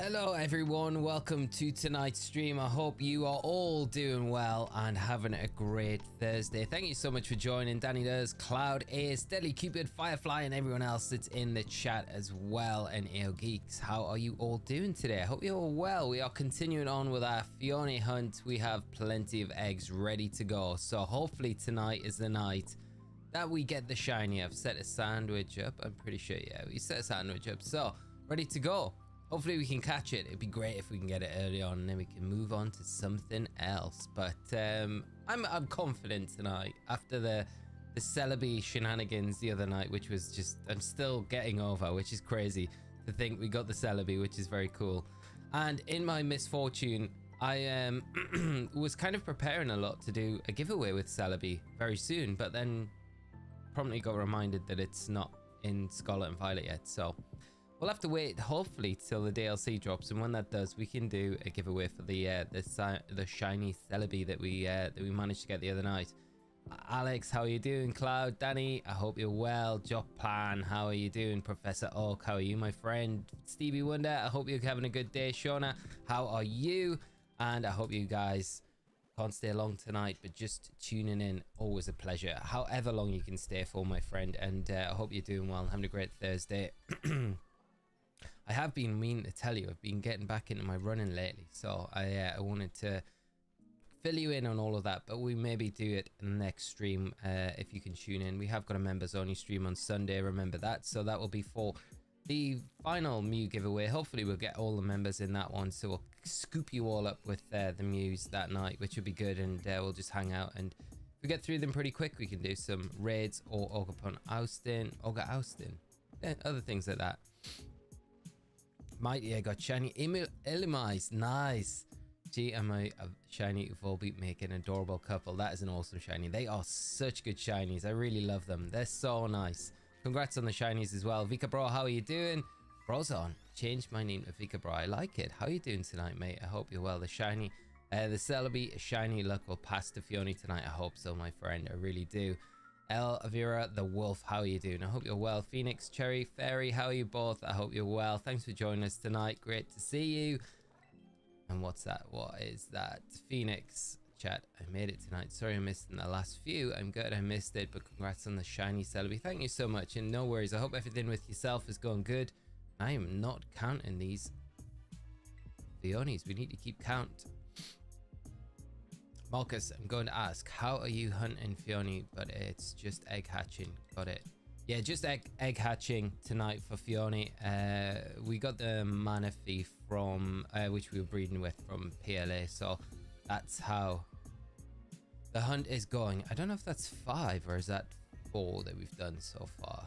Hello everyone, welcome to tonight's stream. I hope you are all doing well and having a great Thursday. Thank you so much for joining. Danny Does, Cloud, Ace, Deadly Cupid, Firefly, and everyone else that's in the chat as well. And AO Geeks, how are you all doing today? I hope you're all well. We are continuing on with our Fionne hunt. We have plenty of eggs ready to go. So hopefully tonight is the night that we get the shiny. I've set a sandwich up. I'm pretty sure, yeah, we set a sandwich up. So ready to go. Hopefully we can catch it. It'd be great if we can get it early on and then we can move on to something else. But I'm confident tonight after the Celebi shenanigans the other night, which was just, I'm still getting over, which is crazy to think we got the Celebi, which is very cool. And in my misfortune, I was kind of preparing a lot to do a giveaway with Celebi very soon, but then promptly got reminded that it's not in Scarlet and Violet yet. So we'll have to wait, hopefully, till the DLC drops, and when that does, we can do a giveaway for the shiny Celebi that we managed to get the other night. Alex, how are you doing? Cloud, Danny, I hope you're well. Jopan, how are you doing? Professor Oak, how are you, my friend? Stevie Wonder, I hope you're having a good day. Shauna, how are you? And I hope you guys can't stay long tonight, but just tuning in, always a pleasure. However long you can stay for, my friend, and I hope you're doing well and having a great Thursday. I have been meaning to tell you, I've been getting back into my running lately, so I wanted to fill you in on all of that, but we maybe do it in the next stream if you can tune in. We have got a members only stream on Sunday, remember that, so that will be for the final Mew giveaway. Hopefully we'll get all the members in that one, so we'll scoop you all up with the Mews that night, which will be good, and we'll just hang out, and if we get through them pretty quick, we can do some raids or Ogre Oustin, other things like that. Mighty, I got shiny Illumise, nice. Gee, am I a shiny Volbeat making an adorable couple? That is an awesome shiny. They are such good shinies. I really love them. They're so nice. Congrats on the shinies as well. Vika Bro, how are you doing? Brozon, changed my name to Vika Bro. I like it. How are you doing tonight, mate? I hope you're well. The shiny, the Celebi shiny luck will pass to Fionne tonight. I hope so, my friend. I really do. Elvira the Wolf, how are you doing? I hope you're well. Phoenix, Cherry, Fairy, how are you both? I hope you're well. Thanks for joining us tonight. Great to see you. And what's that? What is that? Phoenix, chat, I made it tonight. Sorry I missed in the last few. I'm good, I missed it, but congrats on the shiny Celebi. Thank you so much, and no worries. I hope everything with yourself is going good. I am not counting these Fionnes. We need to keep count. Marcus, I'm going to ask, how are you hunting Fionne? But it's just egg hatching. Got it. Yeah, just egg hatching tonight for Fionne. We got the mana thief from which we were breeding with from PLA, so that's how the hunt is going. I don't know if that's 5 or is that 4 that we've done so far.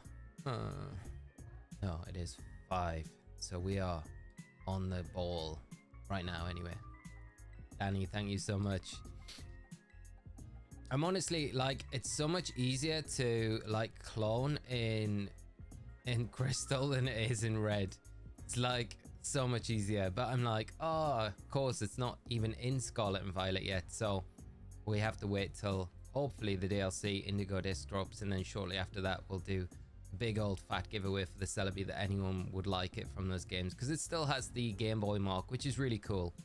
No, it is 5. So we are on the ball right now anyway. Danny, thank you so much. I'm honestly, like, it's so much easier to like clone in crystal than it is in red. It's like so much easier, but I'm like, oh, of course it's not even in Scarlet and Violet yet, so we have to wait till hopefully the DLC Indigo Disc drops, and then shortly after that we'll do a big old fat giveaway for the Celebi that anyone would like it from those games, because it still has the Game Boy mark, which is really cool.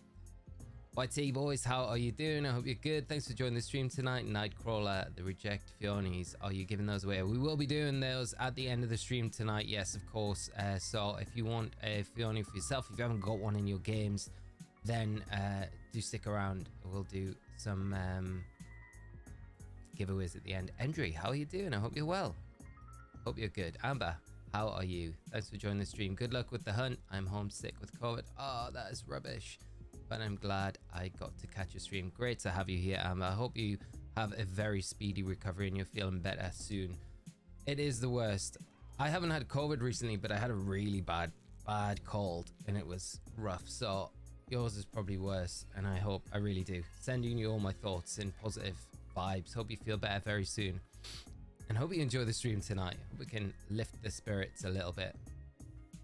YT boys, how are you doing? I hope you're good. Thanks for joining the stream tonight. Nightcrawler, the Reject Fionnes, are you giving those away? We will be doing those at the end of the stream tonight, yes, of course. So if you want a Fionne for yourself, if you haven't got one in your games, then do stick around. We'll do some giveaways at the end. Endry, how are you doing? I hope you're well. Hope you're good. Amber, how are you? Thanks for joining the stream. Good luck with the hunt. I'm homesick with COVID. Oh, that is rubbish. But I'm glad I got to catch a stream. Great to have you here, Amber. I hope you have a very speedy recovery and you're feeling better soon. It is the worst. I haven't had COVID recently, but I had a really bad cold and it was rough. So yours is probably worse, and I hope, I really do. Sending you all my thoughts and positive vibes. Hope you feel better very soon. And hope you enjoy the stream tonight. Hope we can lift the spirits a little bit.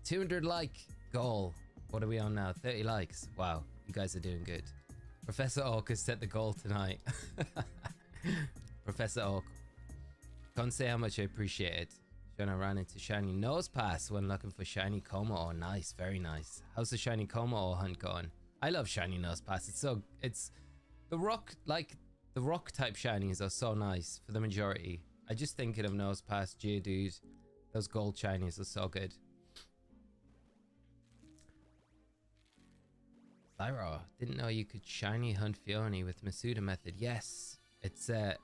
200 like goal. What are we on now? 30 likes. Wow. You guys are doing good. Professor Oak has set the goal tonight. Professor Oak, can't say how much I appreciate it. Then I ran into shiny nose pass when looking for shiny Como. Oh, nice, very nice. How's the shiny Como hunt going? I love shiny nose pass. It's the rock, like the rock type shinies are so nice for the majority. I just thinking of nose pass, Geodude, those gold shinies are so good. Lyra, didn't know you could shiny hunt Fionne with Masuda method. Yes, it's a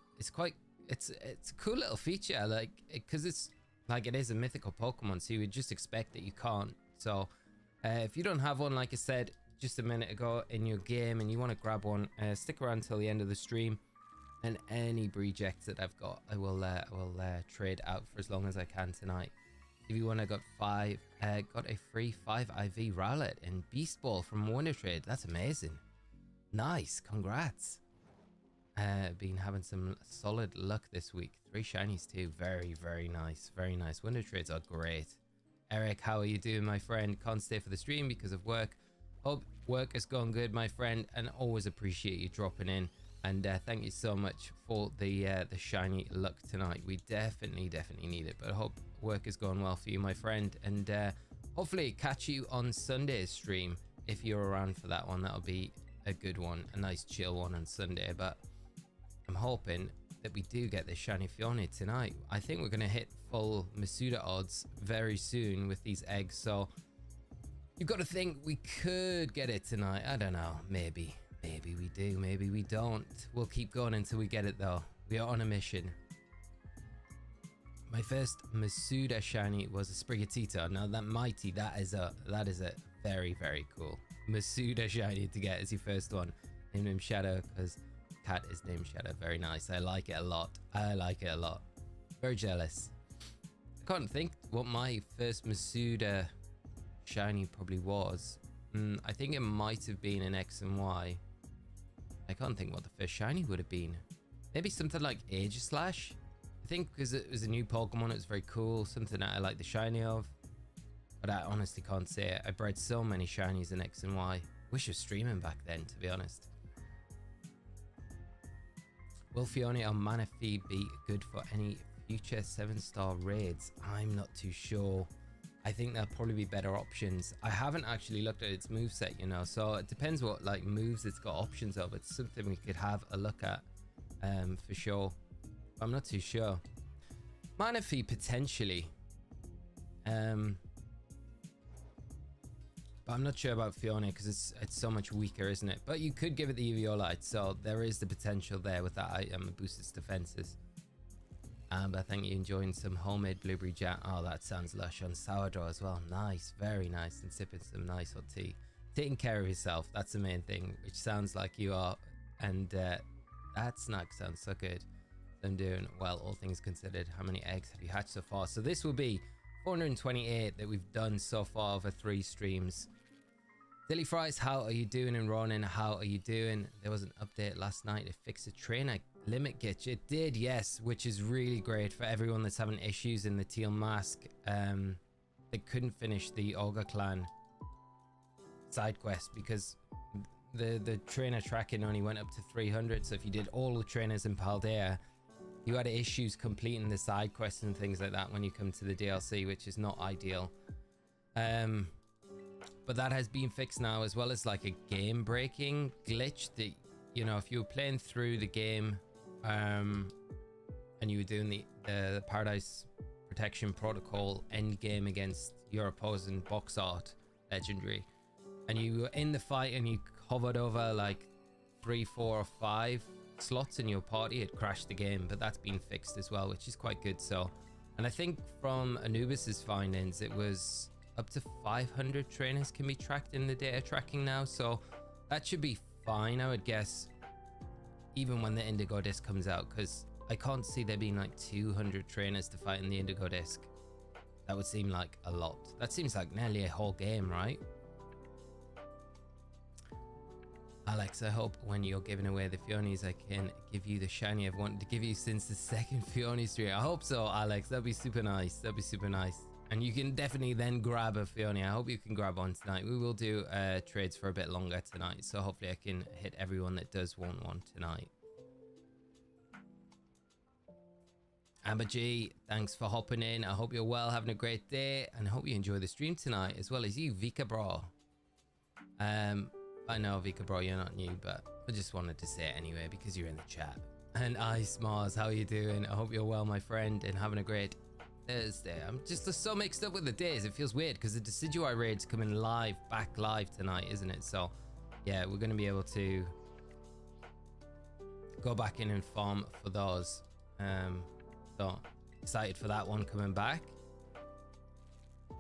cool little feature, like, because it's like it is a mythical Pokemon, so you would just expect that you can't. So if you don't have one, like I said just a minute ago, in your game and you want to grab one, stick around till the end of the stream, and any Brejects that I've got I will trade out for as long as I can tonight. If you want, I got a free 5 IV Rowlet and Beast Ball from Wonder Trade. That's amazing. Nice, congrats. Been having some solid luck this week. 3 shinies too. Very, very nice. Very nice. Wonder Trades are great. Eric, how are you doing, my friend? Can't stay for the stream because of work. Hope work is going good, my friend, and always appreciate you dropping in. And thank you so much for the shiny luck tonight. We definitely need it, but I hope work is going well for you, my friend, and hopefully catch you on Sunday's stream if you're around for that one. That'll be a good one, a nice chill one on Sunday. But I'm hoping that we do get this shiny Fionne tonight. I think we're gonna hit full Masuda odds very soon with these eggs, so you've got to think we could get it tonight. I don't know, maybe we do, maybe we don't. We'll keep going until we get it though. We are on a mission. My first Masuda shiny was a Sprigatito. Now that mighty, that is a very, very cool Masuda shiny to get as your first one. Named him Shadow because cat is named Shadow. Very nice. I like it a lot. Very jealous. I can't think what my first Masuda shiny probably was. I think it might have been an X and Y. I can't think what the first shiny would have been. Maybe something like Aegislash. I think because it was a new Pokemon, it was very cool, something that I like the shiny of, but I honestly can't say it. I bred so many shinies in X and Y. Wish I was streaming back then, to be honest. Will Fionne on Manaphy be good for any future 7-star raids? I'm not too sure. I think there'll probably be better options. I haven't actually looked at its moveset, you know, so it depends what like moves it's got options of. It's something we could have a look at for sure. I'm not too sure. Manaphy potentially, but I'm not sure about Fionne because it's so much weaker, isn't it? But you could give it the Eviolite, so there is the potential there with that item to boost its defenses. But I think you're enjoying some homemade blueberry jam. Oh, that sounds lush on sourdough as well. Nice, very nice, and sipping some nice hot tea. Taking care of yourself, that's the main thing, which sounds like you are, and that snack sounds so good. I'm doing well, all things considered. How many eggs have you hatched so far? So this will be 428 that we've done so far over 3 streams. Dilly Fries, how are you doing? And Ronan, how are you doing? There was an update last night to fix a trainer limit glitch. It did, yes, which is really great for everyone that's having issues in the teal mask. They couldn't finish the Ogre Clan side quest because the trainer tracking only went up to 300. So if you did all the trainers in Paldea, you had issues completing the side quests and things like that when you come to the DLC, which is not ideal. But that has been fixed now, as well as like a game breaking glitch that, you know, if you were playing through the game and you were doing the Paradise Protection Protocol end game against your opposing box art legendary, and you were in the fight and you hovered over like 3, 4 or 5 slots in your party, it crashed the game. But that's been fixed as well, which is quite good. So, and I think from Anubis's findings, it was up to 500 trainers can be tracked in the data tracking now, so that should be fine, I would guess, even when the Indigo Disc comes out, because I can't see there being like 200 trainers to fight in the Indigo Disc. That would seem like a lot. That seems like nearly a whole game, right? Alex, I hope when you're giving away the Fionnes, I can give you the shiny I've wanted to give you since the second Fionne stream. I hope so, Alex. That'd be super nice. That'd be super nice. And you can definitely then grab a Fionne. I hope you can grab one tonight. We will do trades for a bit longer tonight, so hopefully I can hit everyone that does want one tonight. Amber G, thanks for hopping in. I hope you're well, having a great day, and I hope you enjoy the stream tonight, as well as you, Vika Bro. I know, Vika Bro, you're not new, but I just wanted to say it anyway because you're in the chat. And Ice Mars, how are you doing? I hope you're well, my friend, and having a great Thursday. I'm just so mixed up with the days. It feels weird because the Decidueye raid's coming back live tonight, isn't it? So, yeah, we're going to be able to go back in and farm for those. So excited for that one coming back.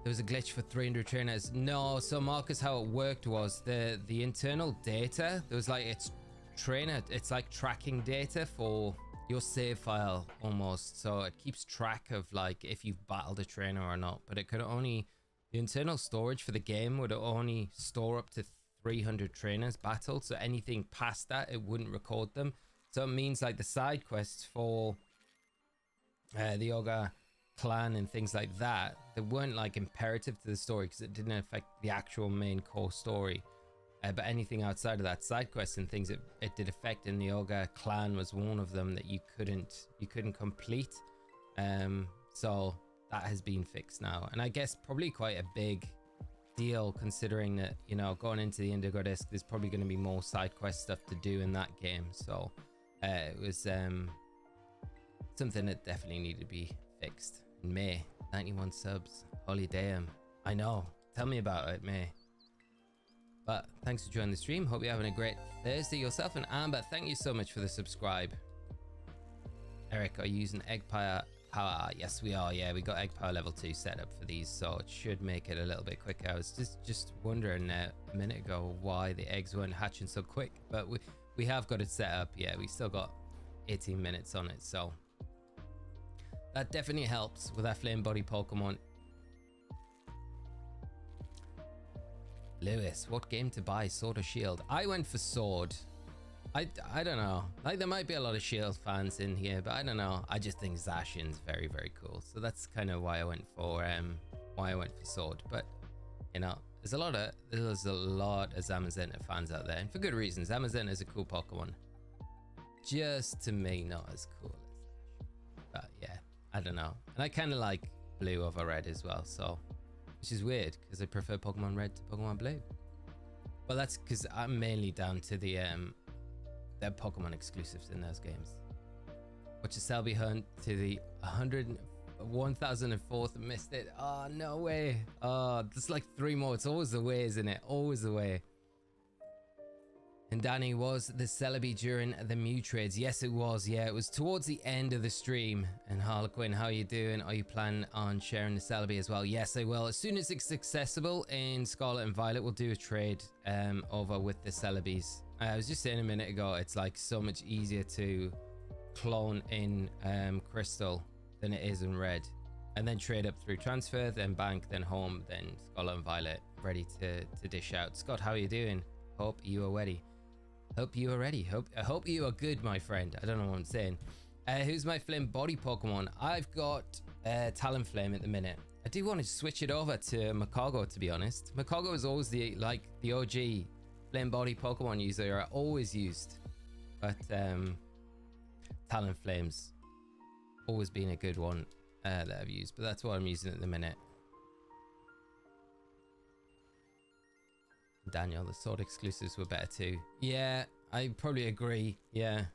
There was a glitch for 300 trainers. No, so Marcus, how it worked was the internal data. There was like it's like tracking data for your save file almost. So it keeps track of like if you've battled a trainer or not. But it could only, the internal storage for the game would only store up to 300 trainers battled. So anything past that, it wouldn't record them. So it means like the side quests for the Ogre clan and things like that, they weren't like imperative to the story because it didn't affect the actual main core story. But anything outside of that, side quests and things it did affect, and the Ogre clan was one of them that you couldn't complete. So that has been fixed now, and I guess probably quite a big deal considering that, you know, going into the Indigo Disc, there's probably going to be more side quest stuff to do in that game. So it was something that definitely needed to be fixed. In May, 91 subs, holy damn. I know, tell me about it, May. But thanks for joining the stream. Hope you're having a great Thursday yourself. And Amber, thank you so much for the subscribe. Eric, are you using egg power? Yes, we are. Yeah, we got egg power level 2 set up for these, so it should make it a little bit quicker. I was just wondering a minute ago why the eggs weren't hatching so quick, but we have got it set up. Yeah, we still got 18 minutes on it, so that definitely helps with our flame body Pokemon. Lewis, what game to buy, Sword or Shield? I went for Sword. I don't know. Like, there might be a lot of Shield fans in here, but I don't know. I just think Zacian's very, very cool. So that's kind of why I went for Sword. But you know, there's a lot of Zamazenta fans out there, and for good reason. Zamazenta is a cool Pokemon. Just to me, not as cool as Zacian. But yeah, I don't know. And I kind of like blue over red as well, so, which is weird because I prefer Pokemon Red to Pokemon Blue. But that's because I'm mainly down to the Pokemon exclusives in those games. Watch a Selby hunt to the 1004th, missed it. Oh, no way. Oh, there's like 3 more. It's always the way, isn't it? Always the way. And Danny, was the Celebi during the Mew trades? Yes, it was. Yeah, it was towards the end of the stream. And Harlequin, how are you doing? Are you planning on sharing the Celebi as well? Yes, I will. As soon as it's accessible in Scarlet and Violet, we'll do a trade over with the Celebis. I was just saying a minute ago, it's like so much easier to clone in Crystal than it is in Red. And then trade up through transfer, then bank, then home, then Scarlet and Violet, ready to dish out. Scott, how are you doing? Hope you are ready. Hope you are ready. I hope you are good, my friend. I don't know what I'm saying. Who's my flame body Pokemon? I've got Talonflame at the minute. I do want to switch it over to Macago, to be honest. Macago is always the OG flame body Pokemon user I always used. But Talonflame's always been a good one that I've used. But that's what I'm using at the minute. Daniel, the Sword exclusives were better too. Yeah, I probably agree. Yeah.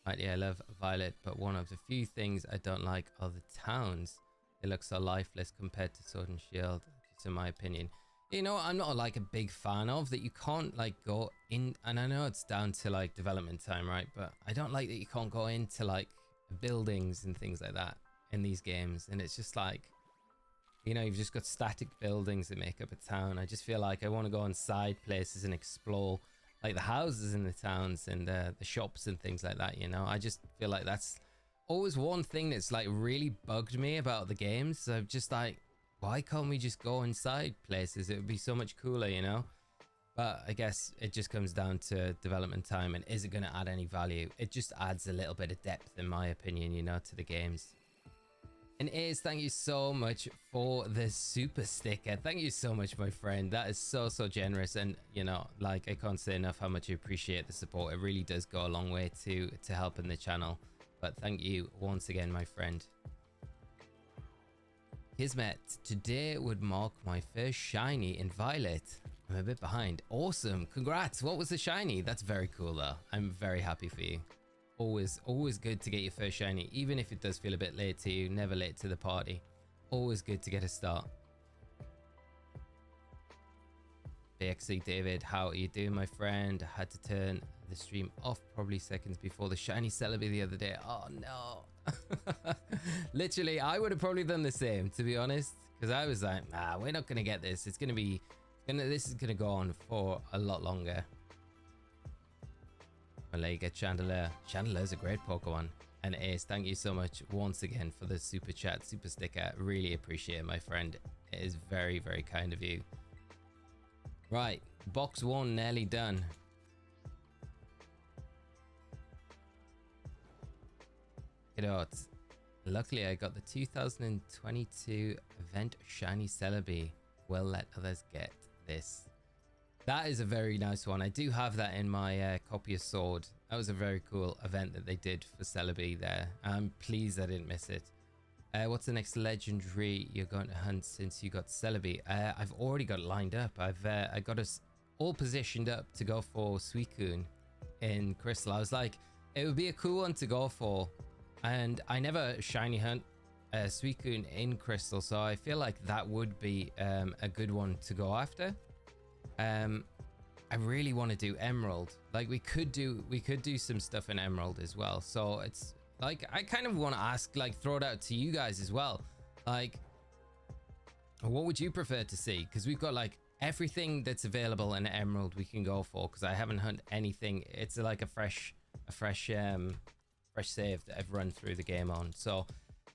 Right, yeah, I love Violet, but one of the few things I don't like are the towns. They look so lifeless compared to Sword and Shield, just in my opinion. You know, I'm not like a big fan of that. You can't like go in, and I know it's down to like development time, right? But I don't like that you can't go into like buildings and things like that in these games. And it's just like, you know, you've just got static buildings that make up a town. I just feel like I want to go inside places and explore like the houses in the towns and the shops and things like that, you know. I just feel like that's always one thing that's like really bugged me about the games. So I'm just like, why can't we just go inside places? It would be so much cooler, you know. But I guess it just comes down to development time, and is it going to add any value? It just adds a little bit of depth, in my opinion, you know, to the games. And Ace, thank you so much for the super sticker. Thank you so much, my friend. That is so generous. And you know, like, I can't say enough how much I appreciate the support. It really does go a long way to helping the channel. But thank you once again, my friend. Kismet, today would mark my first shiny in Violet. I'm a bit behind. Awesome, congrats. What was the shiny? That's very cool though. I'm very happy for you. Always good to get your first shiny, even if it does feel a bit late to you. Never late to the party. Always good to get a start. BXC David, how are you doing, my friend? I had to turn the stream off probably seconds before the shiny Celebi the other day. Oh no. Literally, I would have probably done the same, to be honest, because I was like, nah, we're not gonna get this. This is gonna go on for a lot longer. Malega Chandelier. Chandelier's a great Pokemon. And Ace, thank you so much once again for the super chat, super sticker. Really appreciate it, my friend. It is very kind of you. Right, box 1 nearly done. Check it out. Luckily, I got the 2022 event shiny Celebi. Well, let others get this. That is a very nice one. I do have that in my copy of Sword. That was a very cool event that they did for Celebi there. I'm pleased I didn't miss it. What's the next legendary you're going to hunt since you got Celebi? I've already got it lined up. I got us all positioned up to go for Suicune in Crystal. I was like, it would be a cool one to go for. And I never shiny hunt Suicune in Crystal, so I feel like that would be a good one to go after. I really want to do Emerald. Like, we could do some stuff in Emerald as well. So it's like, I kind of want to ask, like, throw it out to you guys as well. Like, what would you prefer to see? Because we've got like everything that's available in Emerald we can go for, because I haven't hunted anything. It's like a fresh save that I've run through the game on. So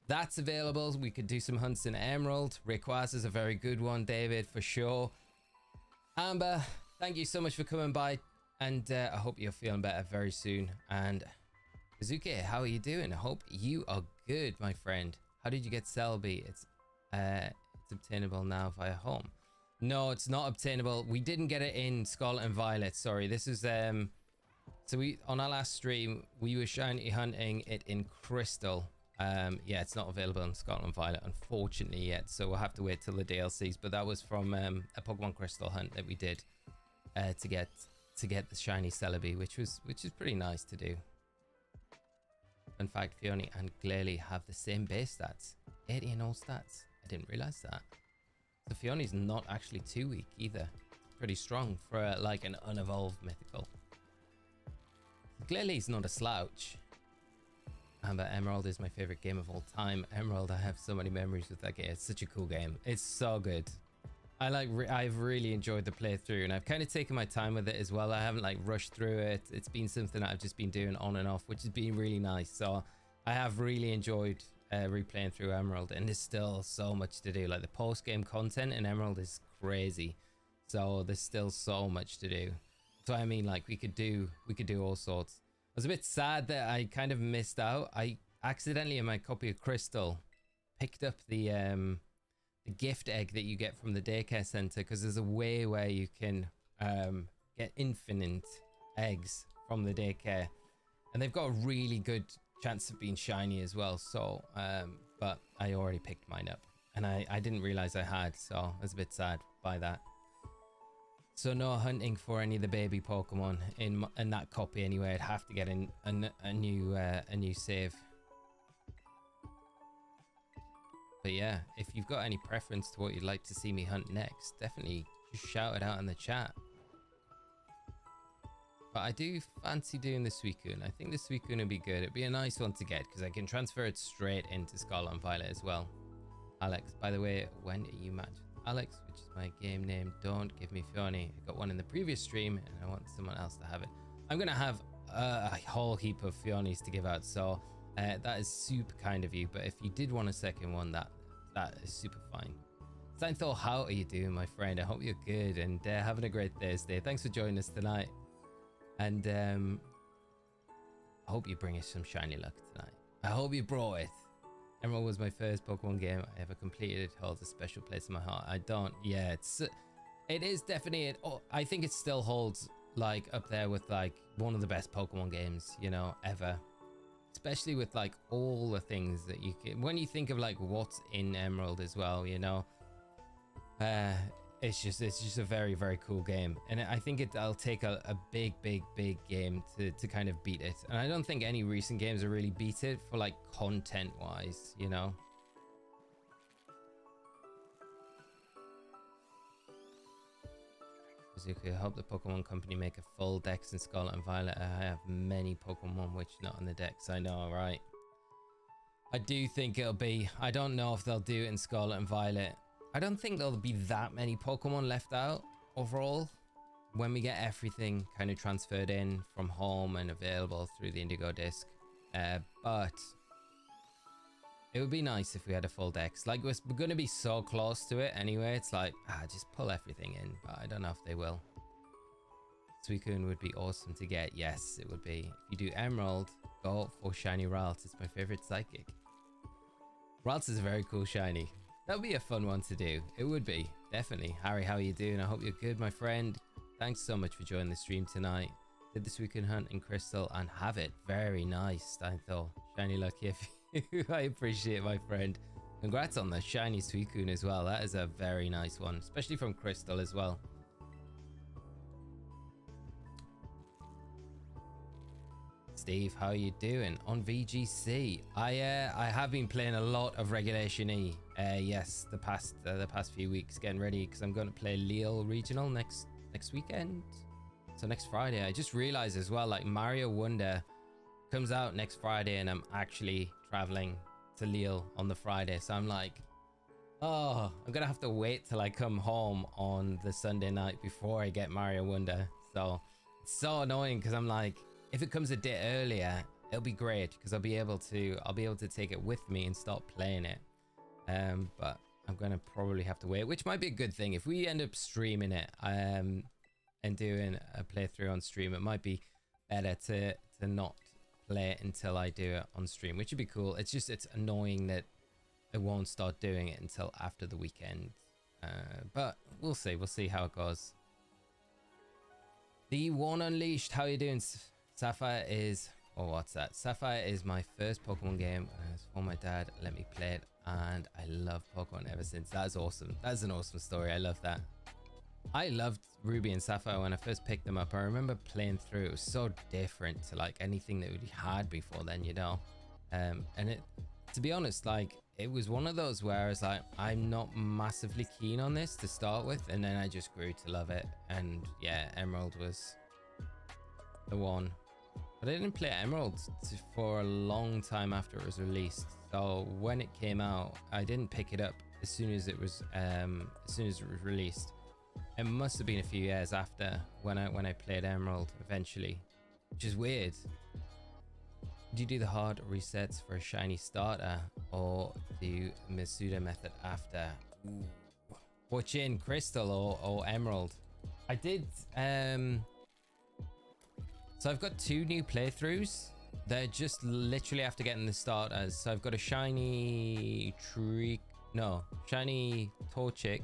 that's available. We could do some hunts in Emerald. Rayquaza is a very good one, David, for sure. Amber, thank you so much for coming by, and I hope you're feeling better very soon. And Kazuki, how are you doing? I hope you are good, my friend. How did you get Celebi? It's obtainable now via home. No, it's not obtainable. We didn't get it in Scarlet and Violet. Sorry, this is so we, on our last stream, we were shiny hunting it in Crystal. Yeah, it's not available in Scarlet and Violet, unfortunately, yet. So we'll have to wait till the DLCs. But that was from a Pokemon Crystal hunt that we did to get the shiny Celebi, which is pretty nice to do. In fact, Fionne and Glalie have the same base stats, 80 in all stats. I didn't realize that. So Fionne's not actually too weak either. Pretty strong for like an unevolved mythical. Glalie's not a slouch. But Emerald is my favorite game of all time. Emerald, I have so many memories with that game. It's such a cool game. It's so good. I've really enjoyed the playthrough, and I've kind of taken my time with it as well. I haven't like rushed through it. It's been something that I've just been doing on and off, which has been really nice. So I have really enjoyed replaying through Emerald, and there's still so much to do. Like, the post-game content in Emerald is crazy. So there's still so much to do. So I mean, like, we could do all sorts. I was a bit sad that I kind of missed out. I accidentally, in my copy of Crystal, picked up the gift egg that you get from the daycare center, because there's a way where you can get infinite eggs from the daycare, and they've got a really good chance of being shiny as well. So but I already picked mine up, and I didn't realize I had, so I was a bit sad by that. So no hunting for any of the baby Pokemon in that copy anyway. I'd have to get a new save. But yeah, if you've got any preference to what you'd like to see me hunt next, definitely just shout it out in the chat. But I do fancy doing the Suicune. I think the Suicune would be good. It'd be a nice one to get, because I can transfer it straight into Scarlet and Violet as well. Alex, by the way, when are you matched? Alex, which is my game name. Don't give me Fionne. I got one in the previous stream, and I want someone else to have it. I'm gonna have a whole heap of Fionnes to give out, so that is super kind of you. But if you did want a second one, that is super fine. Steinthal, how are you doing, my friend? I hope you're good and having a great Thursday. Thanks for joining us tonight, and I hope you bring us some shiny luck tonight. I hope you brought it. Emerald was my first Pokemon game I ever completed. It holds a special place in my heart. I don't, yeah, it is definitely, I think it still holds like up there with like one of the best Pokemon games, you know, ever. Especially with like all the things that you can, when you think of like what's in Emerald as well, you know, it's just a very, very cool game. And I think it'll take a big game to kind of beat it. And I don't think any recent games will really beat it for like content wise, you know. I hope the Pokemon Company make a full dex in Scarlet and Violet. I have many Pokemon which not on the decks. I know, right? I do think it'll be, I don't know if they'll do it in Scarlet and Violet. I don't think there'll be that many Pokemon left out overall when we get everything kind of transferred in from home and available through the Indigo disc. But it would be nice if we had a full dex. Like, we're going to be so close to it anyway. It's like, just pull everything in. But I don't know if they will. Suicune would be awesome to get. Yes, it would be. If you do Emerald, go for Shiny Ralts. It's my favorite psychic. Ralts is a very cool shiny. That would be a fun one to do. It would be, definitely. Harry, how are you doing? I hope you're good, my friend. Thanks so much for joining the stream tonight. Did the Suicune hunt in Crystal and have it. Very nice, I thought. Shiny lucky if you. I appreciate it, my friend. Congrats on the shiny Suicune as well. That is a very nice one, especially from Crystal as well. Steve, how are you doing on VGC? I have been playing a lot of Regulation E. Yes, the past few weeks, getting ready because I'm going to play Lille Regional next weekend. So next Friday. I just realized as well, like Mario Wonder comes out next Friday, and I'm actually traveling to Lille on the Friday. So I'm like, oh, I'm gonna have to wait till I come home on the Sunday night before I get Mario Wonder. So it's so annoying because I'm like, if it comes a day earlier, it'll be great because I'll be able to take it with me and start playing it. But I'm gonna probably have to wait, which might be a good thing if we end up streaming it and doing a playthrough on stream. It might be better to not play it until I do it on stream, which would be cool. It's just, it's annoying that I won't start doing it until after the weekend. But we'll see how it goes. The One Unleashed, how you doing? Sapphire is, oh, what's that? Sapphire is my first Pokemon game. It's for my dad. Let me play it, and I love Pokemon ever since. That's awesome. That's an awesome story. I love that. I loved Ruby and Sapphire when I first picked them up. I remember playing through. It was so different to like anything that we had before then, you know. And it, to be honest, like it was one of those where I was like, I'm not massively keen on this to start with, and then I just grew to love it. And yeah, Emerald was the one. But I didn't play Emerald for a long time after it was released. So when it came out, I didn't pick it up as soon as it was released. It must have been a few years after when I played Emerald eventually, which is weird. Do you do the hard resets for a shiny starter, or do Masuda method after? Ooh. Watch in Crystal or Emerald. I did. So I've got 2 new playthroughs. They're just literally after getting the starters. So I've got a shiny shiny Torchic,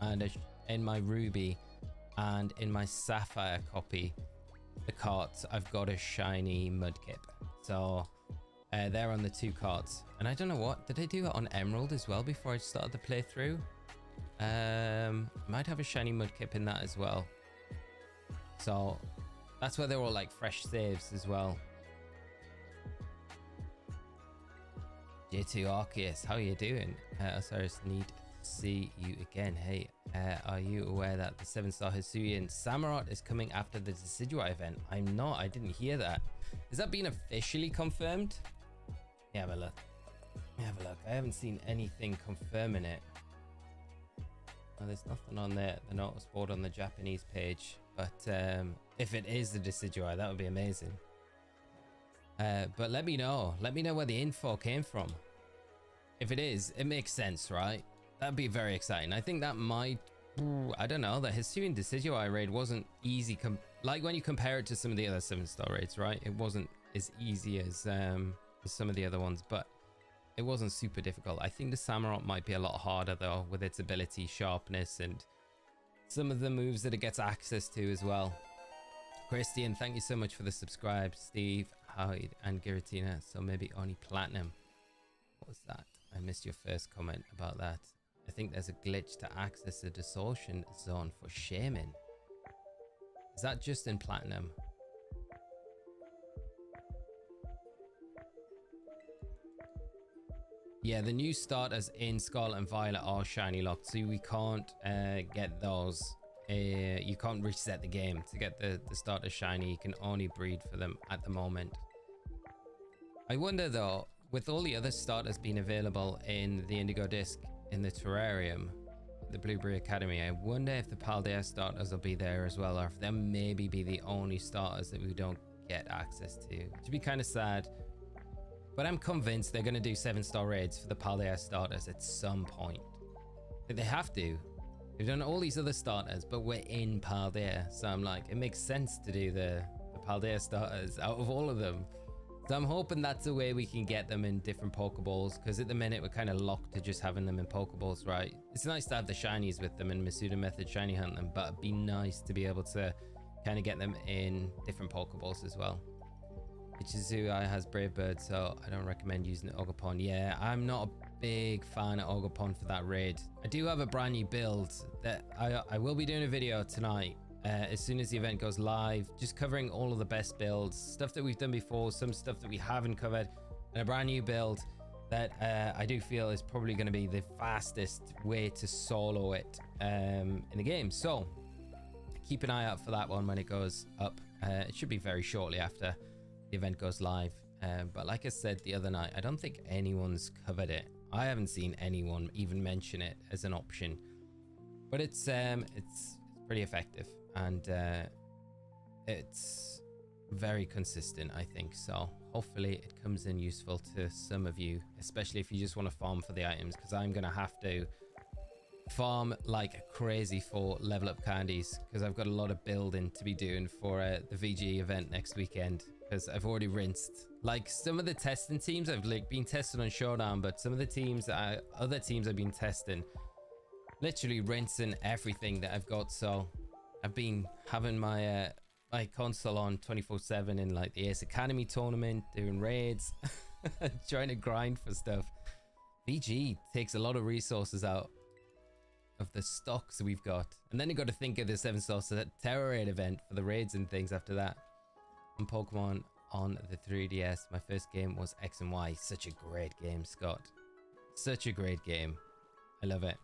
and in my Ruby, and in my Sapphire copy, the carts, I've got a shiny Mudkip. So they're on the 2 carts. And I don't know what, did I do it on Emerald as well before I started the playthrough? Might have a shiny Mudkip in that as well. So that's where they're all like fresh saves as well. J2 Arceus, how are you doing? Osirus, need to see you again. Hey, are you aware that the 7-star Hisuian Samurott is coming after the Decidueye event? I'm not, I didn't hear that. Has that been officially confirmed? Yeah, have a look. Have a look. I haven't seen anything confirming it. Oh, there's nothing on the notice board on the Japanese page. But if it is the Decidueye, that would be amazing. But let me know. Let me know where the info came from. If it is, it makes sense, right? That'd be very exciting. I think that might... I don't know. The Hisuian Decidueye raid wasn't easy. Like when you compare it to some of the other 7-star raids, right? It wasn't as easy as some of the other ones. But it wasn't super difficult. I think the Samurott might be a lot harder though, with its ability, sharpness, and some of the moves that it gets access to as well. Christian, thank you so much for the subscribe. Steve, Howard, and Giratina. So maybe only platinum. What was that? I missed your first comment about that. I think there's a glitch to access the distortion zone for Shaman. Is that just in platinum? Yeah, the new starters in Scarlet and Violet are shiny locked, so we can't get those. You can't reset the game to get the starter shiny. You can only breed for them at the moment. I wonder though, with all the other starters being available in the Indigo Disc in the Terrarium, the Blueberry Academy, I wonder if the Paldea starters will be there as well, or if they'll maybe be the only starters that we don't get access to. Which would be kind of sad. But I'm convinced they're going to do 7-star raids for the Paldea starters at some point. They have to. They've done all these other starters, but we're in Paldea. So I'm like, it makes sense to do the Paldea starters out of all of them. So I'm hoping that's a way we can get them in different Pokeballs, because at the minute we're kind of locked to just having them in Pokeballs, right? It's nice to have the shinies with them and Masuda Method shiny hunt them, but it'd be nice to be able to kind of get them in different Pokeballs as well. Ichizui has Brave Bird, so I don't recommend using Ogerpon. Yeah, I'm not a big fan of Ogerpon for that raid. I do have a brand new build that I will be doing a video tonight as soon as the event goes live, just covering all of the best builds, stuff that we've done before, some stuff that we haven't covered, and a brand new build that I do feel is probably going to be the fastest way to solo it in the game. So keep an eye out for that one when it goes up. It should be very shortly after the event goes live, but like I said the other night, I don't think anyone's covered it. I haven't seen anyone even mention it as an option, but it's pretty effective, and it's very consistent, I think. So hopefully it comes in useful to some of you, especially if you just want to farm for the items, because I'm gonna have to farm like crazy for level up candies, because I've got a lot of building to be doing for the VG event next weekend, because I've already rinsed like some of the testing teams. I've like been tested on Showdown, but some of the teams other teams I've been testing, literally rinsing everything that I've got. So I've been having my my console on 24/7 in like the Ace Academy tournament, doing raids, trying to grind for stuff. VG takes a lot of resources out of the stocks we've got, and then you got to think of the 7-star Terror Raid event for the raids and things after that. On Pokemon on the 3DS, my first game was X and Y. Such a great game, Scott. Such a great game. I love it.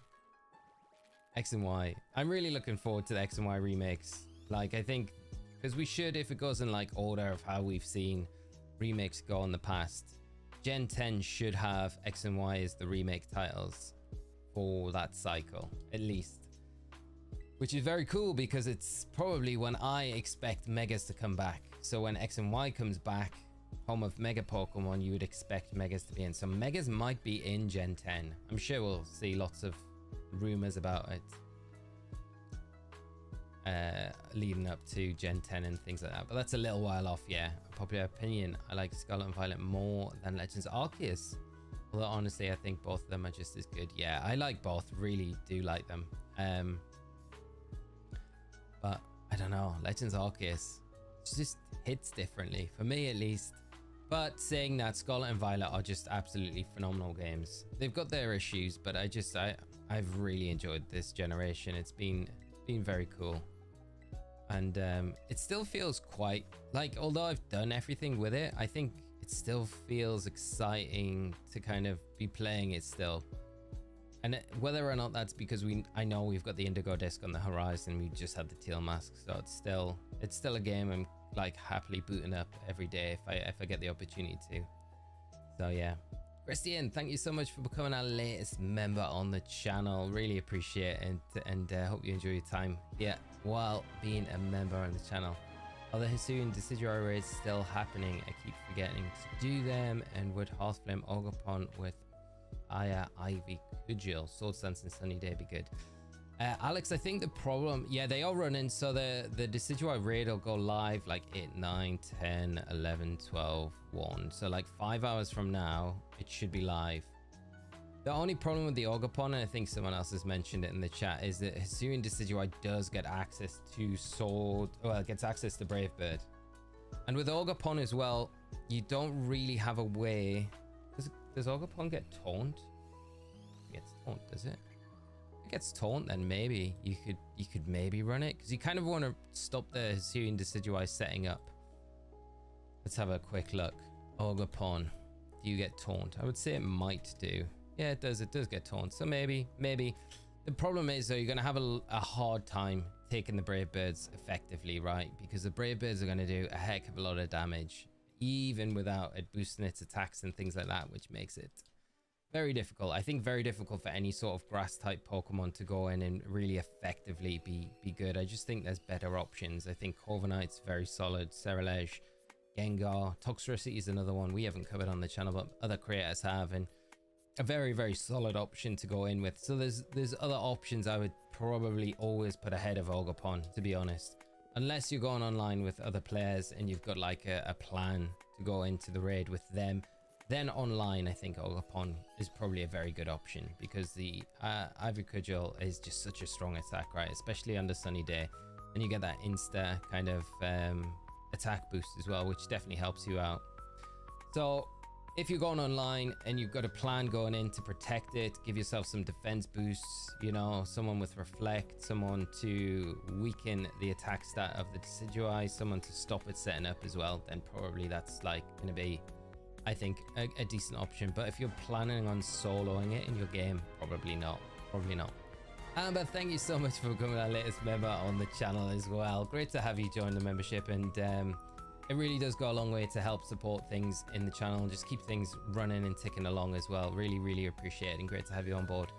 X and Y. I'm really looking forward to the X and Y remakes. Like, I think, because we should, if it goes in like order of how we've seen remakes go in the past, Gen 10 should have X and Y as the remake titles for that cycle, at least. Which is very cool, because it's probably when I expect Megas to come back. So when X and Y comes back, home of Mega Pokemon, you would expect Megas to be in. So Megas might be in Gen 10. I'm sure we'll see lots of rumors about it leading up to Gen 10 and things like that. But that's a little while off, yeah. Popular opinion, I like Scarlet and Violet more than Legends Arceus. Although honestly, I think both of them are just as good. Yeah, I like both, really do like them. But I don't know, Legends Arceus just hits differently, for me at least. But saying that, Scarlet and Violet are just absolutely phenomenal games. They've got their issues, but I've really enjoyed this generation. It's been very cool. And it still feels quite like, although I've done everything with it, I think it still feels exciting to kind of be playing it still. And whether or not that's because I know we've got the Indigo Disc on the horizon, we just had the Teal Mask, so it's still a game I'm like happily booting up every day if I get the opportunity to. So yeah, Christian, thank you so much for becoming our latest member on the channel. Really appreciate it, and hope you enjoy your time here while being a member on the channel. Are the Hisuian Decidueye raids still happening? I keep forgetting to do them. And would Hearthflame Ogerpon with Aya Ivy Cudgel Sword Stance and Sunny Day be good? Alex, I think the problem, yeah, they are running. So the Decidueye raid will go live like 8, 9, 10, 11, 12, 1. So like 5 hours from now, it should be live. The only problem with the Ogerpon, and I think someone else has mentioned it in the chat, is that Hisuian Decidueye does get access to Sword, well, it gets access to Brave Bird. And with Ogerpon as well, you don't really have a way. Does Ogerpon get taunt? It gets taunt, does it? If it gets taunt, then maybe you could maybe run it, because you kind of want to stop the Hisuian Decidueye setting up. Let's have a quick look. Ogerpon, do you get taunt? I would say it might do. Yeah, it does get taunt. So maybe. The problem is though, you're gonna have a hard time taking the Brave Birds effectively, right? Because the Brave Birds are gonna do a heck of a lot of damage, even without it boosting its attacks and things like that, which makes it very difficult. I think very difficult for any sort of grass type Pokemon to go in and really effectively be good. I just think there's better options. I think Corviknight's very solid, Cerulege, Gengar, Toxtricity is another one we haven't covered on the channel, but other creators have, and a very, very solid option to go in with. So there's other options I would probably always put ahead of Ogerpon, to be honest. Unless you're going online with other players and you've got like a plan to go into the raid with them, then online I think Ogerpon is probably a very good option, because the Ivory Cudgel is just such a strong attack, right? Especially under Sunny Day, and you get that insta kind of attack boost as well, which definitely helps you out. So if you're going online and you've got a plan going in to protect it, give yourself some defense boosts, you know, someone with Reflect, someone to weaken the attack stat of the Decidueye, someone to stop it setting up as well, then probably that's like going to be, I think, a decent option. But if you're planning on soloing it in your game, probably not. But thank you so much for becoming our latest member on the channel as well. Great to have you join the membership, and it really does go a long way to help support things in the channel and just keep things running and ticking along as well. Really appreciate it, and great to have you on board.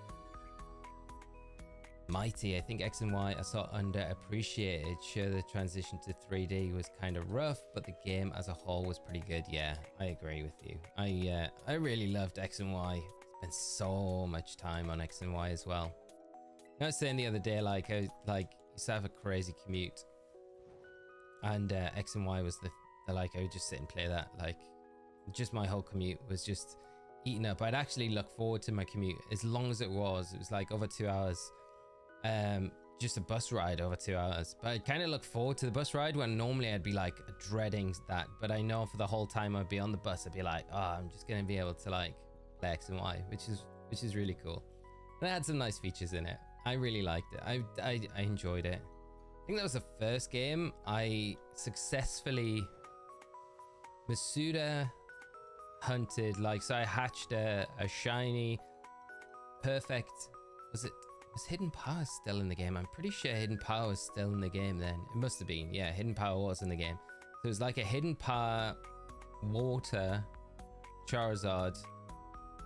Mighty, I think X and Y are so underappreciated. Sure, the transition to 3D was kind of rough, but the game as a whole was pretty good. Yeah, I agree with you. I really loved X and Y. Spent so much time on X and Y as well. I was saying the other day, like I used to have a crazy commute, and X and Y was the like, I would just sit and play that. Like, just my whole commute was just eaten up. I'd actually look forward to my commute as long as it was like over 2 hours, just a bus ride over 2 hours. But I kind of look forward to the bus ride, when normally I'd be like dreading that. But I know for the whole time I'd be on the bus, I'd be like, oh, I'm just gonna be able to like play X and Y, which is really cool. And it had some nice features in it. I really liked it. I enjoyed it. I think that was the first game I successfully Masuda hunted. Like, so I hatched a shiny perfect. Was Hidden Power still in the game? I'm pretty sure Hidden Power was still in the game then. It must have been. Yeah, Hidden Power was in the game. So it was like a Hidden Power water Charizard,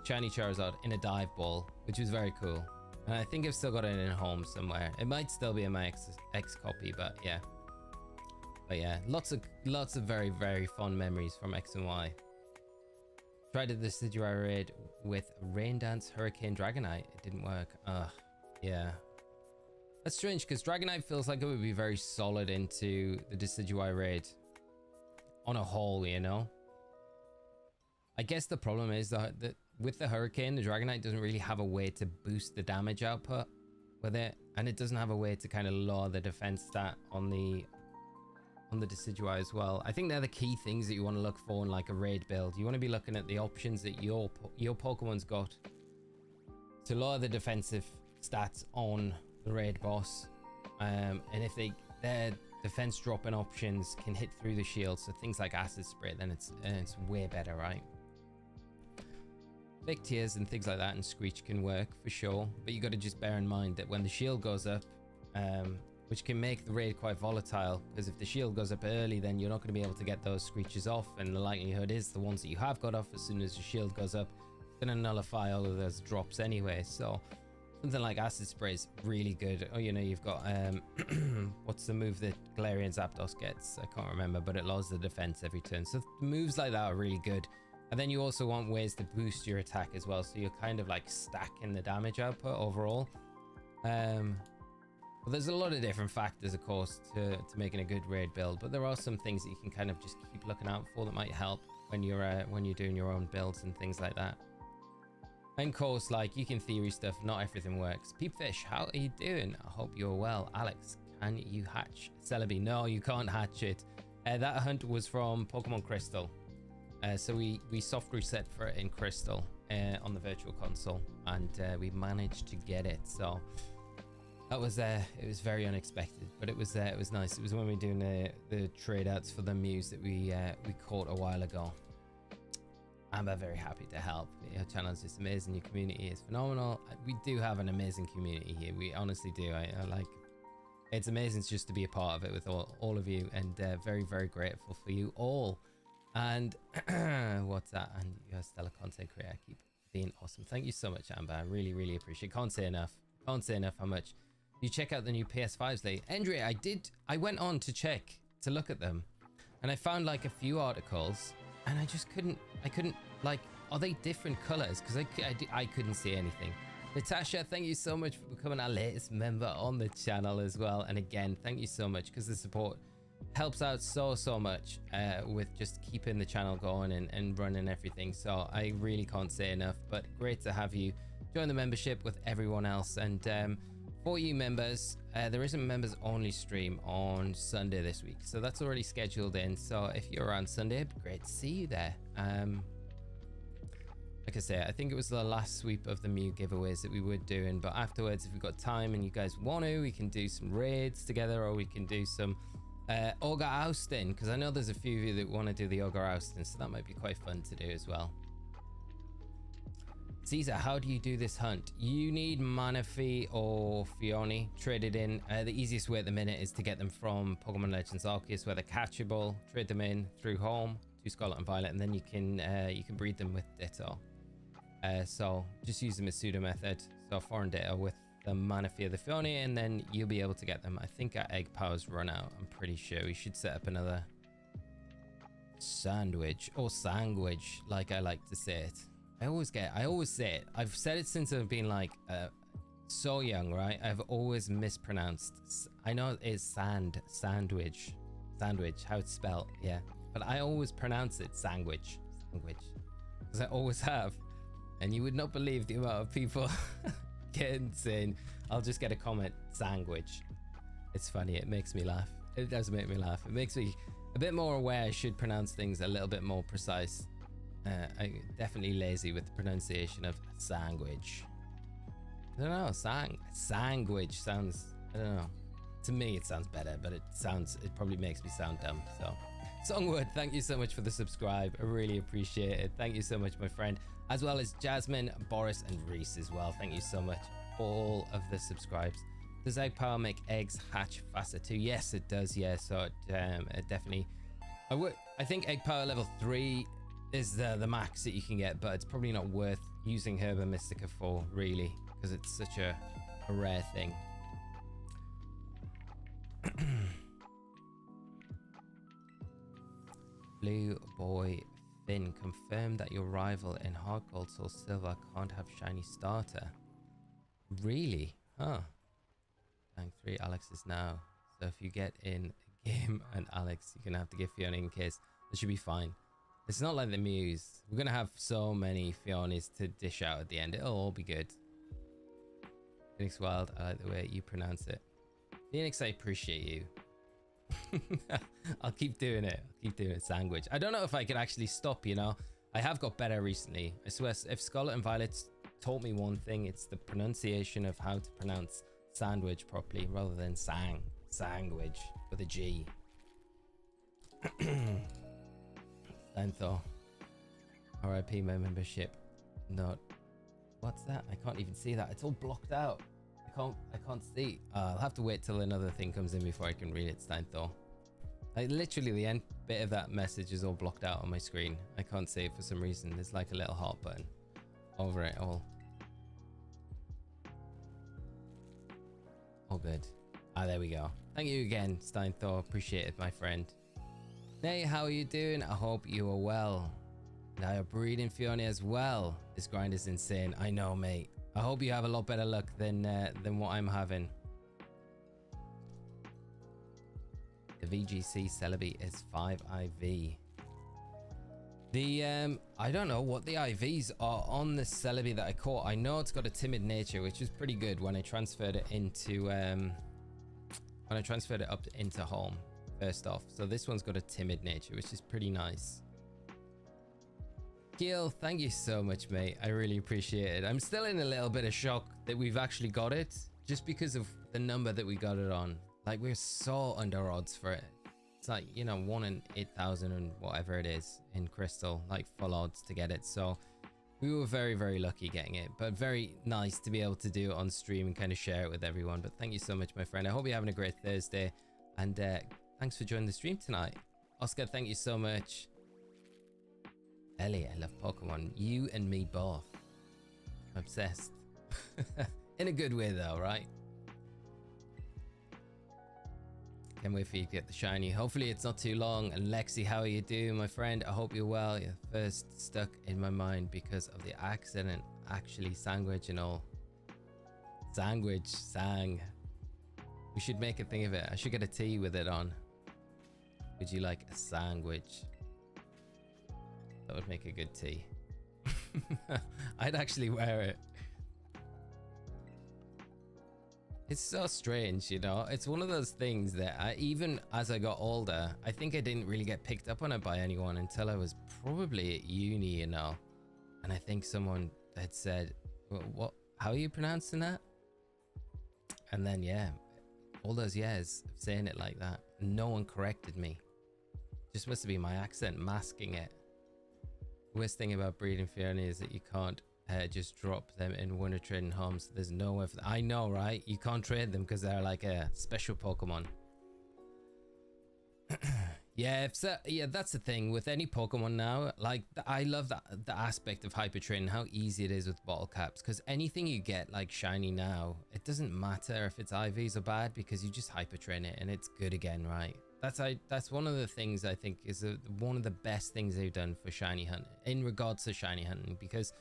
shiny Charizard in a dive ball, which was very cool. And I think I've still got it in home somewhere. It might still be in my X copy, but yeah. But yeah, lots of very, very fond memories from X and Y. Tried the Decidueye raid with Rain Dance, Hurricane, Dragonite. It didn't work. Ugh, yeah. That's strange, because Dragonite feels like it would be very solid into the Decidueye raid on a whole, you know? I guess the problem is that with the Hurricane, the Dragonite doesn't really have a way to boost the damage output with it, and it doesn't have a way to kind of lower the defense stat on the Decidueye as well. I think they're the key things that you want to look for in like a raid build. You want to be looking at the options that your Pokemon's got to lower the defensive stats on the raid boss, and if their defense dropping options can hit through the shield, so things like Acid Spray, then it's way better, right? Fake Tears and things like that and Screech can work for sure, but you got to just bear in mind that when the shield goes up, which can make the raid quite volatile, because if the shield goes up early, then you're not going to be able to get those Screeches off, and the likelihood is the ones that you have got off, as soon as the shield goes up, it's going to nullify all of those drops anyway. So something like Acid Spray is really good. Oh, you know, you've got what's the move that Galarian Zapdos gets? I can't remember, but it lowers the defense every turn. So moves like that are really good. And then you also want ways to boost your attack as well, so you're kind of like stacking the damage output overall. But there's a lot of different factors, of course, to making a good raid build. But there are some things that you can kind of just keep looking out for that might help when you're doing your own builds and things like that. And of course, like, you can theory stuff, not everything works. Peepfish, how are you doing? I hope you're well. Alex, can you hatch Celebi? No, you can't hatch it. That hunt was from Pokemon Crystal. So we soft reset for it in Crystal on the virtual console, and we managed to get it. So that was it was very unexpected, but it was nice. It was when we were doing the trade outs for the Muse that we caught a while ago. I'm very happy to help. Your channel is just amazing. Your community is phenomenal. We do have an amazing community here. We honestly do. I like. It's amazing just to be a part of it with all of you, and very, very grateful for you all. And what's that? And you're a stellar content creator. Keep being awesome. Thank you so much, Amber. I really, really appreciate it. Can't say enough. Can't say enough how much. You check out the new PS5s lately. Andre, I went on to check, to look at them, and I found like a few articles, and I couldn't, like, are they different colors? Because I couldn't see anything. Natasha, thank you so much for becoming our latest member on the channel as well. And again, thank you so much, because the support helps out so much with just keeping the channel going and running everything. So I really can't say enough, but great to have you join the membership with everyone else. And for you members, there is a members only stream on Sunday this week, so that's already scheduled in. So if you're around Sunday, it'd be great to see you there. Like I say, I think it was the last sweep of the Mew giveaways that we were doing, but afterwards, if we've got time and you guys want to, we can do some raids together, or we can do some Ogre ousting, because I know there's a few of you that want to do the Ogre ousting, so that might be quite fun to do as well. Caesar, how do you do this hunt? You need Manaphy or Fionne traded in. The easiest way at the minute is to get them from Pokemon Legends Arceus, where they're catchable. Trade them in through home to Scarlet and Violet, and then you can breed them with Ditto. So just use the Masuda method. So foreign Ditto with the Manaphy or the Fionne, and then you'll be able to get them. I think our egg powers run out. I'm pretty sure we should set up another sandwich, or sandwich, like I like to say it. I always say it. I've said it since I've been like so young, right? I've always mispronounced. I know it's sandwich, how it's spelled, yeah. But I always pronounce it sandwich, because I always have. And you would not believe the amount of people getting saying, I'll just get a comment, sandwich. It's funny, it makes me laugh. It does make me laugh. It makes me a bit more aware I should pronounce things a little bit more precise. I'm definitely lazy with the pronunciation of sandwich. I don't know, sandwich sounds, I don't know. To me it sounds better, but it probably makes me sound dumb. So Songwood, thank you so much for the subscribe. I really appreciate it. Thank you so much, my friend. As well as Jasmine, Boris, and Reese as well. Thank you so much, all of the subscribes. Does egg power make eggs hatch faster too? Yes, it does. Yeah, so it definitely. I think egg power level 3 is the max that you can get, but it's probably not worth using Herba Mystica for, really, because it's such a rare thing. Blue Boy Finn, confirmed that your rival in Hard Gold Soul Silver can't have shiny starter. Really? Huh. Rank 3 Alex is now. So if you get in a game and Alex, you're gonna have to give Fionne in case. That should be fine. It's not like the Muse. We're gonna have so many Fionnes to dish out at the end. It'll all be good. Phoenix Wild, I like the way you pronounce it. Phoenix, I appreciate you. I'll keep doing it. Sandwich. I don't know if I could actually stop, you know. I have got better recently. I swear, if Scarlet and Violet taught me one thing, it's the pronunciation of how to pronounce sandwich properly rather than sandwich with a G. Lantho. RIP my membership. Not. What's that? I can't even see that. It's all blocked out. I can't see. I'll have to wait till another thing comes in before I can read it, Steinthor. Like literally the end bit of that message is all blocked out on my screen. I can't see it for some reason. There's like a little heart button over it all. All good. There we go. Thank you again, Steinthor. Appreciate it, my friend. Hey, how are you doing? I hope you are well. Now you're breeding Fionne as well. This grind is insane. I know, mate. I hope you have a lot better luck than what I'm having. The VGC Celebi is 5 IV. The I don't know what the IVs are on the Celebi that I caught. I know it's got a timid nature, which is pretty good when I transferred it into up into home first off. So this one's got a timid nature, which is pretty nice. Gil, thank you so much, mate. I really appreciate it. I'm still in a little bit of shock that we've actually got it, just because of the number that we got it on. Like, we're so under odds for it. It's like, you know, 1 in 8,000 and whatever it is in crystal, like full odds to get it. So we were very, very lucky getting it, but very nice to be able to do it on stream and kind of share it with everyone. But thank you so much, my friend. I hope you're having a great Thursday, and thanks for joining the stream tonight. Oscar, thank you so much. Ellie, I love Pokemon. You and me both. I'm obsessed. In a good way though, right? Can't wait for you to get the shiny. Hopefully it's not too long. And Lexi, how are you doing, my friend? I hope you're well. You're first stuck in my mind because of the accident. Actually, sandwich and all. Sandwich, sang. We should make a thing of it. I should get a tea with it on. Would you like a sandwich? That would make a good tea. I'd actually wear it. It's so strange, you know. It's one of those things that even as I got older, I think I didn't really get picked up on it by anyone until I was probably at uni, you know. And I think someone had said, what, how are you pronouncing that? And then, yeah, all those years of saying it like that, no one corrected me. Just must have been my accent masking it. The worst thing about breeding Fionne is that you can't just drop them in winter trading homes. There's nowhere for I know, right? You can't trade them because they're like a special Pokemon. Yeah, yeah, that's the thing with any Pokemon now. Like, I love the aspect of hyper training, how easy it is with bottle caps, because anything you get like shiny now, it doesn't matter if it's IVs or bad, because you just hyper train it and it's good again, right? That's one of the things I think is one of the best things they've done for shiny hunting in regards to shiny hunting, because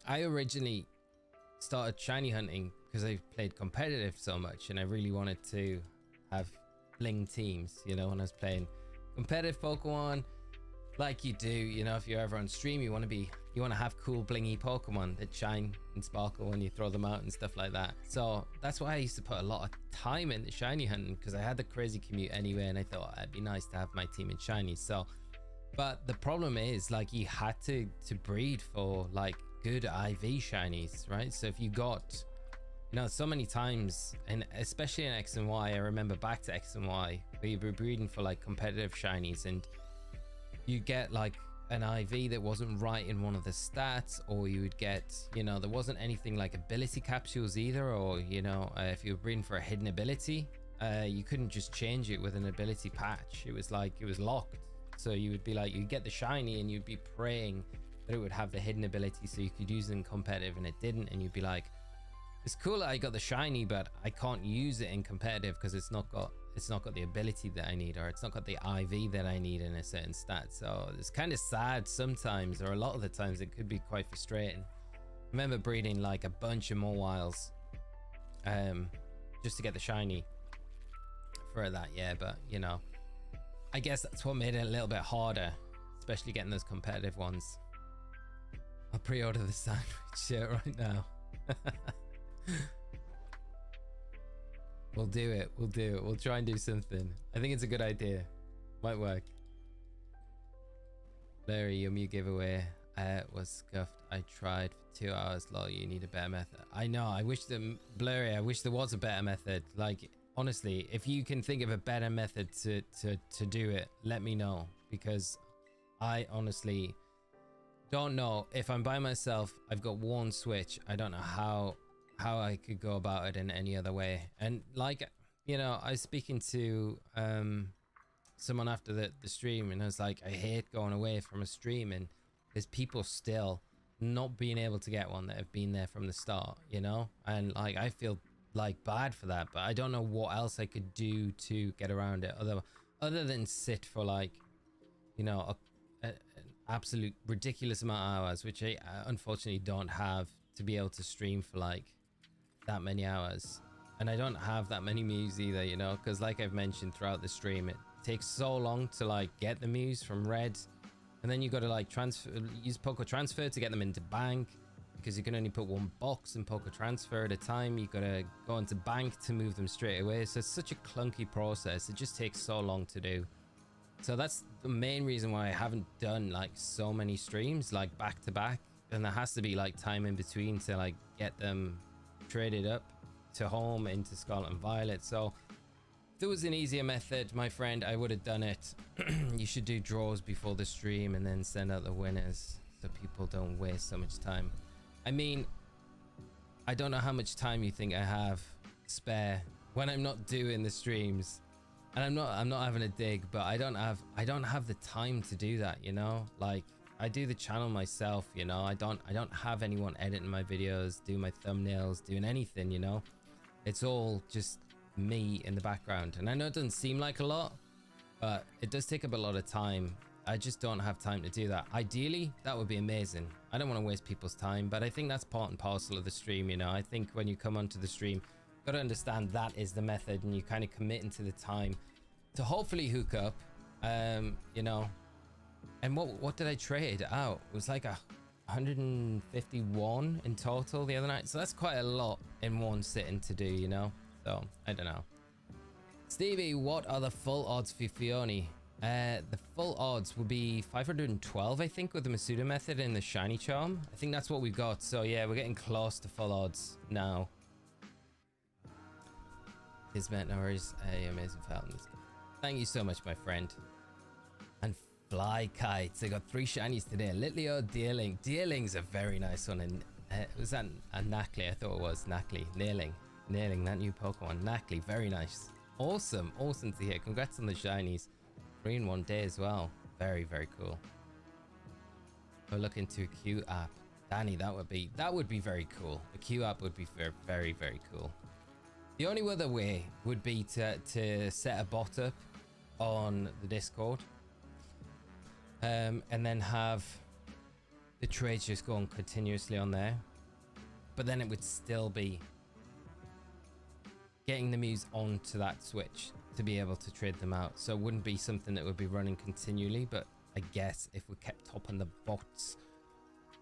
I originally started shiny hunting because I played competitive so much and I really wanted to have bling teams, you know, when I was playing competitive Pokemon, like you do, you know, if you're ever on stream, you want to have cool blingy Pokemon that shine and sparkle when you throw them out and stuff like that. So that's why I used to put a lot of time into shiny hunting, because I had the crazy commute anyway, and I thought it'd be nice to have my team in shiny. So, but the problem is, like, you had to breed for like good IV shinies, right? So if you got, you know, so many times, and especially in X and Y, I remember back to X and Y, where you were breeding for like competitive shinies, and you get like an IV that wasn't right in one of the stats, or you would get, you know, there wasn't anything like ability capsules either, or, you know, if you were breeding for a hidden ability, you couldn't just change it with an ability patch. It was like, it was locked. So you would be like, you'd get the shiny and you'd be praying that it would have the hidden ability so you could use it in competitive, and it didn't, and you'd be like, it's cool that I got the shiny, but I can't use it in competitive because it's not got the ability that I need, or it's not got the IV that I need in a certain stat. So it's kind of sad sometimes, or a lot of the times it could be quite frustrating. I remember breeding like a bunch of Mowiles just to get the shiny for that, yeah. But you know, I guess that's what made it a little bit harder, especially getting those competitive ones. I'll pre-order the sandwich shirt right now. We'll do it. We'll try and do something. I think it's a good idea. Might work. Larry, your Mew giveaway was scuffed. I tried for 2 hours. Lol, you need a better method. I know. I wish Blurry, I wish there was a better method. Like, honestly, if you can think of a better method to do it, let me know, because I honestly don't know. If I'm by myself, I've got one Switch. I don't know how I could go about it in any other way. And like, you know, I was speaking to someone after the stream, and I was like, I hate going away from a stream and there's people still not being able to get one that have been there from the start, you know? And like, I feel like bad for that, but I don't know what else I could do to get around it other than sit for like, you know, an absolute ridiculous amount of hours, which I unfortunately don't have to be able to stream for like that many hours. And I don't have that many Mews either, you know, because like I've mentioned throughout the stream, it takes so long to like get the Mews from red. And then you got to like use Poke Transfer to get them into bank, because you can only put one box in Poke Transfer at a time. You got to go into bank to move them straight away. So it's such a clunky process. It just takes so long to do. So that's the main reason why I haven't done like so many streams like back to back. And there has to be like time in between to like get them traded up to home into Scarlet and Violet. So if there was an easier method, my friend, I would have done it. You should do draws before the stream and then send out the winners so people don't waste so much time. I mean, I don't know how much time you think I have spare when I'm not doing the streams. And I'm not having a dig, but I don't have the time to do that, you know? Like, I do the channel myself, you know. I don't have anyone editing my videos, do my thumbnails, doing anything, you know. It's all just me in the background. And I know it doesn't seem like a lot, but it does take up a lot of time. I just don't have time to do that. Ideally, that would be amazing. I don't want to waste people's time, but I think that's part and parcel of the stream, you know. I think when you come onto the stream, you've got to understand that is the method, and you kind of commit into the time to hopefully hook up, you know. And what did I trade out? It was like 151 in total the other night. So that's quite a lot in one sitting to do, you know? So, I don't know. Stevie, what are the full odds for Fionne? The full odds would be 512, I think, with the Masuda method and the shiny charm. I think that's what we've got. So, yeah, we're getting close to full odds now. Kismet, no worries. Hey, amazing Falcons. Thank you so much, my friend. And Fly Kites. I got 3 shinies today. Litleo, Deerling. Deerling's a very nice one. And was that a Knackley? I thought it was Knackley. Nailing that new Pokemon. Knackley, very nice. Awesome. Awesome to hear. Congrats on the shinies. 3 in 1 day as well. Very, very cool. We'll look into a Q app. Danny, that would be very cool. A Q app would be very, very cool. The only other way would be to set a bot up on the Discord. And then have the trades just going continuously on there. But then it would still be getting the Mews onto that switch to be able to trade them out. So it wouldn't be something that would be running continually, but I guess if we kept topping the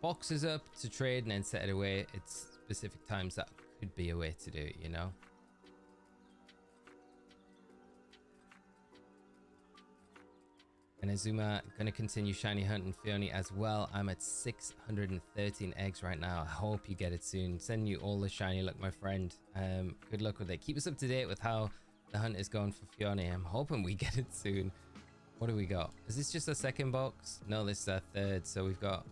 boxes up to trade and then set it away at specific times, that could be a way to do it, you know? And Azuma, gonna continue shiny hunting Fionne as well. I'm at 613 eggs right now. I hope you get it soon. Sending you all the shiny luck, my friend. Good luck with it. Keep us up to date with how the hunt is going for Fionne. I'm hoping we get it soon. What do we got? Is this just a second box? No, this is our third. So we've got,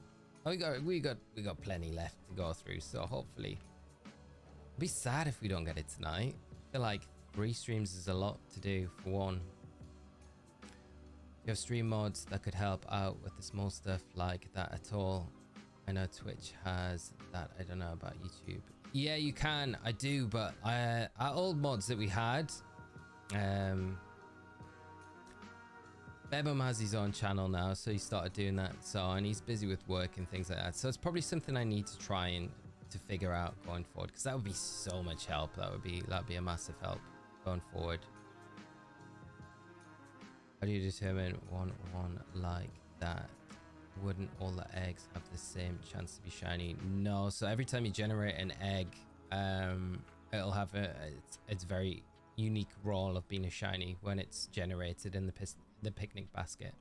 oh, we got plenty left to go through. So hopefully, it'd be sad if we don't get it tonight. I feel like 3 streams is a lot to do for one. You have stream mods that could help out with the small stuff like that at all? I know Twitch has that. I don't know about YouTube. Yeah, you can. I do, but our old mods that we had, Bebum has his own channel now, so he started doing that. So, and he's busy with work and things like that. So it's probably something I need to try and to figure out going forward, because that would be so much help. That'd be a massive help going forward. How do you determine one like that? Wouldn't all the eggs have the same chance to be shiny? No. So every time you generate an egg, it'll have its very unique role of being a shiny when it's generated in the picnic basket.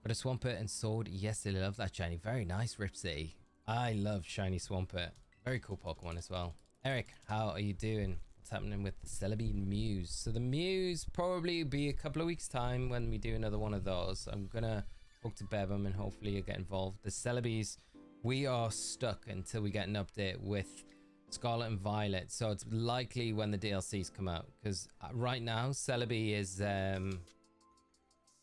But a Swampert and Sword, yes, I love that shiny. Very nice, Rip City. I love shiny Swampert. Very cool Pokemon as well. Eric, how are you doing? What's happening with the Celebi Mews? So the Mews probably be a couple of weeks time when we do another one of those. I'm gonna talk to Bebum and hopefully you'll get involved. The Celebis, we are stuck until we get an update with Scarlet and Violet, so it's likely when the DLCs come out, because right now Celebi is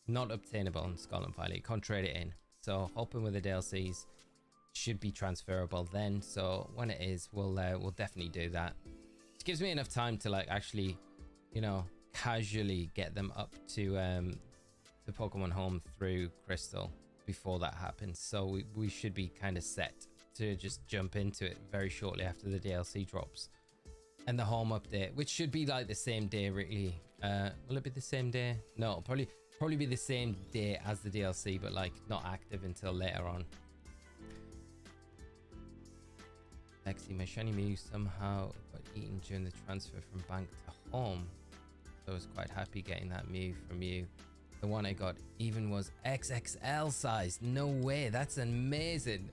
not obtainable in Scarlet and Violet. You can't trade it in, so hoping with the DLCs should be transferable then. So when it is, we'll definitely do that. It gives me enough time to like actually, you know, casually get them up to Pokemon Home through Crystal before that happens. So we should be kind of set to just jump into it very shortly after the DLC drops. and the home update, which should be like the same day, really. Will it be the same day? No, probably be the same day as the DLC, but like not active until later on. Lexi, my shiny Mew somehow got eaten during the transfer from bank to home. So I was quite happy getting that Mew from you. The one I got even was XXL size. No way, that's amazing.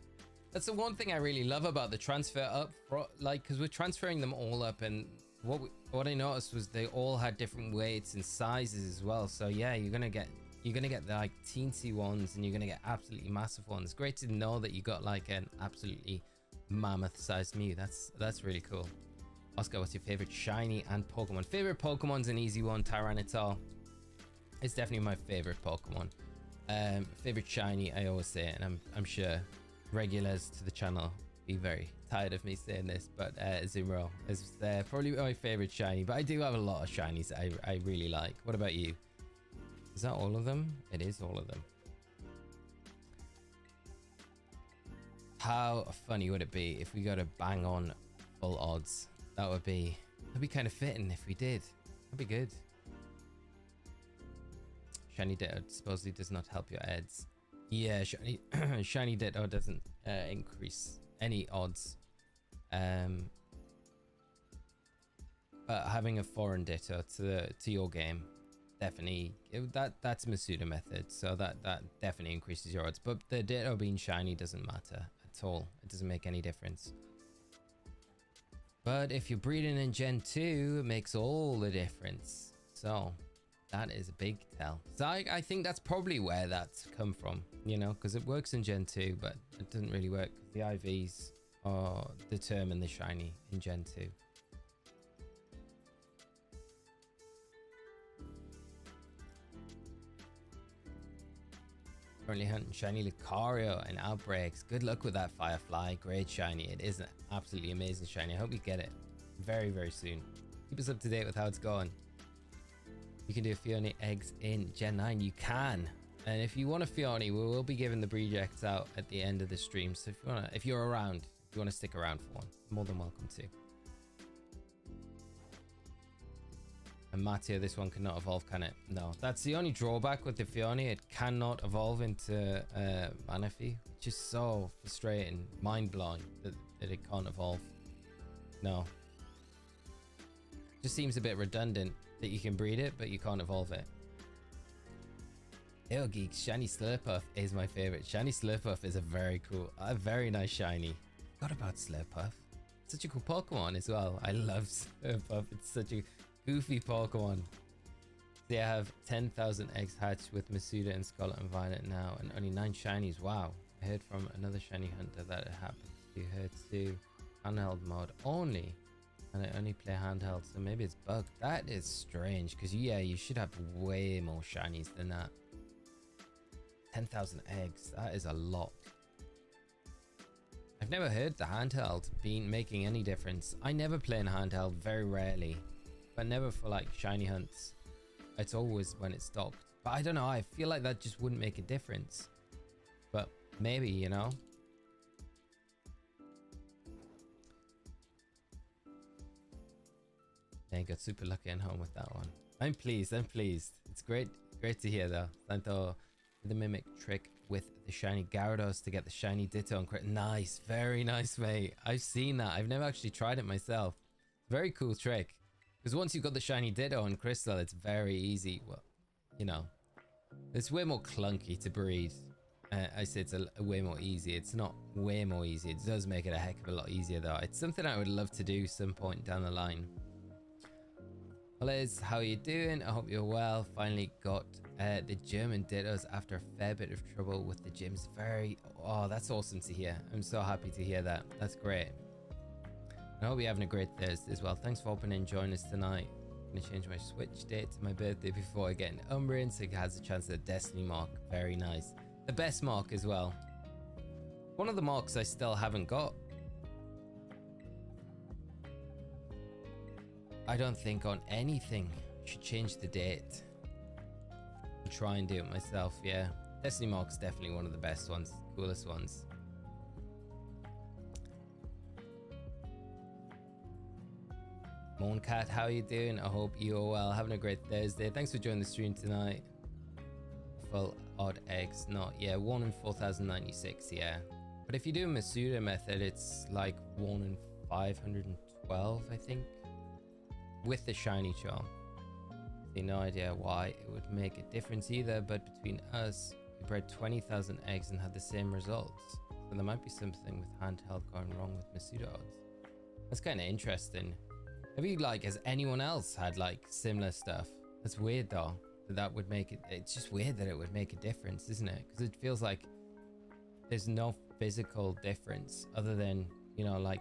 That's the one thing I really love about the transfer up, like, because we're transferring them all up, and what I noticed was they all had different weights and sizes as well. So yeah, you're gonna get the like teensy ones, and you're gonna get absolutely massive ones. Great to know that you got like an absolutely mammoth sized Mew. That's really cool. Oscar, what's your favorite shiny and Pokemon? Favorite Pokemon's an easy one. Tyranitar. It's definitely my favorite Pokemon. Favorite shiny, I always say it, and I'm sure regulars to the channel be very tired of me saying this, but Zumro is probably my favorite shiny, but I do have a lot of shinies I really like. What about you? Is that all of them? It is all of them. How funny would it be if we got a bang on full odds? That'd be kind of fitting if we did. That'd be good. Shiny Ditto supposedly does not help your odds. Yeah, shiny Ditto doesn't increase any odds. But having a foreign Ditto to your game, definitely that's Masuda method, so that definitely increases your odds. But the Ditto being shiny doesn't matter at all. It doesn't make any difference. But if you're breeding in Gen 2, it makes all the difference. So that is a big tell. So I think that's probably where that's come from, you know, because it works in Gen 2, but it doesn't really work. The IVs determine the shiny in Gen 2. Currently hunting shiny Lucario and Outbreaks. Good luck with that, Firefly. Great shiny. It is an absolutely amazing shiny. I hope you get it very, very soon. Keep us up to date with how it's going. You can do a Fionne eggs in Gen 9. You can. And if you want a Fionne, we will be giving the rejects out at the end of the stream. So if you're around, if you want to stick around for one, more than welcome to. And Matteo, this one cannot evolve, can it? No, that's the only drawback with the Fionne. It cannot evolve into Manaphy, which is so frustrating, mind-blowing that it can't evolve. No. Just seems a bit redundant that you can breed it, but you can't evolve it. Ew, geeks, shiny Slurpuff is my favorite. Shiny Slurpuff is a very nice shiny. Forgot about Slurpuff. Such a cool Pokemon as well. I love Slurpuff. It's such a goofy Pokemon. They have 10,000 eggs hatched with Masuda and Scarlet and Violet now, and only 9 shinies. Wow. I heard from another shiny hunter that it happened to her too. Handheld mode only, and I only play handheld, so maybe it's bugged. That is strange, because yeah, you should have way more shinies than that. 10,000 eggs, that is a lot. I've never heard the handheld making any difference. I never play in handheld, very rarely, but never for like shiny hunts. It's always when it's docked. But I don't know, I feel like that just wouldn't make a difference. But maybe, you know. Yeah, got super lucky and home with that one. I'm pleased. It's great to hear though. Santo the mimic trick with the shiny Gyarados to get the shiny Ditto and crit. Nice, very nice, mate. I've seen that. I've never actually tried it myself. Very cool trick. Because once you've got the shiny Ditto and Crystal, it's very easy. Well, you know, it's way more clunky to breed. I say it's a way more easy. It's not way more easy. It does make it a heck of a lot easier though. It's something I would love to do some point down the line. Well, Liz, how are you doing? I hope you're well. Finally got the German Dittos after a fair bit of trouble with the gyms. Oh, that's awesome to hear. I'm so happy to hear that. That's great. I hope you're having a great Thursday as well. Thanks for hopping in and joining us tonight. I'm going to change my Switch date to my birthday before I get an Umbreon, so it has a chance at a Destiny mark. Very nice. The best mark as well. One of the marks I still haven't got. I don't think on anything. Should change the date. I'll try and do it myself, yeah. Destiny mark's definitely one of the best ones, coolest ones. Mooncat, how are you doing? I hope you are well. Having a great Thursday. Thanks for joining the stream tonight. Full odd eggs, not, yeah, 1 in 4,096, yeah. But if you do a Masuda method, it's like 1 in 512, I think, with the shiny charm. See, no idea why it would make a difference either, but between us, we bred 20,000 eggs and had the same results. So there might be something with handheld going wrong with Masuda odds. That's kind of interesting. Have you, like, has anyone else had like similar stuff? That's weird though, that would make it, it's just weird that it would make a difference, isn't it? Because it feels like there's no physical difference other than, you know, like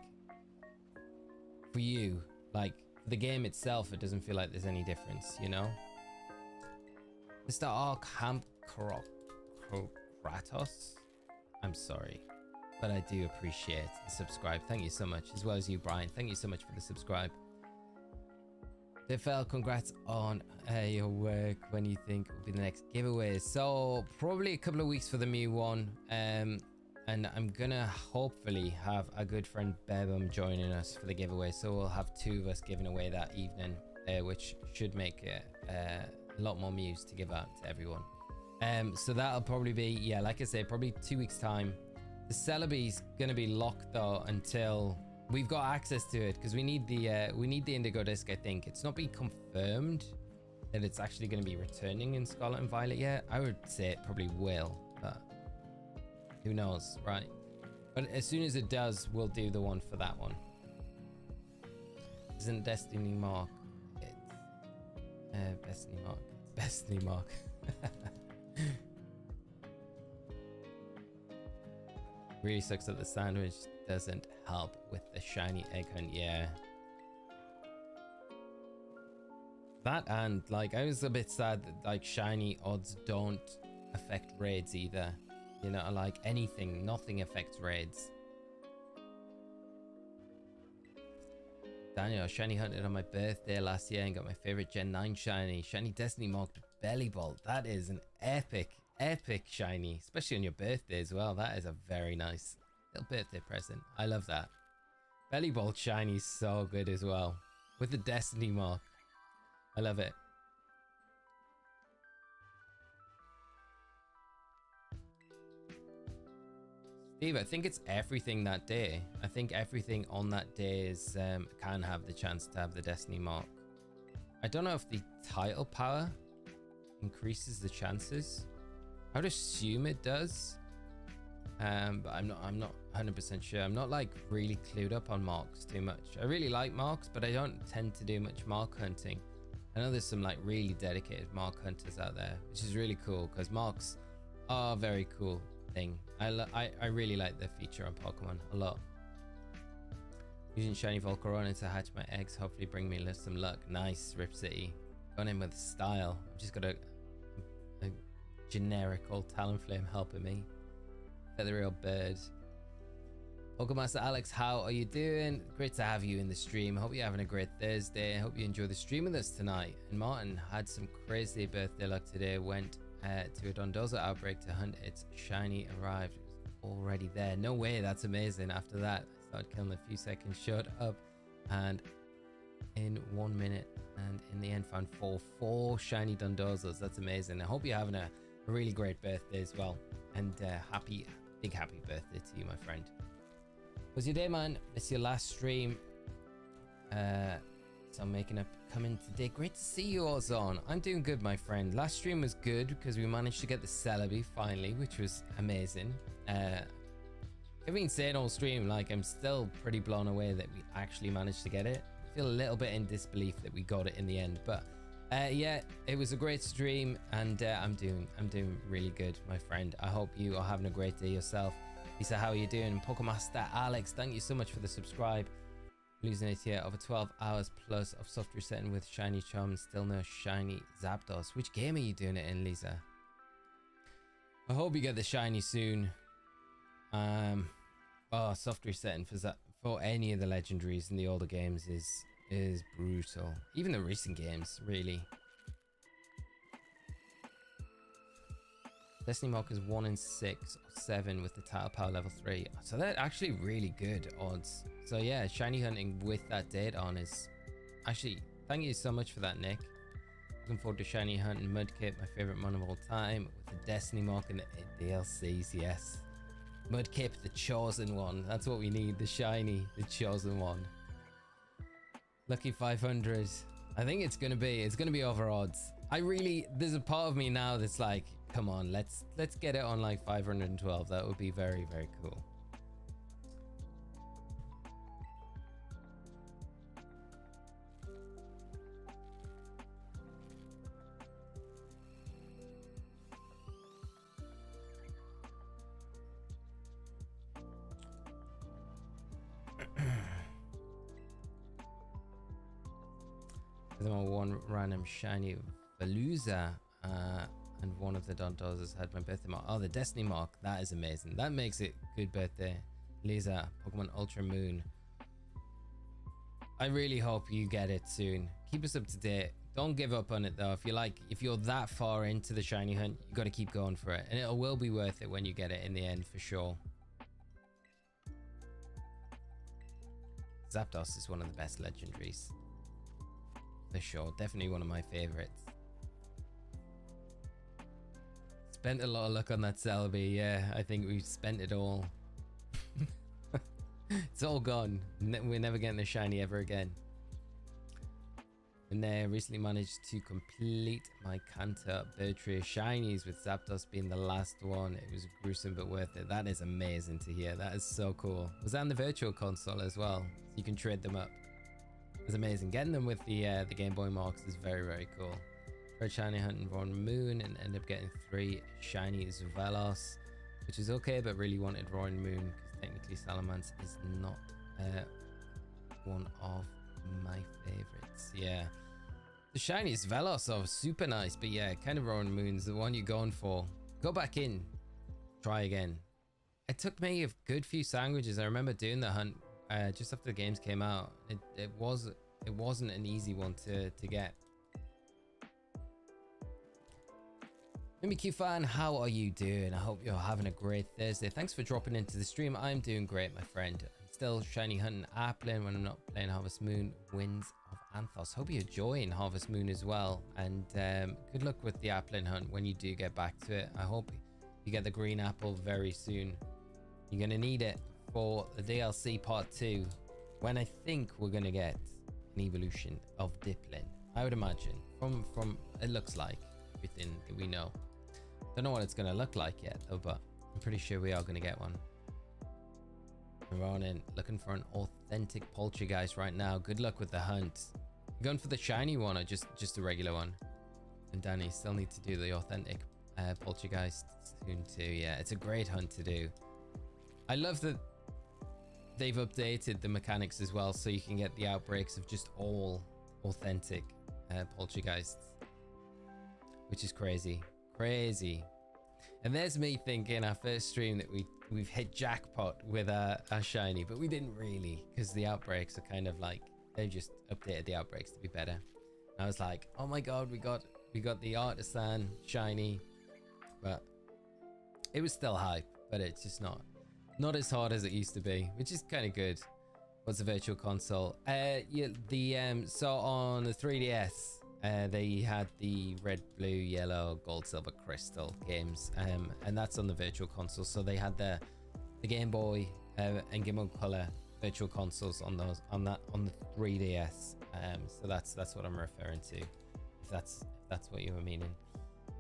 for you, like for the game itself, it doesn't feel like there's any difference, you know? Mr. Arkham Kratos, I'm sorry, but I do appreciate the subscribe. Thank you so much, as well as you, Brian. Thank you so much for the subscribe. Defel, congrats on your work. When you think will be the next giveaway? So probably a couple of weeks for the Mew one, and I'm gonna hopefully have a good friend Bebum joining us for the giveaway, so we'll have 2 of us giving away that evening, which should make it a lot more Mews to give out to everyone. So that'll probably be, yeah, like I say, probably 2 weeks time. The Celebi's gonna be locked though until we've got access to it, because we need the Indigo Disc. I think it's not been confirmed that it's actually going to be returning in Scarlet and Violet yet. I would say it probably will, but who knows, right? But as soon as it does, we'll do the one for that one. Isn't Destiny Mark? It's Destiny Mark. It's Destiny Mark. Really sucks that the sandwich doesn't help with the shiny egg hunt. Yeah, that, and like I was a bit sad that like shiny odds don't affect raids either, you know, like anything, nothing affects raids. Daniel, shiny hunted on my birthday last year and got my favorite Gen 9 shiny Destiny marked Belly Bolt. That is an epic shiny, especially on your birthday as well. That is a very nice little birthday present. I love that. Belly Bolt shiny is so good as well, with the Destiny mark. I love it. Steve, I think it's everything that day. I think everything on that day is can have the chance to have the Destiny mark. I don't know if the title power increases the chances. I would assume it does, but I'm not 100% sure. I'm not like really clued up on marks too much. I really like marks, but I don't tend to do much mark hunting. I know there's some like really dedicated mark hunters out there, which is really cool, because marks are a very cool thing. I really like the feature on Pokemon a lot. Using shiny Volcarona to hatch my eggs, hopefully bring me some luck. Nice, Rip City. Gone in with style. I've just got a generic old Talonflame helping me. Feathery old bird. Pokemaster Alex, how are you doing? Great to have you in the stream. Hope you're having a great Thursday. Hope you enjoy the stream with us tonight. And Martin had some crazy birthday luck today. Went to a Dondozo outbreak to hunt its shiny. Arrived. It was already there. No way. That's amazing. After that, I started killing a few seconds. Showed up and in 1 minute, and in the end found four shiny Dondozos. That's amazing. I hope you're having a really great birthday as well, and big happy birthday to you, my friend. How's your day, man? It's your last stream, so I'm making up coming today. Great to see you all, on. I'm doing good, my friend. Last stream was good because we managed to get the Celebi finally, which was amazing. I've been saying all stream, like, I'm still pretty blown away that we actually managed to get it. I feel a little bit in disbelief that we got it in the end, but yeah, it was a great stream, and I'm doing really good, my friend. I hope you are having a great day yourself. Lisa, how are you doing? Pokemaster Alex, thank you so much for the subscribe. Losing it here, over 12 hours plus of soft resetting with shiny charm, still no shiny Zapdos. Which game are you doing it in, Lisa? I hope you get the shiny soon. Oh, soft resetting for any of the legendaries in the older games is brutal. Even the recent games, really. Destiny mark is 1 in 6 or 7 with the title power level 3. So they're actually really good odds. So yeah, shiny hunting with that date on is Actually, thank you so much for that, Nick. Looking forward to shiny hunt and Mudkip, my favorite mon of all time, with the Destiny mark and the DLCs. Yes, Mudkip, the chosen one. That's what we need. The shiny, the chosen one. Lucky 500. I think it's gonna be over odds. There's a part of me now that's like, come on, let's get it on like 512. That would be very, very cool. One random shiny Veluza, and one of the Dontos has had my birthday mark. Oh, the Destiny mark. That is amazing. That makes it good birthday. Lisa, Pokemon Ultra Moon. I really hope you get it soon. Keep us up to date. Don't give up on it though. If you're that far into the shiny hunt, you got to keep going for it, and it will be worth it when you get it in the end for sure. Zapdos is one of the best legendaries. For sure, definitely one of my favorites. Spent a lot of luck on that Celebi. Yeah, I think we've spent it all. It's all gone. We're never getting the shiny ever again. And I recently managed to complete my Kanto Bertria shinies, with Zapdos being the last one. It was gruesome but worth it. That is amazing to hear. That is so cool. Was that on the Virtual Console as well? So you can trade them up. It's amazing. Getting them with the Game Boy marks is very, very cool. Tried shiny hunting Roaring Moon and ended up getting 3 shiny Velos, which is okay, but really wanted Roaring Moon because technically Salamence is not one of my favorites. Yeah, the shiny Velos are super nice, but yeah, kind of Roaring Moon's the one you're going for. Go back in, try again. It took me a good few sandwiches. I remember doing the hunt just after the games came out. It wasn't an easy one to get. MQ fan, how are you doing? I hope you're having a great Thursday. Thanks for dropping into the stream. I'm doing great, my friend. I'm still shiny hunting Applin when I'm not playing Harvest Moon. Winds of Anthos. Hope you're enjoying Harvest Moon as well. And good luck with the Applin hunt when you do get back to it. I hope you get the green apple very soon. You're gonna need it for the DLC part 2, when I think we're gonna get an evolution of Diplin. I would imagine from it looks like everything that we know. Don't know what it's gonna look like yet though, but I'm pretty sure we are gonna get one. We're on in looking for an authentic Poltergeist right now. Good luck with the hunt. You going for the shiny one or just a regular one? And Danny still need to do the authentic Poltergeist soon too. Yeah, it's a great hunt to do. I love that they've updated the mechanics as well, so you can get the outbreaks of just all authentic Poltergeists, which is crazy. And there's me thinking our first stream that we've hit jackpot with our shiny, but we didn't really, because the outbreaks are kind of like, they've just updated the outbreaks to be better. And I was like, oh my god, we got the Artisan shiny, but it was still hype, but it's just not as hard as it used to be, which is kind of good. What's the Virtual Console? Yeah, so on the 3DS, they had the red, blue, yellow, gold, silver, crystal games, and that's on the Virtual Console. So they had the Game Boy and Game Boy Color Virtual Consoles on the 3DS. So that's what I'm referring to. If that's what you were meaning.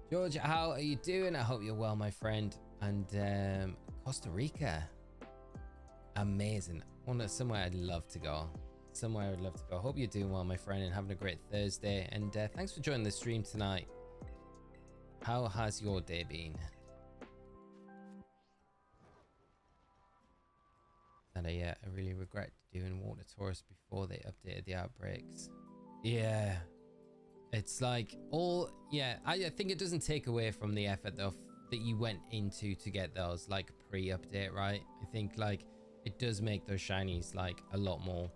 George, how are you doing? I hope you're well, my friend. And Costa Rica, amazing. Somewhere I'd love to go. Hope you're doing well, my friend, and having a great Thursday. And thanks for joining the stream tonight. How has your day been? And I really regret doing Water Taurus before they updated the outbreaks. Yeah, it's like I think it doesn't take away from the effort though that you went into to get those, like, pre-update, right? I think like it does make those shinies like a lot more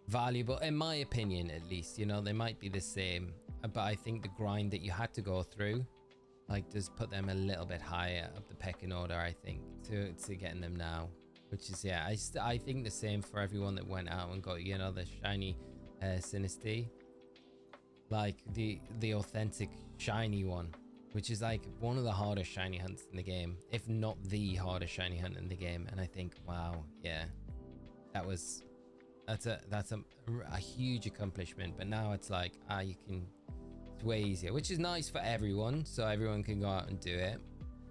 valuable, in my opinion, at least. You know, they might be the same, but I think the grind that you had to go through like does put them a little bit higher up the pecking order, I think, to getting them now, which is, yeah, I think the same for everyone that went out and got, you know, the shiny Sinistea. Like the authentic shiny one, which is like one of the hardest shiny hunts in the game, if not the hardest shiny hunt in the game. And I think, wow, yeah, that's a huge accomplishment. But now it's like, it's way easier, which is nice for everyone, so everyone can go out and do it.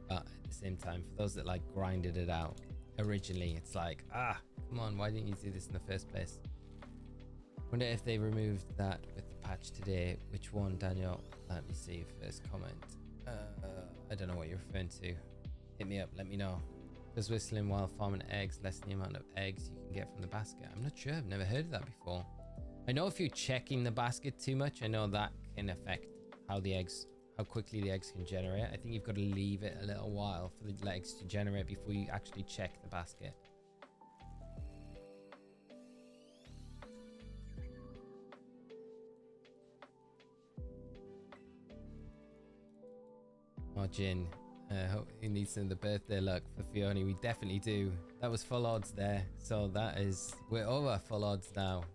But at the same time, for those that like grinded it out originally, it's like, come on, why didn't you do this in the first place? Wonder if they removed that with the patch today. Which one, Daniel? Let me see. First comment. I don't know what you're referring to. Hit me up, let me know. Does whistling while farming eggs lessen the amount of eggs you can get from the basket? I'm not sure, I've never heard of that before. I know if you're checking the basket too much, I know that can affect how quickly the eggs can generate. I think you've got to leave it a little while for the eggs to generate before you actually check the basket. Oh, Jin, hope he needs some of the birthday luck for Fionne. We definitely do. That was full odds there, so we're over full odds now.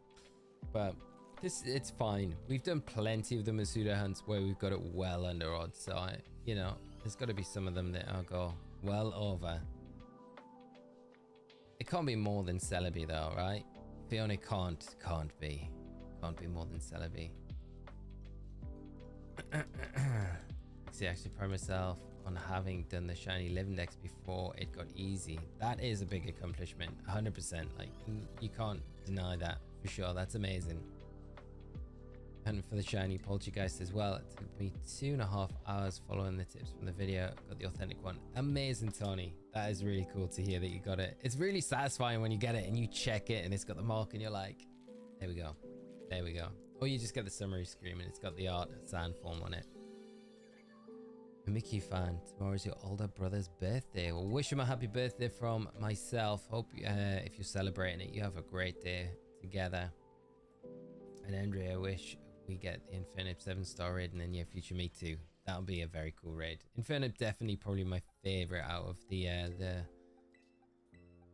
But it's fine. We've done plenty of the Masuda hunts where we've got it well under odds, so there's got to be some of them that I'll go well over. It can't be more than Celebi though, right? Fionne can't be more than Celebi. See, I actually pride myself on having done the shiny live index before it got easy. That is a big accomplishment, 100%. Like, you can't deny that for sure. That's amazing. And for the shiny poltergeist as well, it took me 2.5 hours following the tips from the video. Got the authentic one. Amazing, Tony. That is really cool to hear that you got it. It's really satisfying when you get it and you check it and it's got the mark and you're like, there we go, there we go. Or you just get the summary screen and it's got the art sand form on it. Mickey fan, tomorrow's your older brother's birthday. Well, wish him a happy birthday from myself. Hope if you're celebrating it, you have a great day together. And Andrea, I wish we get the Infinite 7-star raid in the near future. Me too. That'll be a very cool raid. Infinite definitely probably my favorite out of the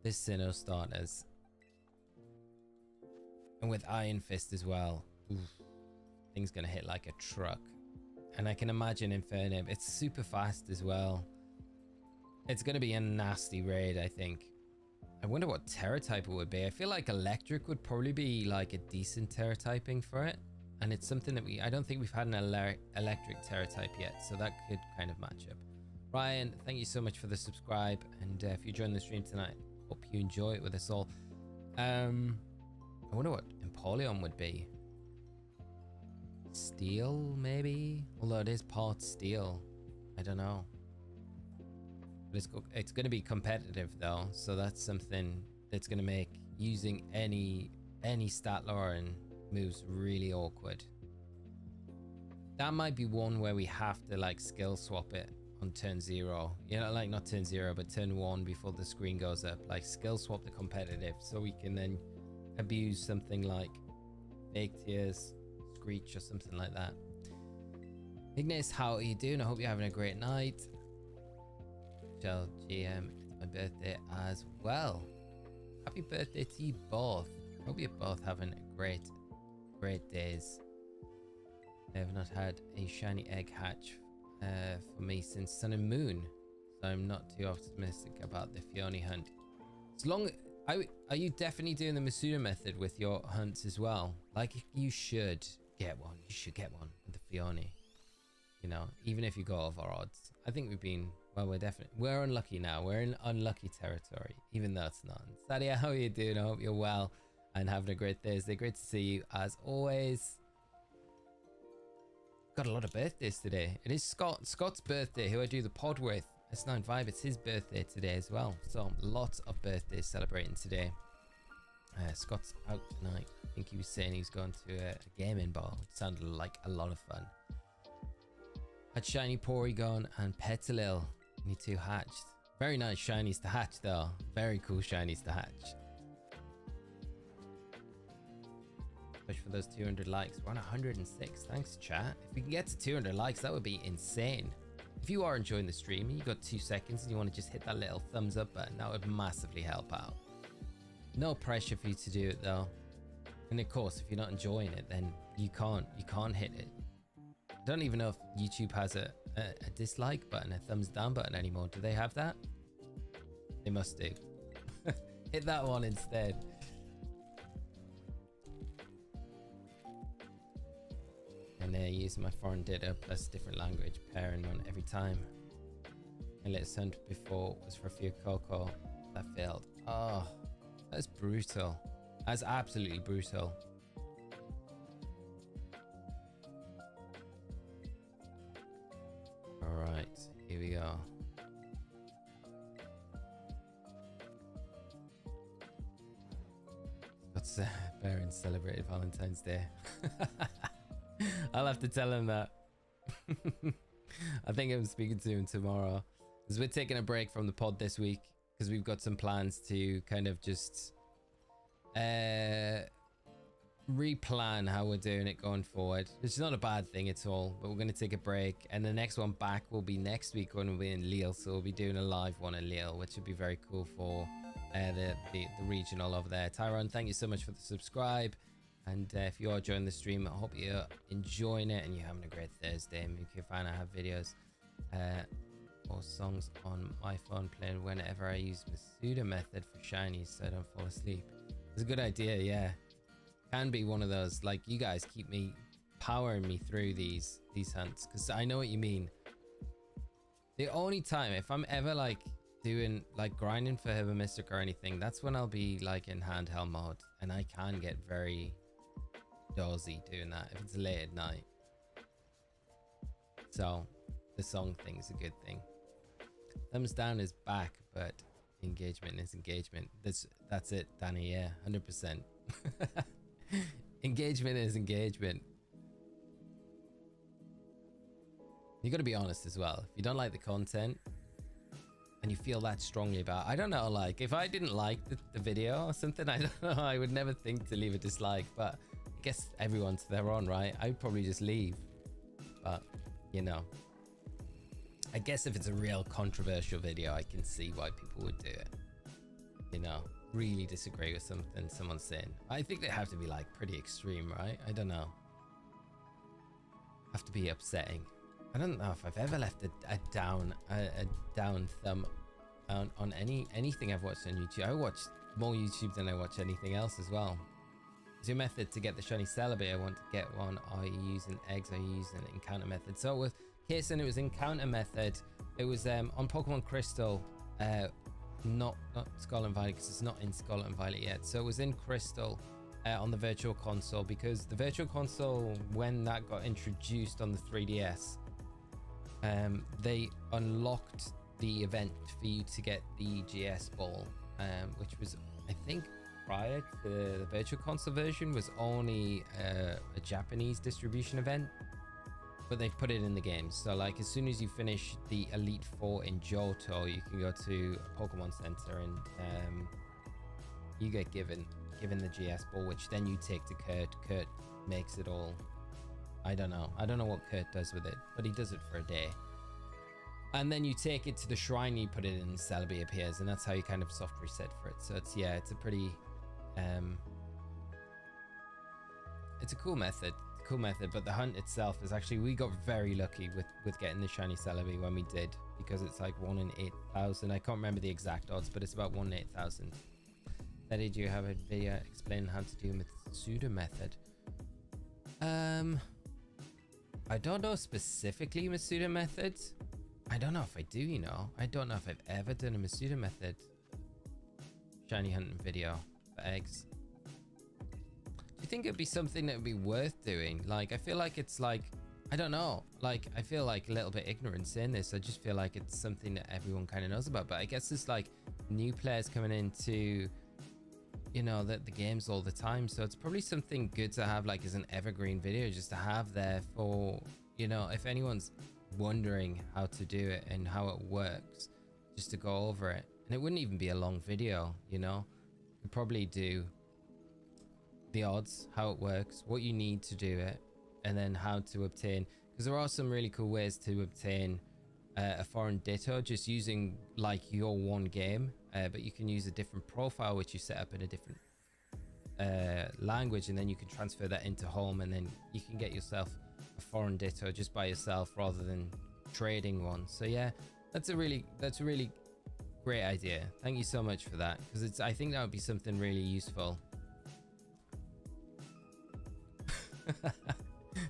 Sinnoh starters. And with Iron Fist as well. Oof, thing's gonna hit like a truck. And I can imagine Inferno, it's super fast as well. It's going to be a nasty raid, I think. I wonder what Terra type it would be. I feel like Electric would probably be like a decent Terra typing for it. And it's something that I don't think we've had an Electric Terra type yet. So that could kind of match up. Ryan, thank you so much for the subscribe. And if you join the stream tonight, hope you enjoy it with us all. I wonder what Empoleon would be. Steel, maybe? Although it is part steel. I don't know. But it's going to be competitive though, so that's something that's going to make using any stat lore and moves really awkward. That might be one where we have to like skill swap it on turn 0. You know, like not turn 0, but turn 1 before the screen goes up. Like skill swap the competitive so we can then abuse something like fake tears, Screech or something like that. Ignis, how are you doing? I hope you're having a great night. Michelle GM, it's my birthday as well. Happy birthday to you both. Hope you're both having great days. I have not had a shiny egg hatch for me since Sun and Moon, so I'm not too optimistic about the Fionne hunt. As long are you definitely doing the Masuda method with your hunts as well? Like, you should get one. You should get one with the Fionne. You know, even if you go over odds. I think we're unlucky now. We're in unlucky territory, even though it's not. Sadia, how are you doing? I hope you're well and having a great Thursday. Great to see you as always. Got a lot of birthdays today. It is Scott's birthday, who I do the pod with. S9 Vibe, it's his birthday today as well. So lots of birthdays celebrating today. Scott's out tonight. I think he was saying he was going to a gaming bar. It sounded like a lot of fun. Had Shiny Porygon and Petalil. Only 2 hatched. Very nice shinies to hatch though. Very cool shinies to hatch. Push for those 200 likes. We're on 106. Thanks, chat. If we can get to 200 likes, that would be insane. If you are enjoying the stream and you got 2 seconds and you want to just hit that little thumbs up button, that would massively help out. No pressure for you to do it though. And of course, if you're not enjoying it, then you can't hit it. I don't even know if YouTube has a dislike button, a thumbs down button anymore. Do they have that? They must do. Hit that one instead. And using my foreign data plus different language pairing one every time. And let's hunt before was for a few cocoa. That failed. Oh, that's brutal. That's absolutely brutal. Alright, here we go. What's Baron celebrated Valentine's Day? I'll have to tell him that. I think I'm speaking to him tomorrow. Because we're taking a break from the pod this week. Because we've got some plans to kind of just replan how we're doing it going forward. Which is not a bad thing at all. But we're going to take a break. And the next one back will be next week when we'll be in Lille. So we'll be doing a live one in Lille. Which would be very cool for the regional over there. Tyrone, thank you so much for the subscribe. And if you are enjoying the stream, I hope you're enjoying it and you're having a great Thursday. And you can find I have videos or songs on my phone playing whenever I use Masuda method for shinies so I don't fall asleep. It's a good idea, yeah. Can be one of those, like, you guys keep me powering me through these hunts, because I know what you mean. The only time, if I'm ever like doing like grinding for Herba Mystic or anything, that's when I'll be like in handheld mode, and I can get very dozy doing that if it's late at night. So the song thing is a good thing. Thumbs down is back, but engagement is engagement. That's it, Danny. Yeah, 100%. Engagement is engagement. You got to be honest as well. If you don't like the content and you feel that strongly about, I don't know, like if I didn't like the video or something, I don't know, I would never think to leave a dislike, but I guess everyone's their own, right? I'd probably just leave, but you know, I guess if it's a real controversial video, I can see why people would do it, you know, really disagree with something someone's saying. I think they have to be like pretty extreme, right? I don't know, have to be upsetting. I don't know if I've ever left a down thumb on anything I've watched on YouTube. I watch more YouTube than I watch anything else as well. Is your method to get the shiny Celebi? I want to get one. Are you using eggs? Are you using encounter method? So with Kirsten, it was encounter method. It was on Pokemon Crystal, not Scarlet and Violet, because it's not in Scarlet and Violet yet. So it was in Crystal on the Virtual Console, because the Virtual Console, when that got introduced on the 3DS, they unlocked the event for you to get the GS ball, which was, I think, prior to the Virtual Console version, was only a Japanese distribution event, but they've put it in the game. So like as soon as you finish the Elite Four in Johto, you can go to a Pokemon Center and you get given the GS ball, which then you take to Kurt. Kurt makes it all. I don't know what Kurt does with it, but he does it for a day. And then you take it to the shrine, you put it in, Celebi appears, and that's how you kind of soft reset for it. So it's, yeah, it's a pretty, it's a cool method, but the hunt itself is actually, we got very lucky with getting the shiny Celebi when we did, because it's like 1 in 8,000. I can't remember the exact odds, but it's about 1 in 8,000. Did you have a video explaining how to do Masuda method? I don't know specifically Masuda methods. I don't know if I do, you know. I don't know if I've ever done a Masuda method shiny hunting video for eggs. Do you think it'd be something that would be worth doing? Like, I feel like it's like, I don't know. Like, I feel like a little bit ignorant saying this. I just feel like it's something that everyone kind of knows about. But I guess it's like new players coming into, you know, the games all the time, so it's probably something good to have like as an evergreen video, just to have there for, you know, if anyone's wondering how to do it and how it works, just to go over it. And it wouldn't even be a long video, you know. You'd probably do the odds, how it works, what you need to do it, and then how to obtain, because there are some really cool ways to obtain a foreign ditto just using like your one game, but you can use a different profile which you set up in a different language, and then you can transfer that into home, and then you can get yourself a foreign ditto just by yourself rather than trading one. So yeah, that's a really great idea. Thank you so much for that, because I think that would be something really useful.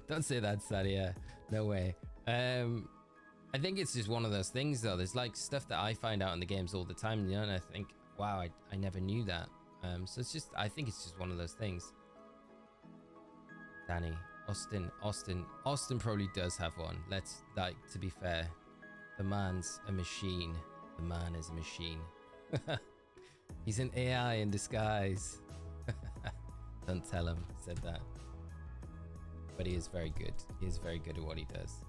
Don't say that, Sadia. No way. I think it's just one of those things though. There's like stuff that I find out in the games all the time, you know, and I think, wow, I never knew that. So it's just, I think it's just one of those things. Danny, Austin probably does have one. Let's, like, to be fair, the man's a machine. The man is a machine. He's an AI in disguise. Don't tell him I said that. But he is very good. He is very good at what he does.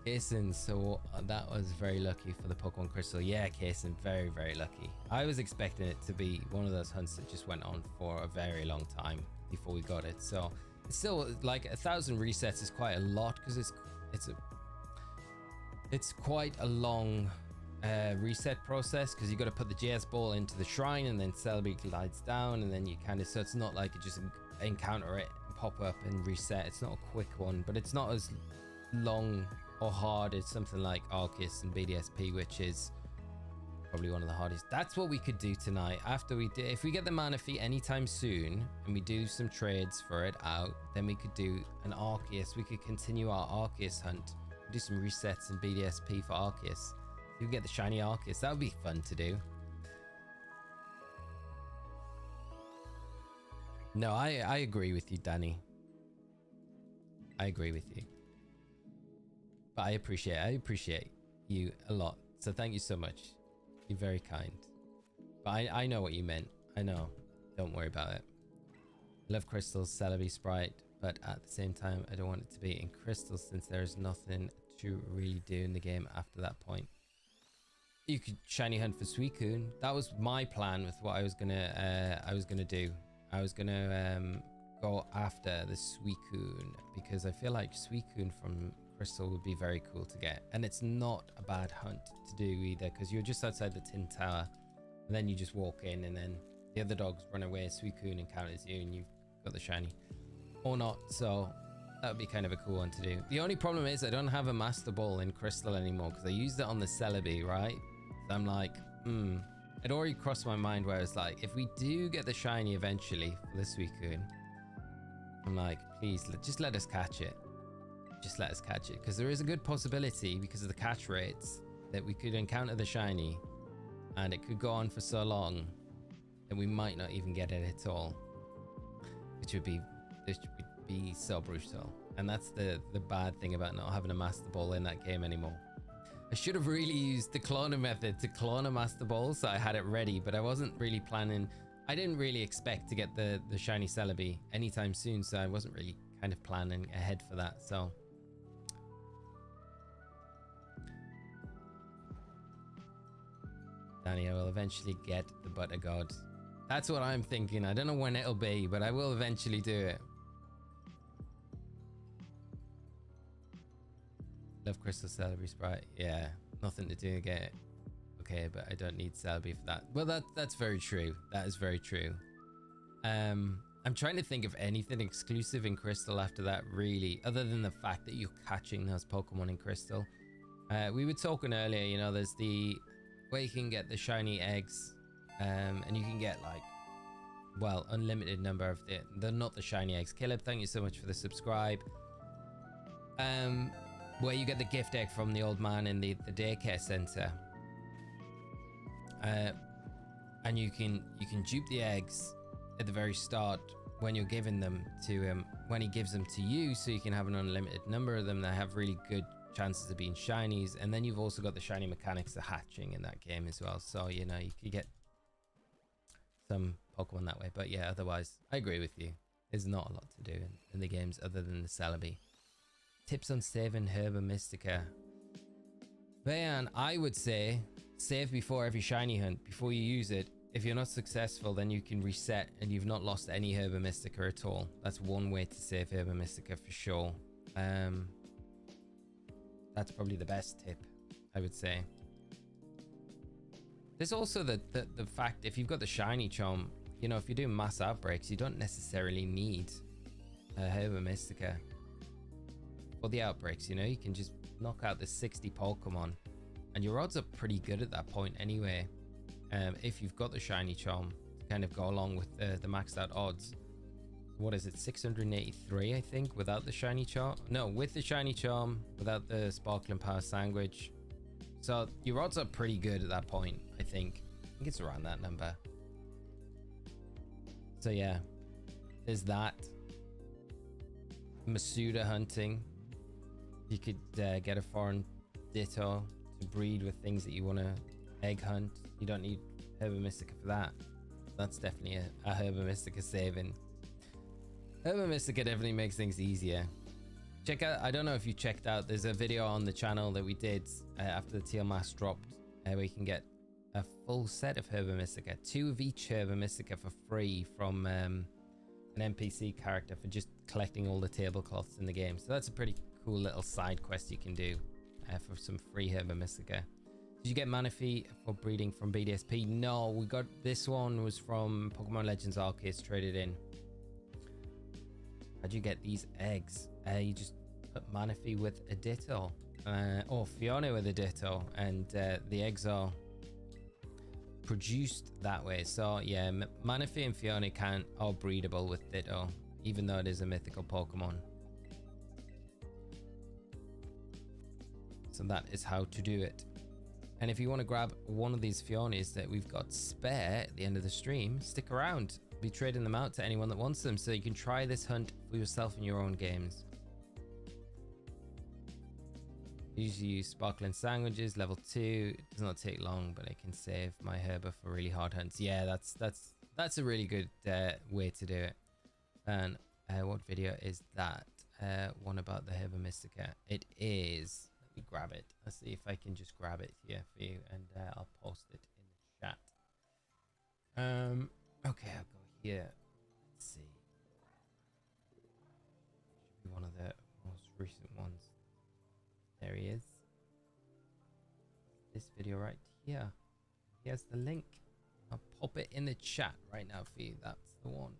Kason, so that was very lucky for the Pokemon Crystal. Yeah, Kason, very, very lucky. I was expecting it to be one of those hunts that just went on for a very long time before we got it. So it's still like 1,000 resets is quite a lot, because it's quite a long reset process, because you got to put the JS ball into the shrine and then Celebi glides down, and then you kind of, so it's not like you just encounter it, pop up and reset. It's not a quick one, but it's not as long or hard as something like Arceus and BDSP, which is probably one of the hardest. That's what we could do tonight after we did. If we get the mana feat anytime soon and we do some trades for it out, then we could do an Arceus. We could continue our Arceus hunt, do some resets in BDSP for Arceus. You get the shiny Arceus. That would be fun to do. No, I agree with you, Danny. I agree with you. But I appreciate you a lot. So thank you so much. You're very kind. But I know what you meant. I know. Don't worry about it. Love crystals, Celebi Sprite, but at the same time, I don't want it to be in crystals since there's nothing to really do in the game after that point. You could shiny hunt for Suicune. That was my plan with what I was gonna do. I was gonna go after the Suicune, because I feel like Suicune from Crystal would be very cool to get, and it's not a bad hunt to do either, because you're just outside the Tin Tower, and then you just walk in, and then the other dogs run away. Suicune encounters you, and you've got the shiny, or not. So that would be kind of a cool one to do. The only problem is I don't have a Master Ball in Crystal anymore, because I used it on the Celebi, right? So I'm like, it already crossed my mind where it's like, if we do get the shiny eventually for the Suicune, I'm like, please, just let us catch it. Just let us catch it, because there is a good possibility, because of the catch rates, that we could encounter the shiny and it could go on for so long that we might not even get it at all, which would be so brutal. And that's the bad thing about not having a Master Ball in that game anymore. I should have really used the cloner method to clone a Master Ball, so I had it ready, but I wasn't really planning. I didn't really expect to get the shiny Celebi anytime soon, so I wasn't really kind of planning ahead for that. So Danny, I will eventually get the Butter God. That's what I'm thinking. I don't know when it'll be, but I will eventually do it. Love Crystal Celebi Sprite. Yeah, nothing to do to get it. Okay, but I don't need Celebi for that. Well, that's very true. That is very true. I'm trying to think of anything exclusive in Crystal after that, really, other than the fact that you're catching those Pokemon in Crystal. We were talking earlier, you know, there's the where you can get the shiny eggs, and you can get, like, well, unlimited number of they're not the shiny eggs. Caleb, thank you so much for the subscribe. Where you get the gift egg from the old man in the daycare center, and you can dupe the eggs at the very start when you're giving them to him, when he gives them to you, so you can have an unlimited number of them that have really good chances of being shinies. And then you've also got the shiny mechanics of hatching in that game as well, so you know you could get some Pokemon that way. But yeah, otherwise I agree with you, there's not a lot to do in the games other than the Celebi. Tips on saving Herba Mystica. Man, I would say save before every shiny hunt, before you use it. If you're not successful, then you can reset and you've not lost any Herba Mystica at all. That's one way to save Herba Mystica for sure. That's probably the best tip, I would say. There's also the fact, if you've got the shiny charm, you know, if you're doing mass outbreaks, you don't necessarily need a Herba Mystica for the outbreaks. You know, you can just knock out the 60 Pokemon and your odds are pretty good at that point anyway. If you've got the shiny charm to kind of go along with the maxed out odds. What is it, 683 I think without the shiny charm? No, with the shiny charm, without the sparkling power sandwich. So your odds are pretty good at that point, I think. I think it's around that number. So yeah, there's that. Masuda hunting. You could get a foreign Ditto to breed with things that you want to egg hunt. You don't need Herba Mystica for that. That's definitely a Herba Mystica saving. Herba Mystica definitely makes things easier. Check out, I don't know if you checked out, there's a video on the channel that we did after the TEAL mask dropped, where you can get a full set of Herba Mystica, 2 of each Herba Mystica for free from an NPC character for just collecting all the tablecloths in the game. So that's a pretty cool little side quest you can do for some free Herba Mystica. Did you get Manaphy for breeding from BDSP? No, we got, this one was from Pokemon Legends Arceus, traded in. How'd you get these eggs? You just put Manaphy with a Ditto, or Fionne with a Ditto, and the eggs are produced that way. So yeah, Manaphy and Fionne are breedable with Ditto, even though it is a mythical Pokemon. So that is how to do it. And if you want to grab one of these Fionnes that we've got spare at the end of the stream, stick around. We'll be trading them out to anyone that wants them, so you can try this hunt for yourself in your own games. Usually use sparkling sandwiches, level 2. It does not take long, but I can save my Herba for really hard hunts. Yeah, that's a really good way to do it. And what video is that? One about the Herba Mystica. It is. Let me grab it. Let's see if I can just grab it here for you, and I'll post it in the chat. Okay, I'll go here. Let's see. Should be one of the most recent ones. There he is. This video right here. Here's the link. I'll pop it in the chat right now for you. That's the one.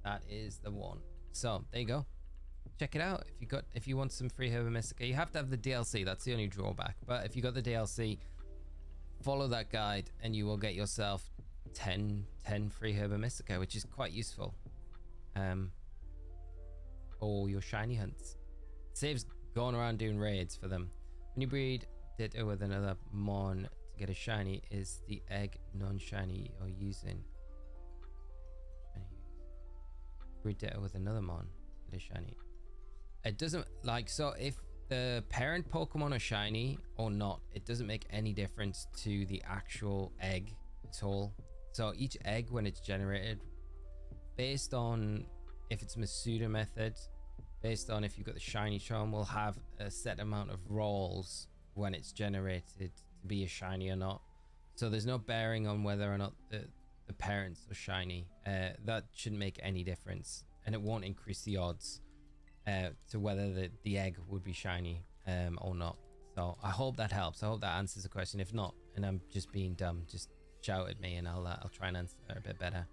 That is the one. So there you go. Check it out. If you want some free Herba Mystica, you have to have the DLC. That's the only drawback. But if you got the DLC, follow that guide and you will get yourself 10 free Herba Mystica, which is quite useful. For your shiny hunts. Saves going around doing raids for them. When you breed Ditto with another Mon to get a shiny, is the egg non-shiny you're using? Breed Ditto with another Mon to get a shiny. It doesn't, like, so if the parent Pokemon are shiny or not, it doesn't make any difference to the actual egg at all. So each egg, when it's generated, based on if it's Masuda method, based on if you've got the shiny charm, will have a set amount of rolls when it's generated to be a shiny or not. So there's no bearing on whether or not the parents are shiny. That shouldn't make any difference, and it won't increase the odds to whether the egg would be shiny or not. So I hope that helps. I hope that answers the question. If not, and I'm just being dumb, just shout at me and I'll try and answer a bit better.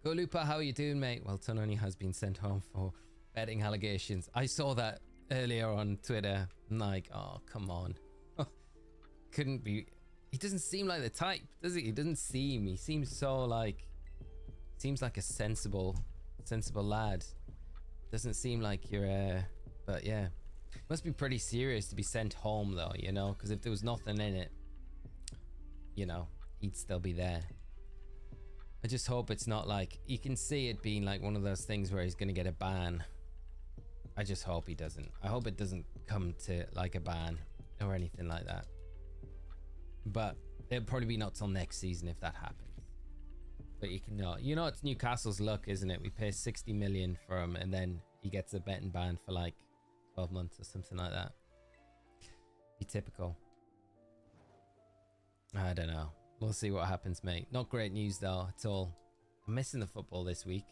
Go Lupa, how are you doing, mate? Well, Tononi has been sent home for betting allegations. I saw that earlier on Twitter. I'm like, oh, come on. Couldn't be. He doesn't seem like the type, does he? He seems so like, seems like a sensible lad. Doesn't seem like you're but yeah, must be pretty serious to be sent home though, you know, because if there was nothing in it, you know, he'd still be there. I just hope it's not like, you can see it being like one of those things where he's gonna get a ban. I just hope he doesn't. I hope it doesn't come to like a ban or anything like that, but it'll probably be not till next season if that happens. But you know, it's Newcastle's luck, isn't it? We pay 60 million for him and then he gets a betting ban for like 12 months or something like that. Be typical. I don't know. We'll see what happens, mate. Not great news though at all. I'm missing the football this week.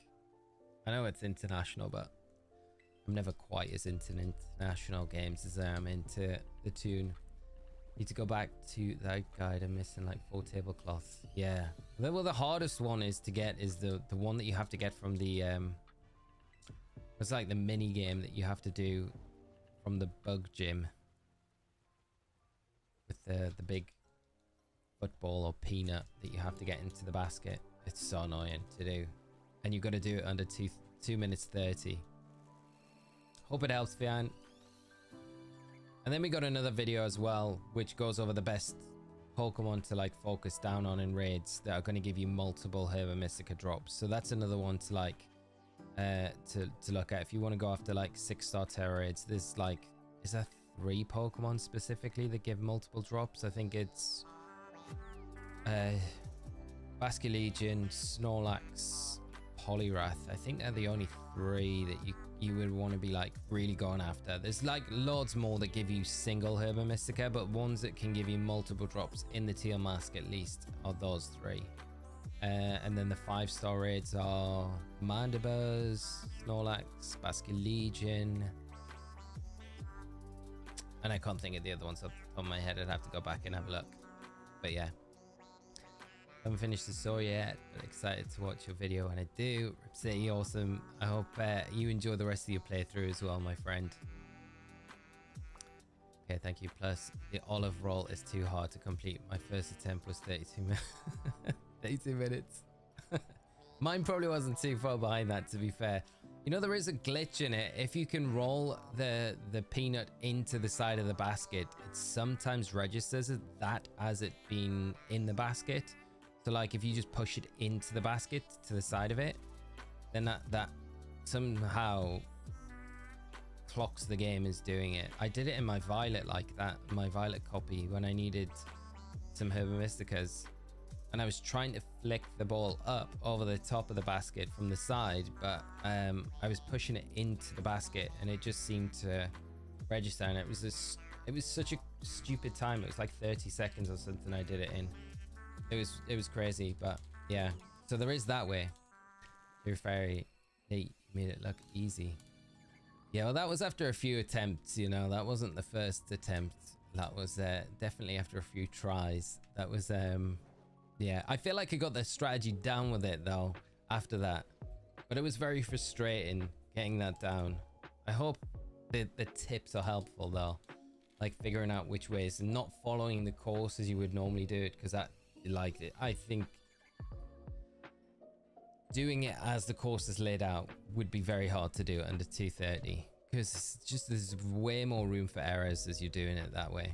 I know it's international, but I'm never quite as into international games as I am into the Toon. Need to go back to that guide. I'm missing like 4 tablecloths. Yeah. Well, the hardest one is to get is the one that you have to get from the it's like the mini game that you have to do from the bug gym with the big football or peanut that you have to get into the basket. It's so annoying to do, and you've got to do it under 2 minutes 30. Hope it helps, Fionn. And then we got another video as well, which goes over the best Pokemon to like focus down on in raids that are going to give you multiple Herba Mystica drops. So that's another one to like to look at if you want to go after like 6-star Terra raids. There's like, is there 3 Pokemon specifically that give multiple drops? I think it's Basculegion, Snorlax, Poliwrath. I think they're the only 3 that you would want to be like really going after. There's like loads more that give you single Herba Mystica, but ones that can give you multiple drops in the teal mask at least are those 3. And then the 5-star raids are Mandibuzz, Snorlax, Basculegion, and I can't think of the other ones off the top of my head. I'd have to go back and have a look. But yeah, haven't finished the story yet, but excited to watch your video when I do. Rip City, awesome. I hope you enjoy the rest of your playthrough as well, my friend. Okay, thank you. Plus, the olive roll is too hard to complete. My first attempt was 32 minutes. 32 minutes. Mine probably wasn't too far behind that, to be fair. You know, there is a glitch in it. If you can roll the peanut into the side of the basket, it sometimes registers that as it being in the basket. So like if you just push it into the basket to the side of it, then that somehow clocks the game as doing it. I did it in my Violet like that, my Violet copy, when I needed some Herba Mysticas, and I was trying to flick the ball up over the top of the basket from the side, but I was pushing it into the basket and it just seemed to register, and it was such a stupid time. It was like 30 seconds or something I did it in. It was crazy, but yeah. So there is that way. You're very neat. You made it look easy. Yeah, well, that was after a few attempts, you know. That wasn't the first attempt. That was definitely after a few tries. That was yeah, I feel like I got the strategy down with it though after that, but it was very frustrating getting that down. I hope the tips are helpful though, like figuring out which ways and not following the course as you would normally do it, because that, like, I think doing it as the course is laid out would be very hard to do under 230, because just there's way more room for errors as you're doing it that way.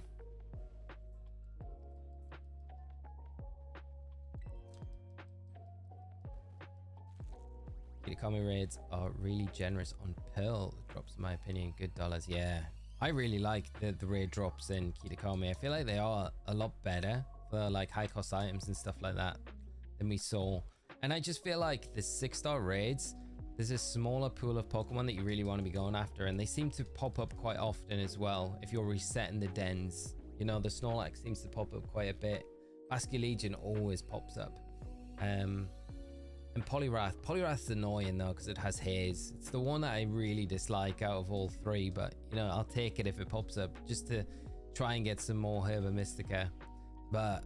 Kitakami raids are really generous on pearl drops, in my opinion. Good dollars. Yeah, I really like the raid drops in Kitakami. I feel like they are a lot better for like high cost items and stuff like that than we saw. And I just feel like the 6-star raids, there's a smaller pool of Pokemon that you really want to be going after, and they seem to pop up quite often as well if you're resetting the dens. You know, the Snorlax seems to pop up quite a bit. Basculegion always pops up. And Poliwrath's annoying though, because it has haze. It's the one that I really dislike out of all 3, but you know, I'll take it if it pops up just to try and get some more Herba Mystica. But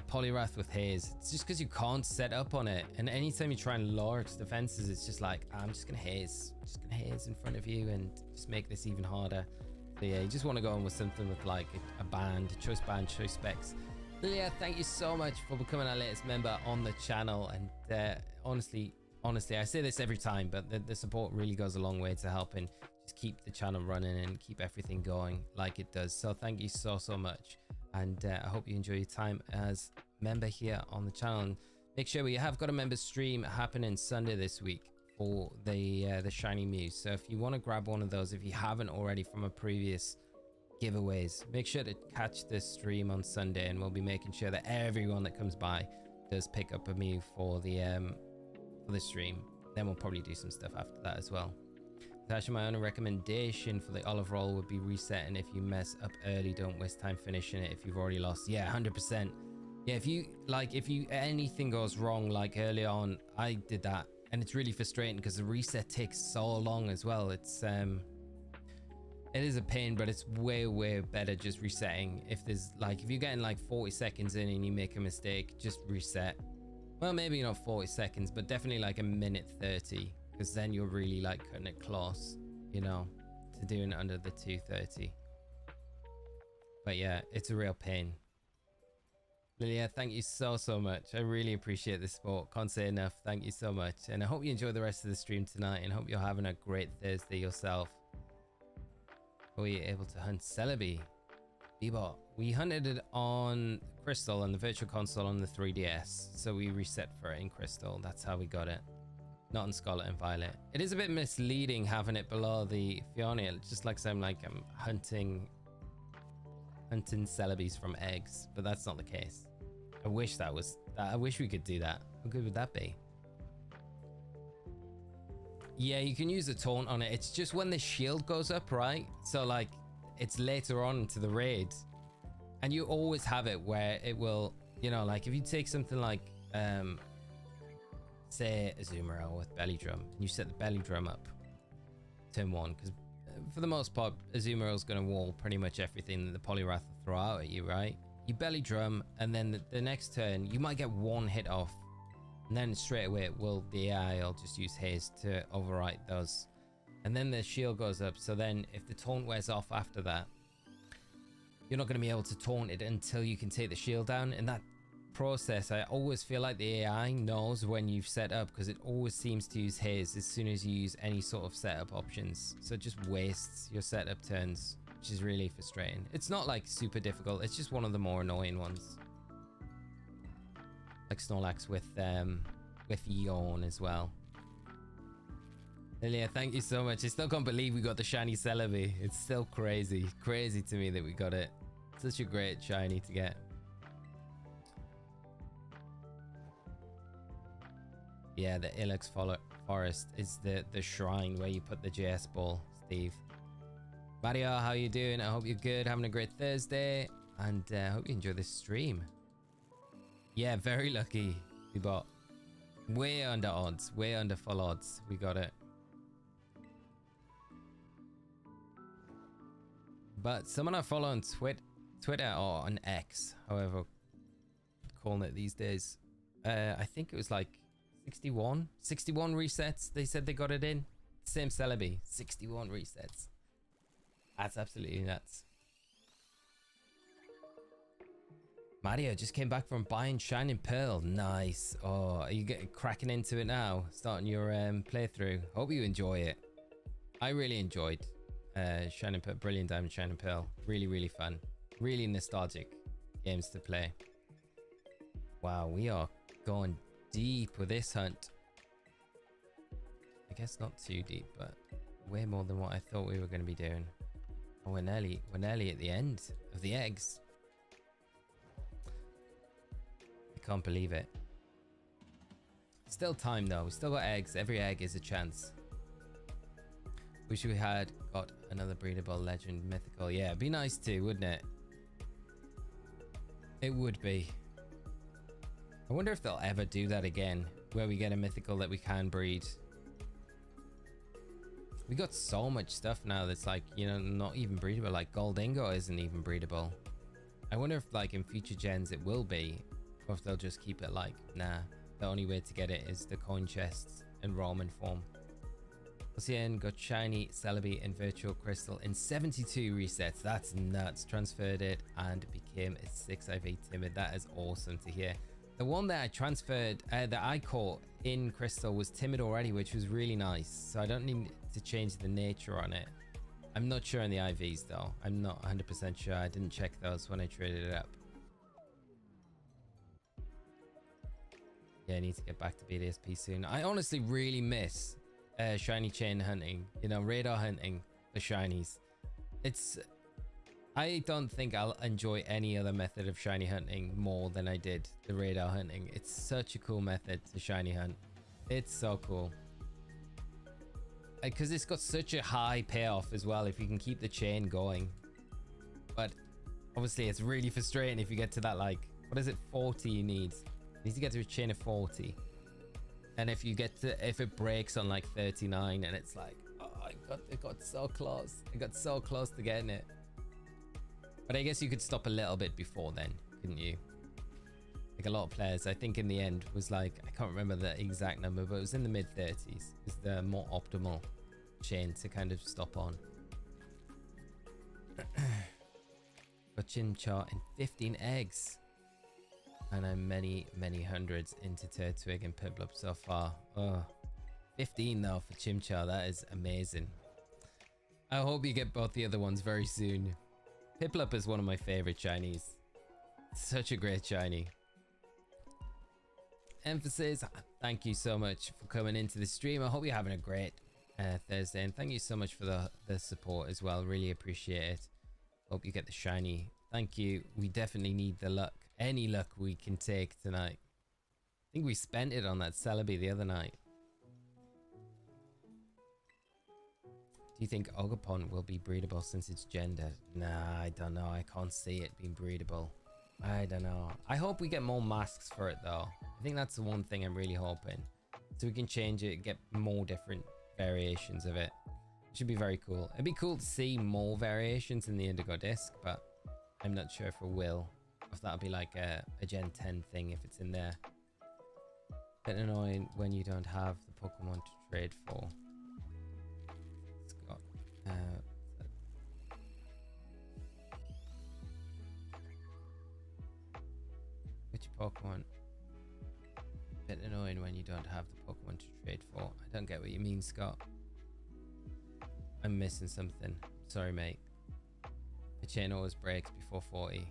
Poliwrath with haze, it's just because you can't set up on it, and anytime you try and lower its defenses, it's just like, I'm just gonna haze in front of you and just make this even harder. So yeah, you just want to go in with something with like a band, choice band, choice specs. Lilia, thank you so much for becoming our latest member on the channel, and honestly, I say this every time, but the support really goes a long way to helping just keep the channel running and keep everything going like it does. So thank you so much, and I hope you enjoy your time as member here on the channel. And make sure we have got a member stream happening Sunday this week for the shiny Mews. So if you want to grab one of those, if you haven't already from a previous giveaways, make sure to catch this stream on Sunday, and we'll be making sure that everyone that comes by does pick up a Mew for the stream. Then we'll probably do some stuff after that as well. Actually, my only recommendation for the olive roll would be resetting. If you mess up early, don't waste time finishing it if you've already lost. Yeah, 100%. Yeah, if anything goes wrong like early on, I did that, and it's really frustrating because the reset takes so long as well. It's It is a pain, but it's way better just resetting. If there's like, if you're getting like 40 seconds in and you make a mistake, just reset. Well, maybe not 40 seconds, but definitely like a minute 30, because then you're really like cutting it close, you know, to doing it under the 230. But yeah, it's a real pain. Lilia, thank you so much. I really appreciate the support. Can't say enough. Thank you so much. And I hope you enjoy the rest of the stream tonight, and hope you're having a great Thursday yourself. Were you able to hunt Celebi? Bebop. We hunted it on Crystal on the Virtual Console on the 3DS. So we reset for it in Crystal. That's how we got it. Not in Scarlet and Violet. It is a bit misleading having it below the Fionne. It just like I'm hunting Celebis from eggs, but that's not the case. I wish that was that. I wish we could do that. How good would that be? Yeah, you can use a taunt on it. It's just when the shield goes up, right? So like it's later on to the raid, and you always have it where it will, you know, like if you take something like say Azumarill with belly drum, and you set the belly drum up turn 1, because for the most part Azumarill's going to wall pretty much everything that the Poliwrath will throw out at you, right? You belly drum, and then the next turn you might get one hit off, and then straight away the AI will just use haste to overwrite those, and then the shield goes up. So then if the taunt wears off after that, you're not going to be able to taunt it until you can take the shield down. In that process, I always feel like the AI knows when you've set up, because it always seems to use haze as soon as you use any sort of setup options. So it just wastes your setup turns, which is really frustrating. It's not like super difficult, it's just one of the more annoying ones. Like Snorlax with PHIONE as well. Lilia, thank you so much. I still can't believe we got the shiny Celebi. It's still crazy to me that we got it. Such a great shiny to get. Yeah, the Ilex Forest is the shrine where you put the JS ball, Steve. Mario, how you doing? I hope you're good, having a great Thursday, and I hope you enjoy this stream. Yeah, very lucky. We bought way under odds, way under full odds. We got it. But someone I follow on Twitter or on X, however calling it these days, I think it was like 61 resets. They said they got it in. Same Celebi, 61 resets. That's absolutely nuts. Mario just came back from buying Shining Pearl. Nice. Oh, are you getting cracking into it now? Starting your playthrough. Hope you enjoy it. I really enjoyed Shining Pearl, Brilliant Diamond Shining Pearl. Really fun. Really nostalgic games to play. Wow, we are going deep with this hunt. I guess not too deep, but way more than what I thought we were going to be doing. Oh, we're nearly at the end of the eggs. I can't believe it. Still time though. We still got eggs. Every egg is a chance. Wish we had got another breedable legend mythical. Yeah, it'd be nice too, wouldn't it? It would be. I wonder if they'll ever do that again, where we get a mythical that we can breed. We got so much stuff now that's like, you know, not even breedable. Like Goldingo isn't even breedable. I wonder if like in future gens it will be, or if they'll just keep it like, nah, the only way to get it is the coin chests in Roman form. Osirus got shiny Celebi and Virtual Crystal in 72 resets. That's nuts. Transferred it and became a 6 IV Timid. That is awesome to hear. The one that I transferred, that I caught in Crystal was Timid already, which was really nice. So I don't need to change the nature on it. I'm not sure on the IVs though. I'm not 100% sure. I didn't check those when I traded it up. Yeah, I need to get back to BDSP soon. I honestly really miss shiny chain hunting, you know, radar hunting for shinies. I don't think I'll enjoy any other method of shiny hunting more than I did the radar hunting. It's such a cool method to shiny hunt. It's so cool. Because it's got such a high payoff as well if you can keep the chain going. But obviously it's really frustrating if you get to that, like, what is it, 40 you need? You need to get to a chain of 40. And if you get to, if it breaks on like 39 and it's like, oh, I've it got so close. It got so close to getting it. But I guess you could stop a little bit before then, couldn't you? Like a lot of players, I think in the end was like, I can't remember the exact number, but it was in the mid 30s. Is the more optimal chain to kind of stop on. Got Chimchar and 15 eggs. And I'm many hundreds into Turtwig and Piplup so far. Oh, 15 though for Chimchar. That is amazing. I hope you get both the other ones very soon. Piplup is one of my favorite shinies. Such a great shiny. Emphasis, thank you so much for coming into the stream. I hope you're having a great Thursday, and thank you so much for the support as well. Really appreciate it. Hope you get the shiny. Thank you. We definitely need the luck. Any luck we can take tonight. I think we spent it on that Celebi the other night. Do you think Ogerpon will be breedable since it's gendered? Nah, I don't know. I can't see it being breedable. I don't know. I hope we get more masks for it though. I think that's the one thing I'm really hoping. So we can change it and get more different variations of it. It should be very cool. It'd be cool to see more variations in the Indigo Disc, but I'm not sure if it will. If that'll be like a Gen 10 thing if it's in there. Bit annoying when you don't have the Pokemon to trade for. It's got which Pokemon? Bit annoying when you don't have the Pokemon to trade for. I don't get what you mean, Scott. I'm missing something. Sorry, mate. The chain always breaks before 40.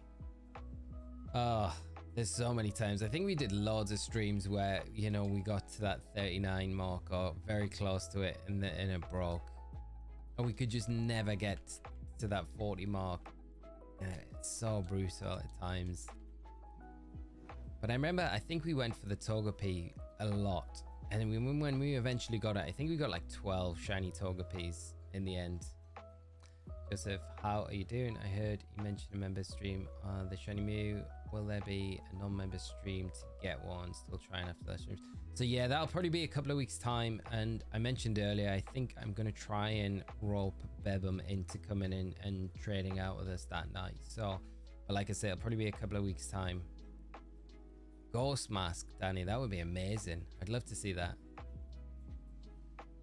Oh, there's so many times. I think we did loads of streams where, you know, we got to that 39 mark or very close to it and it broke. And we could just never get to that 40 mark. It's so brutal at times. But I remember, I think we went for the Togepi a lot. And when we eventually got it, I think we got like 12 shiny Togepis in the end. Joseph, how are you doing? I heard you mentioned a member stream on the Shiny Mew. Will there be a non-member stream to get one? Still trying after that stream. So yeah, that'll probably be a couple of weeks time. And I mentioned earlier, I think I'm going to try and rope Bebum into coming in and trading out with us that night. So, but like I said, it'll probably be a couple of weeks time. Ghost Mask, Danny, that would be amazing. I'd love to see that.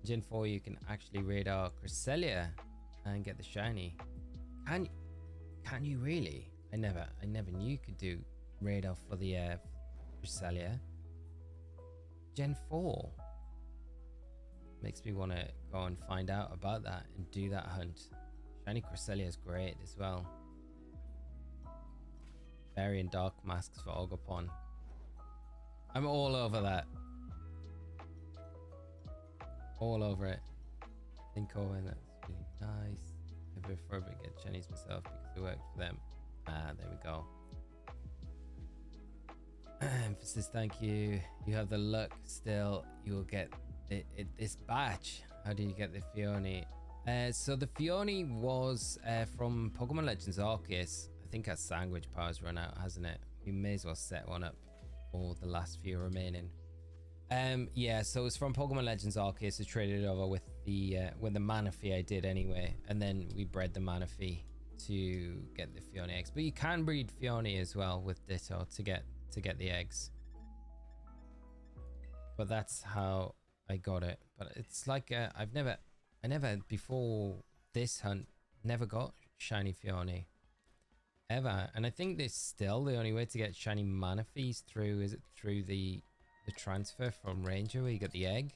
Gen 4, you can actually raid our Cresselia and get the shiny. Can you really? I never knew you could do radar for the Cresselia. Gen 4 makes me want to go and find out about that and do that hunt. Shiny Cresselia is great as well. Fairy and Dark Masks for Ogerpon. I'm all over that. All over it. Think Owen, that's really nice. I prefer to get shinies myself because it worked for them. Ah, there we go. Emphasis, thank you. You have the luck still. You will get this batch. How do you get the Fionne? So the Fionne was from Pokemon Legends Arceus. I think our Sandwich power's run out, hasn't it? We may as well set one up for the last few remaining. Yeah, so it's from Pokemon Legends Arceus. I traded it over with the Manaphy I did anyway, and then we bred the Manaphy to get the Fionne eggs. But you can breed Fionne as well with Ditto to get the eggs. But that's how I got it. But it's like I never before this hunt never got shiny Fionne ever, and I think this still the only way to get shiny Manaphys through is it through the transfer from Ranger where you got the egg.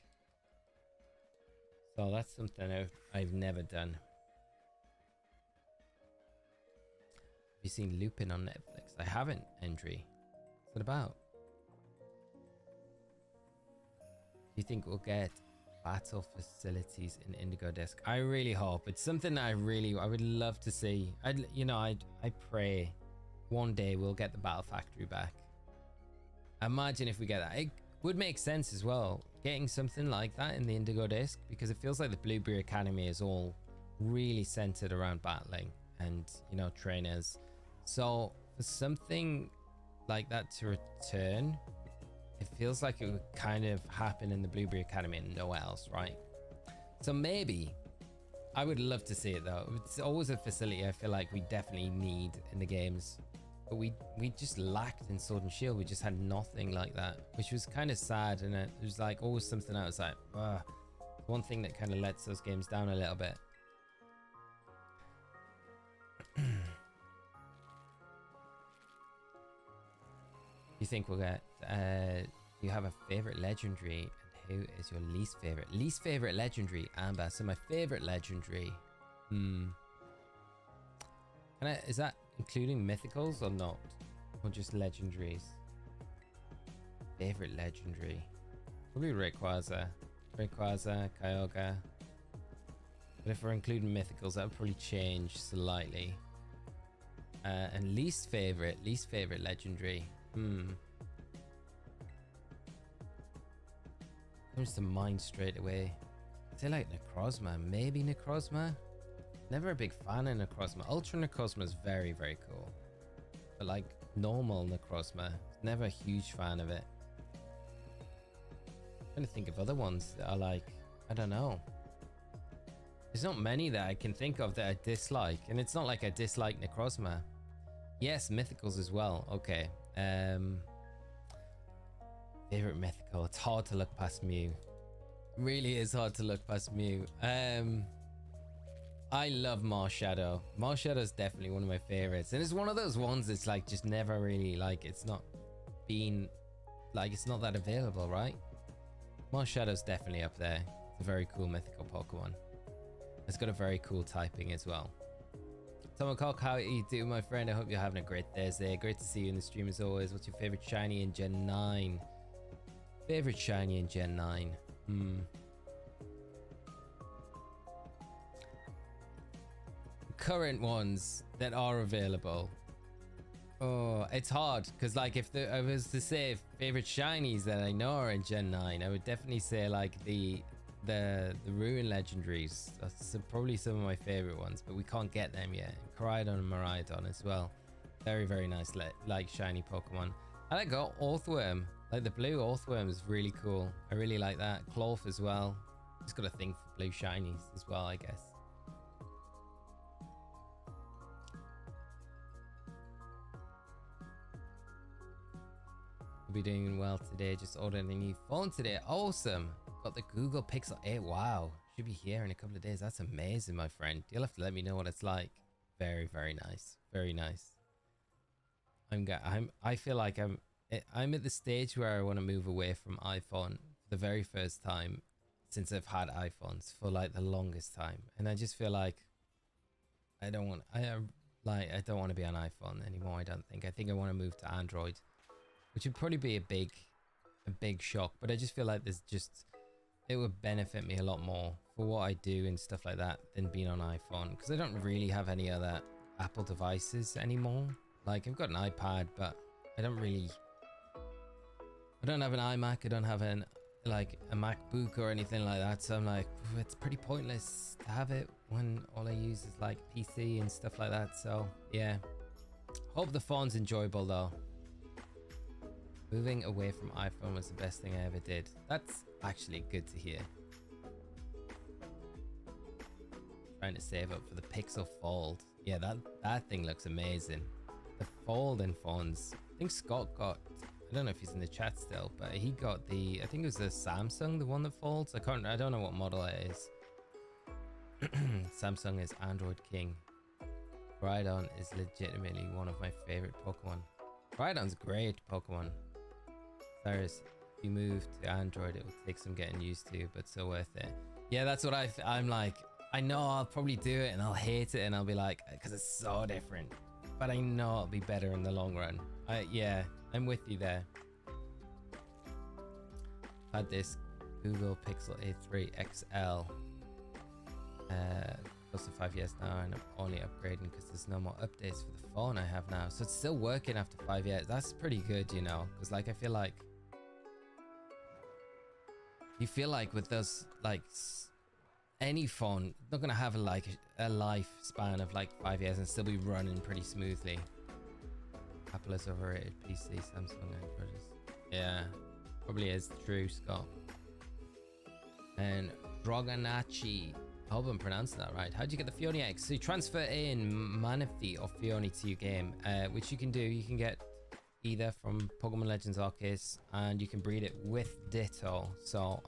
So that's something I've never done. Have you seen Lupin on Netflix? I haven't, Endry. What's it about? Do you think we'll get battle facilities in Indigo Disc? I really hope. It's something that I would love to see. I pray one day we'll get the Battle Factory back. Imagine if we get that. It would make sense as well, getting something like that in the Indigo Disc, because it feels like the Blueberry Academy is all really centered around battling and, you know, trainers. So for something like that to return, it feels like it would kind of happen in the Blueberry Academy and nowhere else, right? So maybe I would love to see it though. It's always a facility I feel like we definitely need in the games. But we just lacked in Sword and Shield. We just had nothing like that, which was kind of sad. And it was like always something I was like, one thing that kind of lets those games down a little bit. You think we'll get, do you have a favorite legendary? And who is your least favorite? Least favorite legendary, Amber. So my favorite legendary. Is that including mythicals or not? Or just legendaries? Favorite legendary. Probably Rayquaza. Rayquaza, Kyogre. But if we're including mythicals, that would probably change slightly. And least favorite legendary. Comes to mind straight away. I say like Necrozma, maybe Necrozma. Never a big fan of Necrozma. Ultra Necrozma is very, very cool. But like normal Necrozma, never a huge fan of it. I'm trying to think of other ones that are like, I don't know. There's not many that I can think of that I dislike. And it's not like I dislike Necrozma. Yes, mythicals as well. Okay. Favorite mythical. It's hard to look past Mew. Really is hard to look past Mew. I love Marshadow. Marshadow is definitely one of my favorites. And it's one of those ones that's like just never really like, it's not been like, it's not that available, right? Marshadow's definitely up there. It's a very cool mythical Pokemon. It's got a very cool typing as well. Tom Cock, how are you doing, my friend? I hope you're having a great Thursday. Great to see you in the stream as always. What's your favorite shiny in Gen 9? Favorite shiny in Gen 9? Current ones that are available. Oh, it's hard because like if I was to say favorite shinies that I know are in Gen 9, I would definitely say like the Ruin legendaries. That's probably some of my favorite ones, but we can't get them yet. Koraidon and Miraidon as well. Very, very nice like shiny Pokemon. I like Orthworm. Like the blue Orthworm is really cool. I really like that. Clorf as well. Just got a thing for blue shinies as well, I guess. Be doing well today. Just ordered a new phone today. Awesome. Got the Google Pixel 8. Wow, should be here in a couple of days. That's amazing, my friend. You'll have to let me know what it's like. Very, very nice. Very nice. I feel like I'm at the stage where I want to move away from iPhone for the very first time since I've had iPhones for like the longest time, and I just feel like I don't want to be on iPhone anymore. I think I want to move to Android, which would probably be a big shock, but I just feel like it would benefit me a lot more for what I do and stuff like that than being on iPhone, because I don't really have any other Apple devices anymore. Like I've got an iPad, but I don't have an iMac. I don't have a MacBook or anything like that. So I'm like, it's pretty pointless to have it when all I use is like PC and stuff like that. So yeah, hope the phone's enjoyable though. Moving away from iPhone was the best thing I ever did. That's actually good to hear. Trying to save up for the Pixel Fold. Yeah, that thing looks amazing. The Fold and phones. I think Scott got, I don't know if he's in the chat still, but he got I think it was the Samsung, the one that folds. I don't know what model it is. Samsung is Android King. Rhydon is legitimately one of my favorite Pokemon. Rhydon's a great Pokemon. Cyrus, if you move to Android, it will take some getting used to, but so worth it. Yeah, that's what I'm like. I know I'll probably do it and I'll hate it and I'll be like, because it's so different. But I know it'll be better in the long run. Yeah, I'm with you there. Had this Google Pixel A3 XL close to 5 years now, and I'm only upgrading because there's no more updates for the phone I have now. So it's still working after 5 years. That's pretty good, you know, because like I feel like with those like any phone, not gonna have a lifespan of like 5 years and still be running pretty smoothly. Apple is overrated. PC, Samsung, Android is, yeah, probably is true, Scott. And Droganachi, I hope I'm pronouncing that right. How'd you get the PHIONE eggs? So you transfer in Manaphy or PHIONE to your game, which you can do. You can get either from Pokemon Legends Arceus, and you can breed it with Ditto. So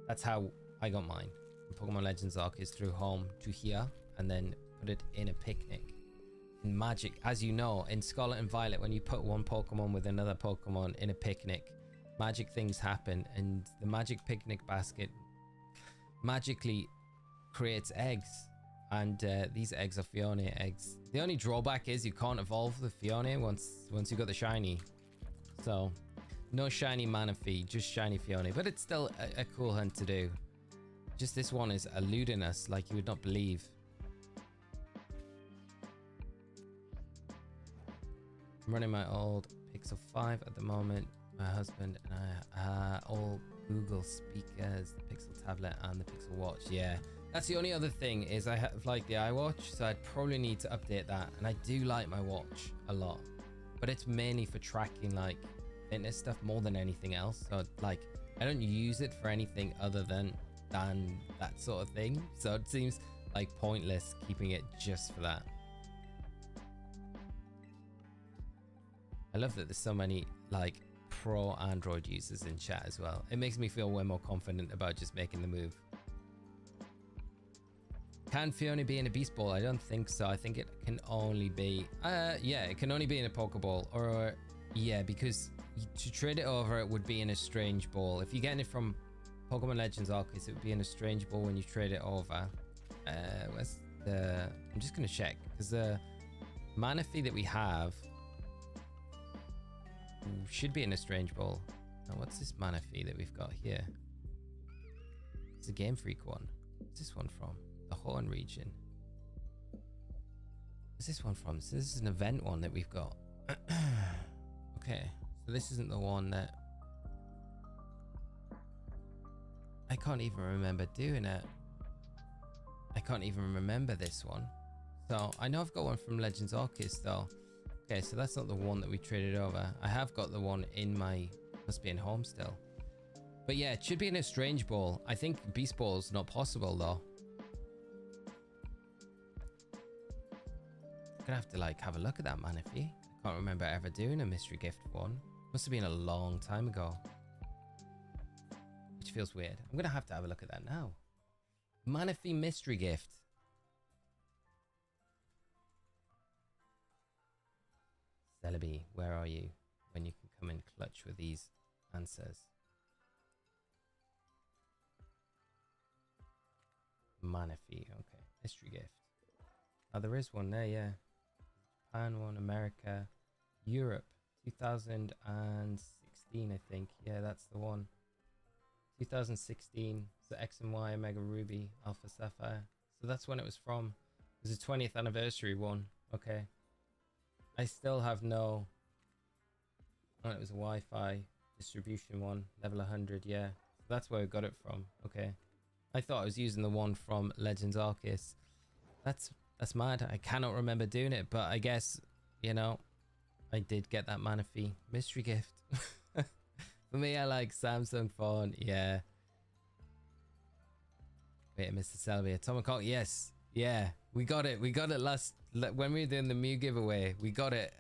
that's how I got mine. Pokemon Legends Arceus through home to here, and then put it in a picnic. In Magic, as you know, in Scarlet and Violet, when you put one Pokemon with another Pokemon in a picnic, magic things happen, and the magic picnic basket magically creates eggs, and these eggs are PHIONE eggs. The only drawback is you can't evolve the PHIONE once you got the shiny. So no shiny Manaphy, just shiny PHIONE, but it's still a cool hunt to do. Just this one is eluding us like you would not believe. I'm running my old Pixel 5 at the moment. My husband and I all Google speakers, the Pixel tablet and the Pixel watch. Yeah, that's the only other thing is I have like the iWatch, so I'd probably need to update that. And I do like my watch a lot, but it's mainly for tracking like fitness stuff more than anything else. So like I don't use it for anything other than that sort of thing. So it seems like pointless keeping it just for that. I love that there's so many like pro Android users in chat as well. It makes me feel way more confident about just making the move. Can PHIONE be in a Beast Ball? I don't think so. I think it can only be yeah, it can only be in a Pokeball, or yeah, because to trade it over it would be in a Strange Ball. If you're getting it from Pokemon Legends Arceus, it would be in a Strange Ball when you trade it over. Where's the... I'm just gonna check, because the Manaphy that we have should be in a Strange Ball. Now, what's this Manaphy that we've got here? It's a Game Freak one. What's this one from? The Horn region. What's this one from? So this is an event one that we've got. Okay, so this isn't the one that... I can't even remember doing it. I can't even remember this one. So I know I've got one from Legends Arceus though. Okay, so that's not the one that we traded over. I have got the one in my... Must be in home still. But yeah, it should be in a Strange Ball. I think Beast Ball's not possible though. I'm gonna have to like have a look at that Manaphy. I can't remember ever doing a mystery gift one. Must have been a long time ago. Which feels weird. I'm gonna have to have a look at that now. Manaphy mystery gift. Celebi, where are you when you can come in clutch with these answers? Manaphy, okay. Mystery gift. Oh, there is one there, yeah. Japan one, America, Europe, 2016, I think. Yeah, that's the one. 2016. So X and Y, Omega Ruby, Alpha Sapphire. So that's when it was from. It was a 20th anniversary one. Okay. I still have no... Oh, it was a Wi-Fi distribution one. Level 100, yeah. So that's where I got it from. Okay. I thought I was using the one from Legends Arceus. That's mad. I cannot remember doing it, but I guess, you know, I did get that Manaphy mystery gift. For me, I like Samsung phone. Yeah. Wait, Mr. Selby. Atomic Hawk. Yes. Yeah. We got it. We got it last... When we were doing the Mew giveaway, we got it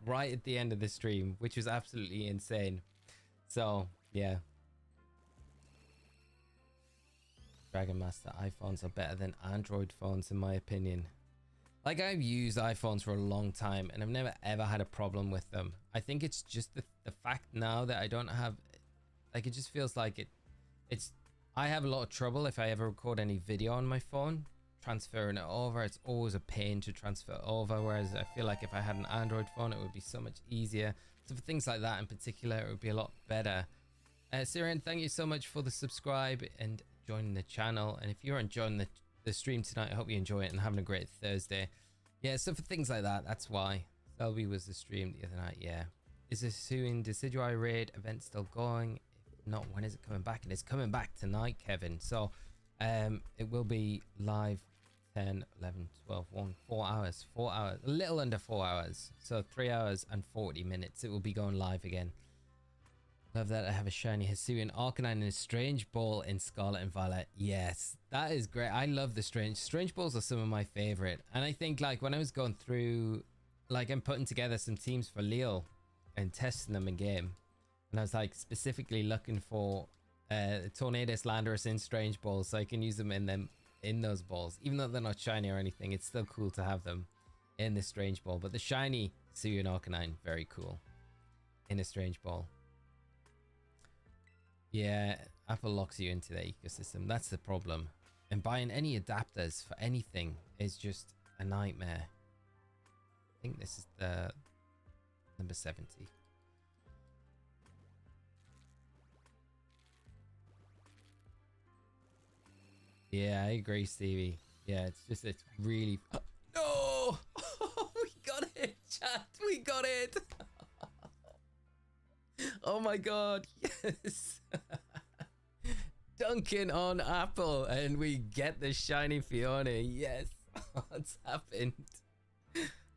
right at the end of the stream, which was absolutely insane. So, yeah. Dragon Master iPhones are better than Android phones, in my opinion. Like, I've used iPhones for a long time, and I've never ever had a problem with them. I think it's just the fact now that I don't have... Like, it just feels like it's... I have a lot of trouble if I ever record any video on my phone. Transferring it over, it's always a pain to transfer over, whereas I feel like if I had an Android phone it would be so much easier. So for things like that in particular, it would be a lot better. Syrian, thank you so much for the subscribe and joining the channel, and if you're enjoying the stream tonight, I hope you enjoy it and having a great Thursday. Yeah, so for things like that, that's why. Selby was the stream the other night. Yeah. Is the Suing Decidueye raid event still going? If not, when is it coming back? And it's coming back tonight, Kevin. So it will be live 10, 11, 12, 4 hours, a little under 4 hours. So 3 hours and 40 minutes. It will be going live again. Love that I have a shiny Hisuian Arcanine and a Strange Ball in Scarlet and Violet. Yes, that is great. I love the Strange Balls are some of my favorite. And I think like when I was going through, like I'm putting together some teams for Leo and testing them in game. And I was like specifically looking for Tornadus, Landorus in Strange Balls so I can use them in those balls. Even though they're not shiny or anything, it's still cool to have them in the Strange Ball. But the shiny Hisuian Arcanine, very cool in a Strange Ball. Yeah, Apple locks you into their ecosystem. That's the problem. And buying any adapters for anything is just a nightmare. I think this is the number 70. Yeah, I agree, Stevie. Yeah, it's really... Oh, no! We got it, chat! We got it! Oh my god, yes! Dunking on Apple, and we get the shiny Fionne. Yes! What's happened?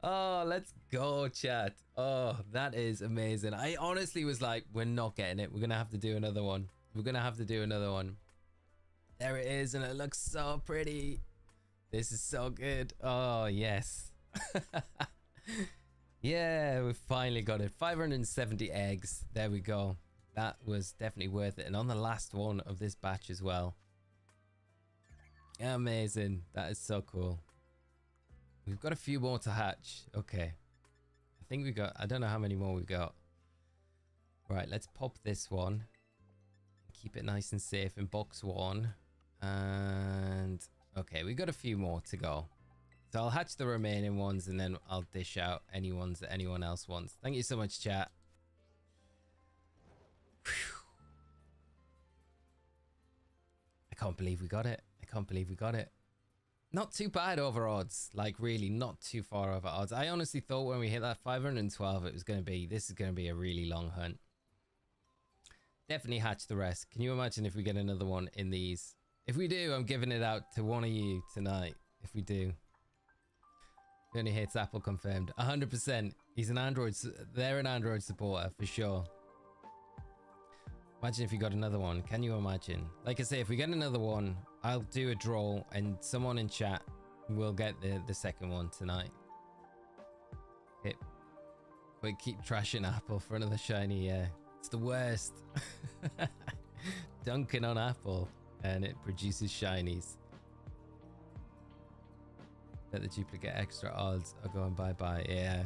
Oh, let's go, chat. Oh, that is amazing. I honestly was like, we're not getting it. We're gonna have to do another one. We're gonna have to do another one. There it is, and it looks so pretty. This is so good. Oh, yes. Yeah, we finally got it. 570 eggs. There we go. That was definitely worth it. And on the last one of this batch as well. Amazing. That is so cool. We've got a few more to hatch. Okay. I think we got... I don't know how many more we got. Right, let's pop this one. Keep it nice and safe in box 1. And... okay, we got a few more to go. So I'll hatch the remaining ones and then I'll dish out any ones that anyone else wants. Thank you so much, chat. Whew. I can't believe we got it. I can't believe we got it. Not too bad over odds. Like, really, not too far over odds. I honestly thought when we hit that 512, it was going to be... this is going to be a really long hunt. Definitely hatch the rest. Can you imagine if we get another one in these? If we do, I'm giving it out to one of you tonight. If we do. Only hits Apple confirmed. 100%. He's an Android. They're an Android supporter for sure. Imagine if you got another one. Can you imagine? Like I say, if we get another one, I'll do a draw and someone in chat will get the second one tonight. Okay. We keep trashing Apple for another shiny. Yeah, it's the worst. Dunking on Apple and it produces shinies. Let the duplicate extra odds are going bye-bye. Yeah.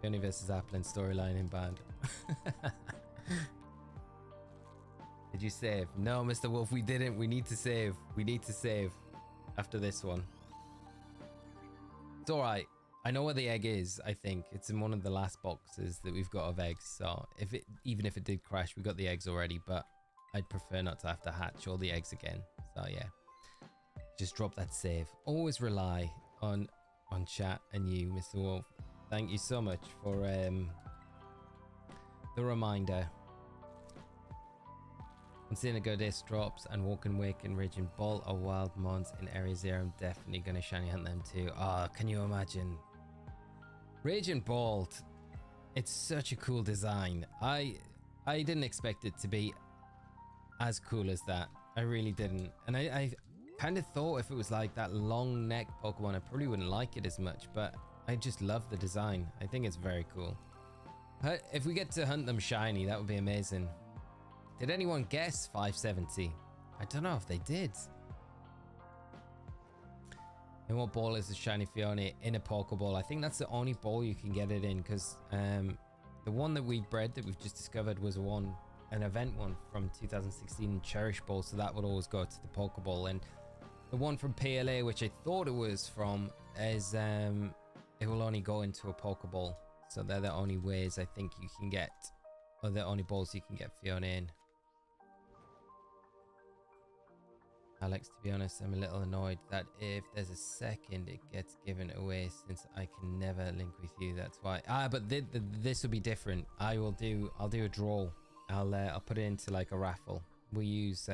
Pioneer versus Apple and storyline in band. Did you save? No, Mr. Wolf, we didn't. We need to save. We need to save after this one. It's alright. I know where the egg is, I think. It's in one of the last boxes that we've got of eggs. So if it, even if it did crash, we got the eggs already, but I'd prefer not to have to hatch all the eggs again. So yeah. Just drop that save. Always rely on chat and you, Mr. Wolf. Thank you so much for the reminder. I'm seeing a Goddess drops and Walk and Wake and Rage and Ball are wild mons in Area 0. I'm definitely going to shiny hunt them too. Oh, can you imagine? Rage and Ball. It's such a cool design. I didn't expect it to be as cool as that. I really didn't. And I kind of thought if it was like that long neck Pokemon, I probably wouldn't like it as much, but I just love the design. I think it's very cool. If we get to hunt them shiny, that would be amazing. Did anyone guess 570? I don't know if they did. And what ball is the shiny Fionne in a Pokeball? I think that's the only ball you can get it in, because the one that we bred that we've just discovered was an event one from 2016 Cherish Ball, so that would always go to the Pokeball. And the one from PLA, which I thought it was from, is it will only go into a Pokeball. So they're the only ways I think you can get, or the only balls you can get Fionne in. Alex, to be honest, I'm a little annoyed that if there's a second, it gets given away since I can never link with you. That's why. But this will be different. I'll do a draw. I'll put it into like a raffle. We'll use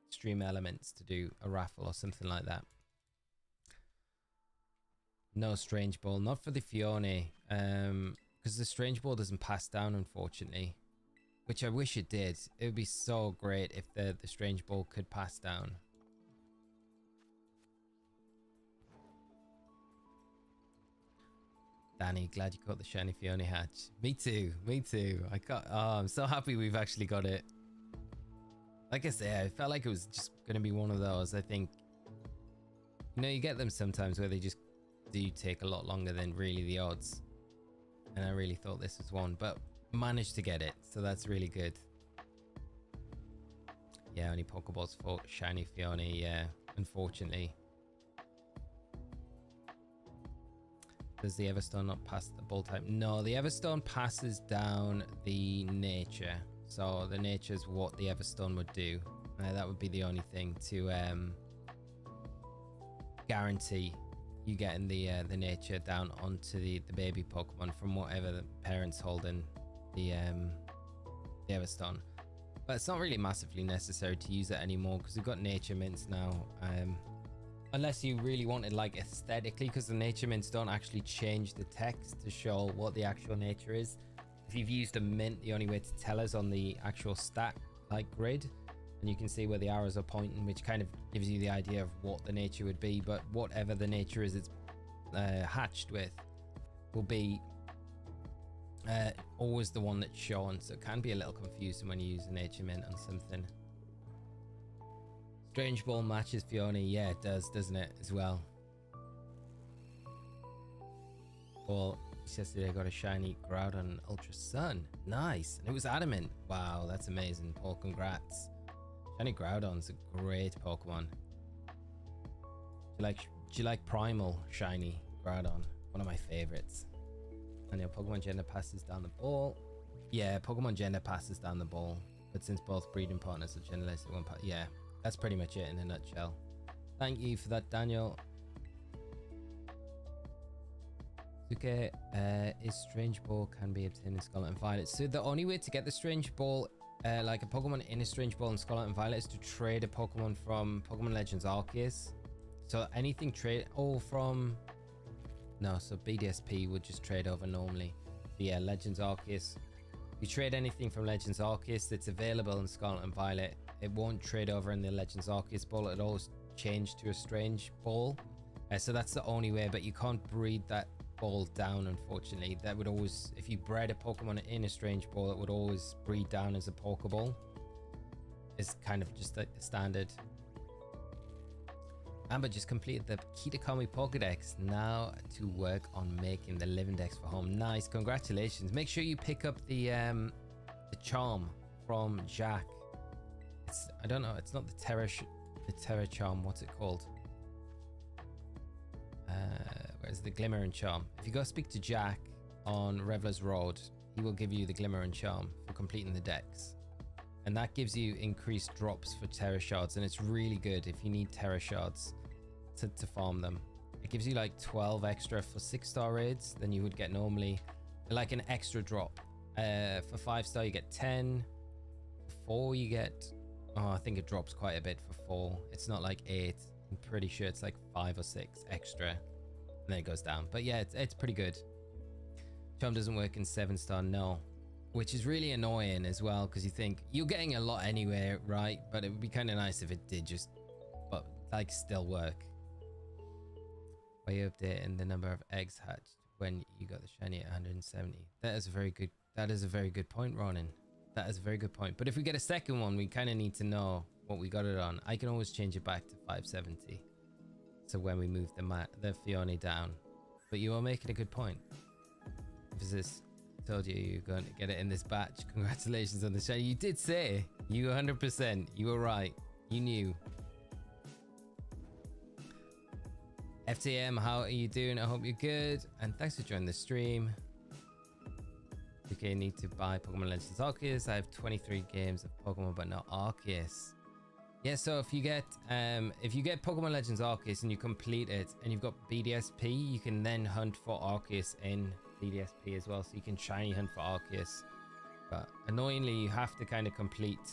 stream elements to do a raffle or something like that. No strange ball, not for the Fionne, Because the Strange Ball doesn't pass down, unfortunately. Which I wish it did. It would be so great if the Strange Ball could pass down. Danny, glad you caught the shiny Fionne hatch. Me too, me too. I'm so happy we've actually got it. Like I say, I felt like it was just going to be one of those. I think, you know, you get them sometimes where they just do take a lot longer than really the odds. And I really thought this was one, but managed to get it. So that's really good. Yeah, only Pokeballs for shiny Fionne. Yeah, unfortunately. Does the Everstone not pass the ball type? No, the Everstone passes down the nature. So the nature is what the Everstone would do. That would be the only thing to guarantee you getting the nature down onto the baby Pokemon from whatever the parents holding the Everstone. But it's not really massively necessary to use it anymore because we've got nature mints now. Unless you really wanted like aesthetically, because the nature mints don't actually change the text to show what the actual nature is. If you've used a mint, the only way to tell us on the actual stat like grid, and you can see where the arrows are pointing, which kind of gives you the idea of what the nature would be. But whatever the nature is it's hatched with will be always the one that's shown, so it can be a little confusing when you use a nature mint on something. Strange Ball matches Fionne. Yeah, it does, doesn't it, as well? Well, yesterday I got a shiny Groudon Ultra Sun. Nice. And it was adamant. Wow, that's amazing. Paul, congrats. Shiny Groudon's a great Pokemon. Do you like Primal Shiny Groudon? One of my favorites. And your Pokemon Gender passes down the ball. Yeah, Pokemon Gender passes down the ball. But since both breeding partners are genderless, it won't pass. Yeah. That's pretty much it in a nutshell. Thank you for that, Daniel. Okay, is Strange Ball can be obtained in Scarlet and Violet. So the only way to get the Strange Ball, like a Pokemon in a Strange Ball in Scarlet and Violet, is to trade a Pokemon from Pokemon Legends Arceus. So anything trade, from, no, so BDSP would just trade over normally. But yeah, Legends Arceus. If you trade anything from Legends Arceus that's available in Scarlet and Violet, it won't trade over in the Legends Arceus Ball. It'll always change to a Strange Ball. So that's the only way, but you can't breed that ball down, unfortunately. That would always, if you bred a Pokemon in a Strange Ball, it would always breed down as a Pokeball. It's kind of just a standard. Amber just completed the Kitakami Pokedex. Now to work on making the Living Dex for home. Nice, congratulations. Make sure you pick up the charm from Jack. I don't know, it's not the Terra Charm, what's it called? Where's the Glimmer and Charm? If you go speak to Jack on Reveler's Road, he will give you the Glimmer and Charm for completing the decks. And that gives you increased drops for Terra Shards, and it's really good if you need Terra Shards to farm them. It gives you like 12 extra for 6-star raids than you would get normally, like an extra drop. For 5-star you get 10, for 4 you get, I think it drops quite a bit for 4. It's not like 8. I'm pretty sure it's like 5 or 6 extra, and then it goes down. But yeah, it's pretty good. Charm doesn't work in 7-star, no. Which is really annoying as well, because you think you're getting a lot anyway, right? But it would be kind of nice if it did just, but like, still work. Why you updating the number of eggs hatched when you got the shiny at 170? That is a very good point, Ronan. That is a very good point. But if we get a second one, we kind of need to know what we got it on. I can always change it back to 570. So when we move the Fionne down. But you are making a good point. If this told you you're going to get it in this batch, congratulations on the shiny. You did say, you 100%, you were right. You knew. FTM, how are you doing? I hope you're good. And thanks for joining the stream. Okay, need to buy Pokemon Legends Arceus. I have 23 games of Pokemon, but not Arceus. Yeah, so if you get Pokemon Legends Arceus and you complete it and you've got BDSP, you can then hunt for Arceus in BDSP as well. So you can shiny hunt for Arceus. But annoyingly, you have to kind of complete.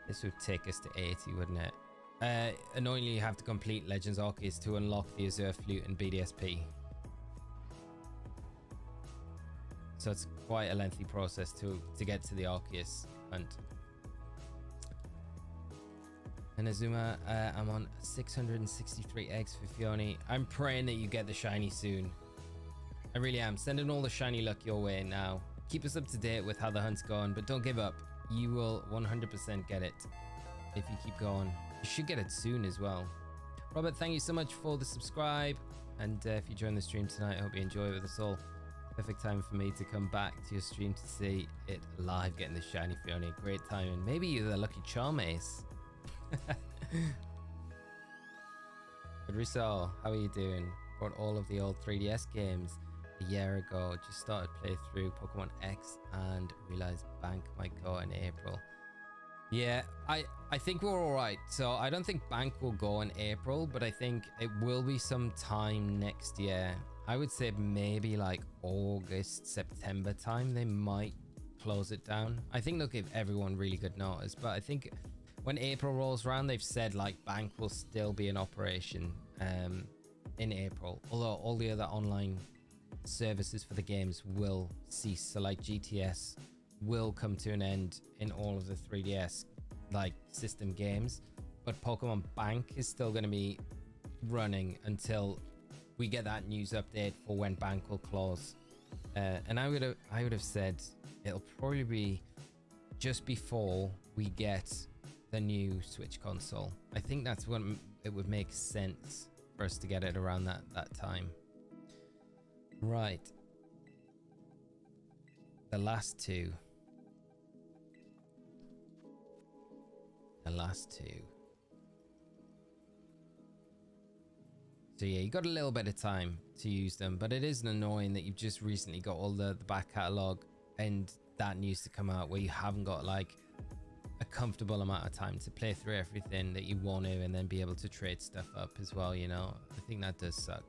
This would take us to 80, wouldn't it? Annoyingly, you have to complete Legends Arceus to unlock the Azure Flute and BDSP. So it's quite a lengthy process to get to the Arceus hunt. And Azuma, I'm on 663 eggs for Fionne. I'm praying that you get the shiny soon. I really am. Sending all the shiny luck your way now. Keep us up to date with how the hunt's going, but don't give up. You will 100% get it if you keep going. You should get it soon as well. Robert, thank you so much for the subscribe. And if you join the stream tonight, I hope you enjoy it with us all. Perfect time for me to come back to your stream to see it live, getting the shiny Fionne. Great timing. Maybe you're the lucky charm ace. Good Rizal, how are you doing? Brought all of the old 3DS games a year ago. Just started playthrough Pokemon X and realized Bank might go in April. Yeah, I think we're all right. So I don't think Bank will go in April, but I think it will be some time next year. I would say maybe like August, September time, they might close it down. I think they'll give everyone really good notice, but I think when April rolls around, they've said like Bank will still be in operation in April, although all the other online services for the games will cease. So like GTS will come to an end in all of the 3DS like system games, but Pokemon Bank is still going to be running until we get that news update for when Bank will close. And I would have said it'll probably be just before we get the new Switch console. I think that's when it would make sense for us to get it around that time. Right. The last two. So yeah, you got a little bit of time to use them, but it is annoying that you've just recently got all the back catalog and that news to come out where you haven't got like a comfortable amount of time to play through everything that you want to and then be able to trade stuff up as well, you know. I think that does suck.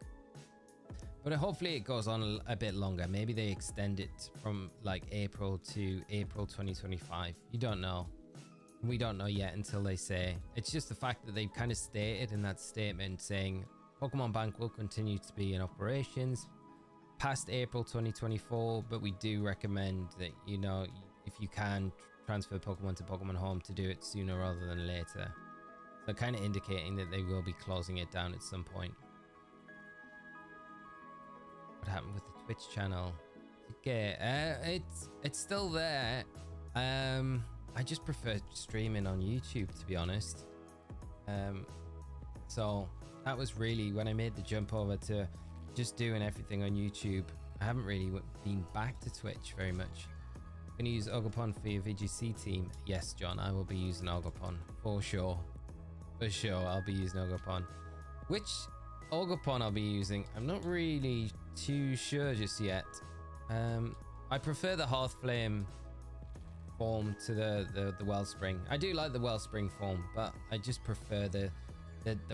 But hopefully it goes on a bit longer. Maybe they extend it from like April to April 2025. You don't know. We don't know yet until they say. It's just the fact that they've kind of stated in that statement saying Pokemon Bank will continue to be in operations past April 2024, but we do recommend that, you know, if you can transfer Pokemon to Pokemon Home, to do it sooner rather than later. So kind of indicating that they will be closing it down at some point. What happened with the Twitch channel? Okay, it's still there. I just prefer streaming on YouTube, to be honest. So that was really when I made the jump over to just doing everything on YouTube. I haven't really been back to Twitch very much. Going to use Ogopon for your VGC team? Yes, John, I will be using Ogopon for sure. For sure, I'll be using Ogopon. Which Ogopon I'll be using, I'm not really too sure just yet. I prefer the Hearthflame form to the Wellspring. I do like the Wellspring form, but I just prefer the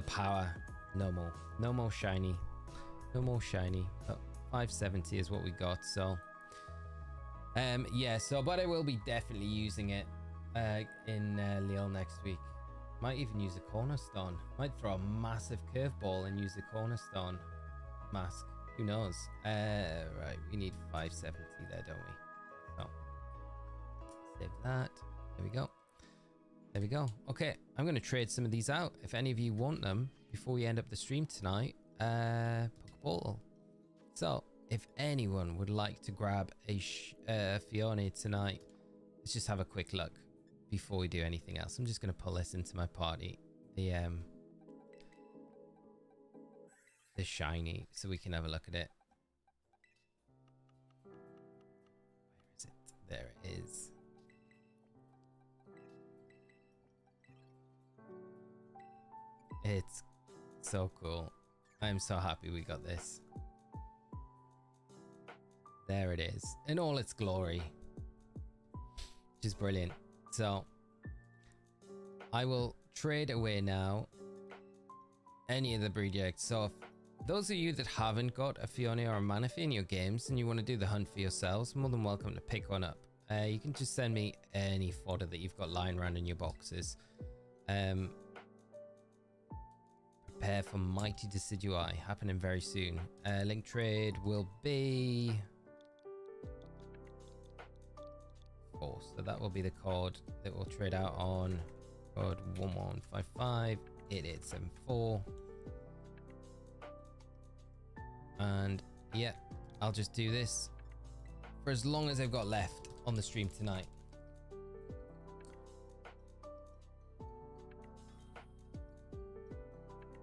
power. No more shiny. No more shiny. But 570 is what we got, so yeah, so but I will be definitely using it in Lille next week. Might even use a Cornerstone. Might throw a massive curveball and use the Cornerstone mask. Who knows? Right, we need 570 there, don't we? So save that. There we go. There we go. Okay, I'm going to trade some of these out. If any of you want them before we end up the stream tonight, Pokeball. So if anyone would like to grab a Fionne tonight, let's just have a quick look before we do anything else. I'm just going to pull this into my party. The shiny, so we can have a look at it. Where is it? There it is. It's so cool. I'm so happy we got this. There it is in all its glory, which is brilliant. So I will trade away now any of the breed eggs. So if those of you that haven't got a Fionne or a Manaphy in your games and you want to do the hunt for yourselves, more than welcome to pick one up. You can just send me any fodder that you've got lying around in your boxes. Prepare for Mighty Decidui happening very soon. Link trade will be 4. So that will be the code that we'll trade out on. Code 11558874. And yeah, I'll just do this for as long as I've got left on the stream tonight.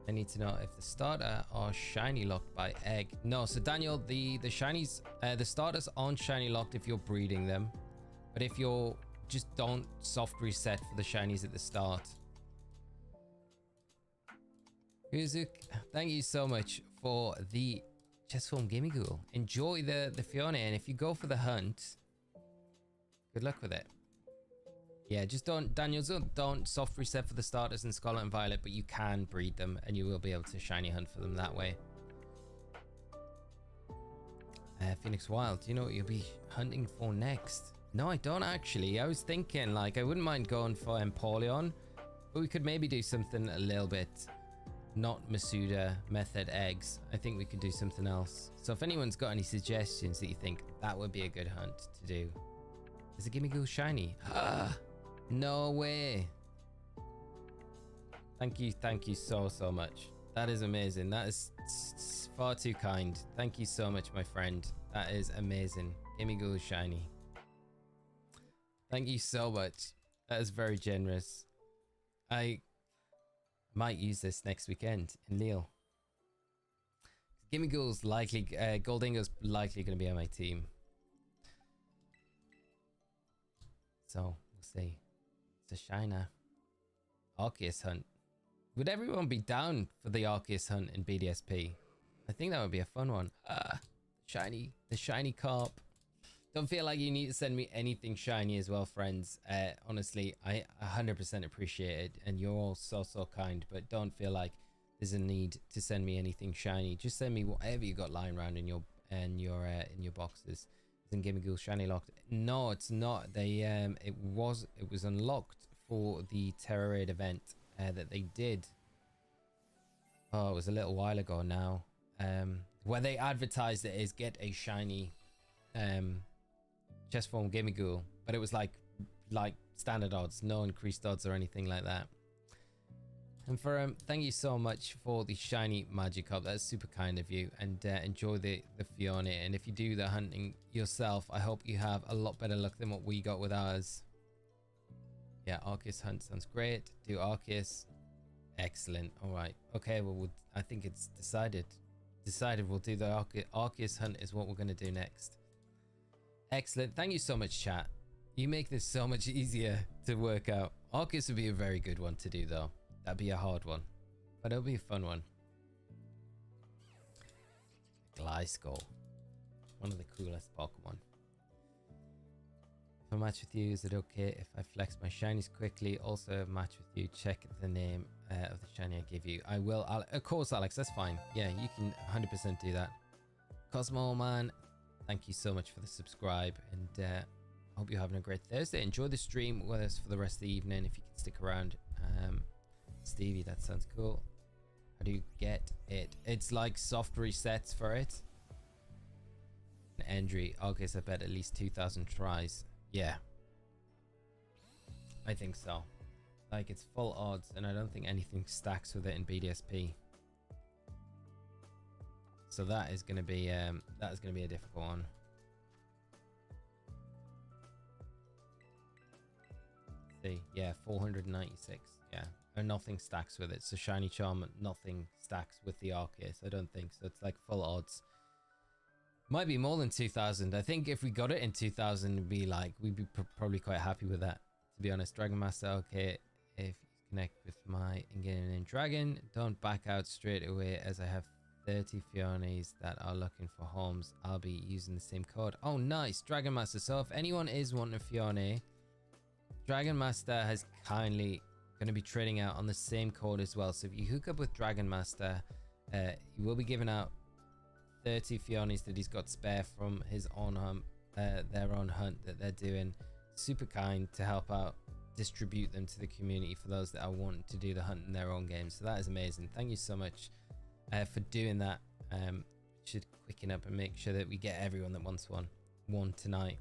I need to know if the starter are shiny locked by egg. No, so Daniel, the shinies, the starters aren't shiny locked if you're breeding them, but if you're just don't soft reset for the shinies at the start. Uzuk, thank you so much for the chest form gimme ghoul. Enjoy the Fionne, and if you go for the hunt, good luck with it. Yeah, just don't soft reset for the starters in Scarlet and Violet, but you can breed them and you will be able to shiny hunt for them that way. Phoenix Wild, do you know what you'll be hunting for next? No, I don't actually. I was thinking, like, I wouldn't mind going for Empoleon, but we could maybe do something a little bit not Masuda method eggs. I think we could do something else. So if anyone's got any suggestions that you think that would be a good hunt to do. Is it Gimme Ghoul shiny? No way. Thank you so much. That is amazing. That is far too kind. Thank you so much, my friend. That is amazing. Gimme Ghoul shiny. Thank you so much. That is very generous. I might use this next weekend in Lille. Gimme Ghoul's likely, Goldingo's likely going to be on my team. So we'll see. It's a shiner. Arceus hunt. Would everyone be down for the Arceus hunt in BDSP? I think that would be a fun one. The shiny carp. Don't feel like you need to send me anything shiny as well, friends. Honestly, I 100% appreciate it, and you're all so kind. But don't feel like there's a need to send me anything shiny. Just send me whatever you got lying around in your boxes. Isn't Gimme Ghoul shiny locked? No, it's not. They it was unlocked for the Terror Raid event that they did. Oh, it was a little while ago now. Where they advertised it as get a shiny chest form Gimme Ghoul, but it was like standard odds, no increased odds or anything like that. And for thank you so much for the shiny Magikarp. That's super kind of you, and enjoy the Fionne. And if you do the hunting yourself, I hope you have a lot better luck than what we got with ours. Yeah, Arceus hunt sounds great. Do Arceus. Excellent. All right. Okay, well, I think it's decided we'll do the Arceus hunt is what we're going to do next. Excellent. Thank you so much, chat. You make this so much easier to work out. Arceus would be a very good one to do, though. That'd be a hard one, but it'll be a fun one. Gliscor, one of the coolest Pokemon. If I match with you, is it okay if I flex my shinies quickly? Also, match with you, check the name of the shiny I give you. I will, of course, Alex, that's fine. Yeah, you can 100% do that. Cosmo Man, thank you so much for the subscribe, and I hope you're having a great Thursday. Enjoy the stream with us for the rest of the evening if you can stick around. Stevie, that sounds cool. How do you get it? It's like soft resets for it. And Endry, okay, so I bet at least 2,000 tries. Yeah, I think so. Like, it's full odds, and I don't think anything stacks with it in BDSP. So that is going to be a difficult one. Let's see, yeah, 496. Yeah. And nothing stacks with it. So shiny charm, nothing stacks with the Arceus. I don't think so. It's like full odds. Might be more than 2,000. I think if we got it in 2,000, we'd be probably quite happy with that, to be honest. Dragon Master, okay. If you connect with my in-game dragon, don't back out straight away, as I have 30 Fionnes that are looking for homes. I'll be using the same code. Oh, nice. Dragon Master. So if anyone is wanting a Fionne, Dragon Master has kindly going to be trading out on the same code as well. So if you hook up with Dragon Master, he will be giving out 30 Fionnes that he's got spare from his own hunt, their own hunt that they're doing. Super kind to help out, distribute them to the community for those that are wanting to do the hunt in their own game. So that is amazing. Thank you so much for doing that. Should quicken up and make sure that we get everyone that wants one tonight.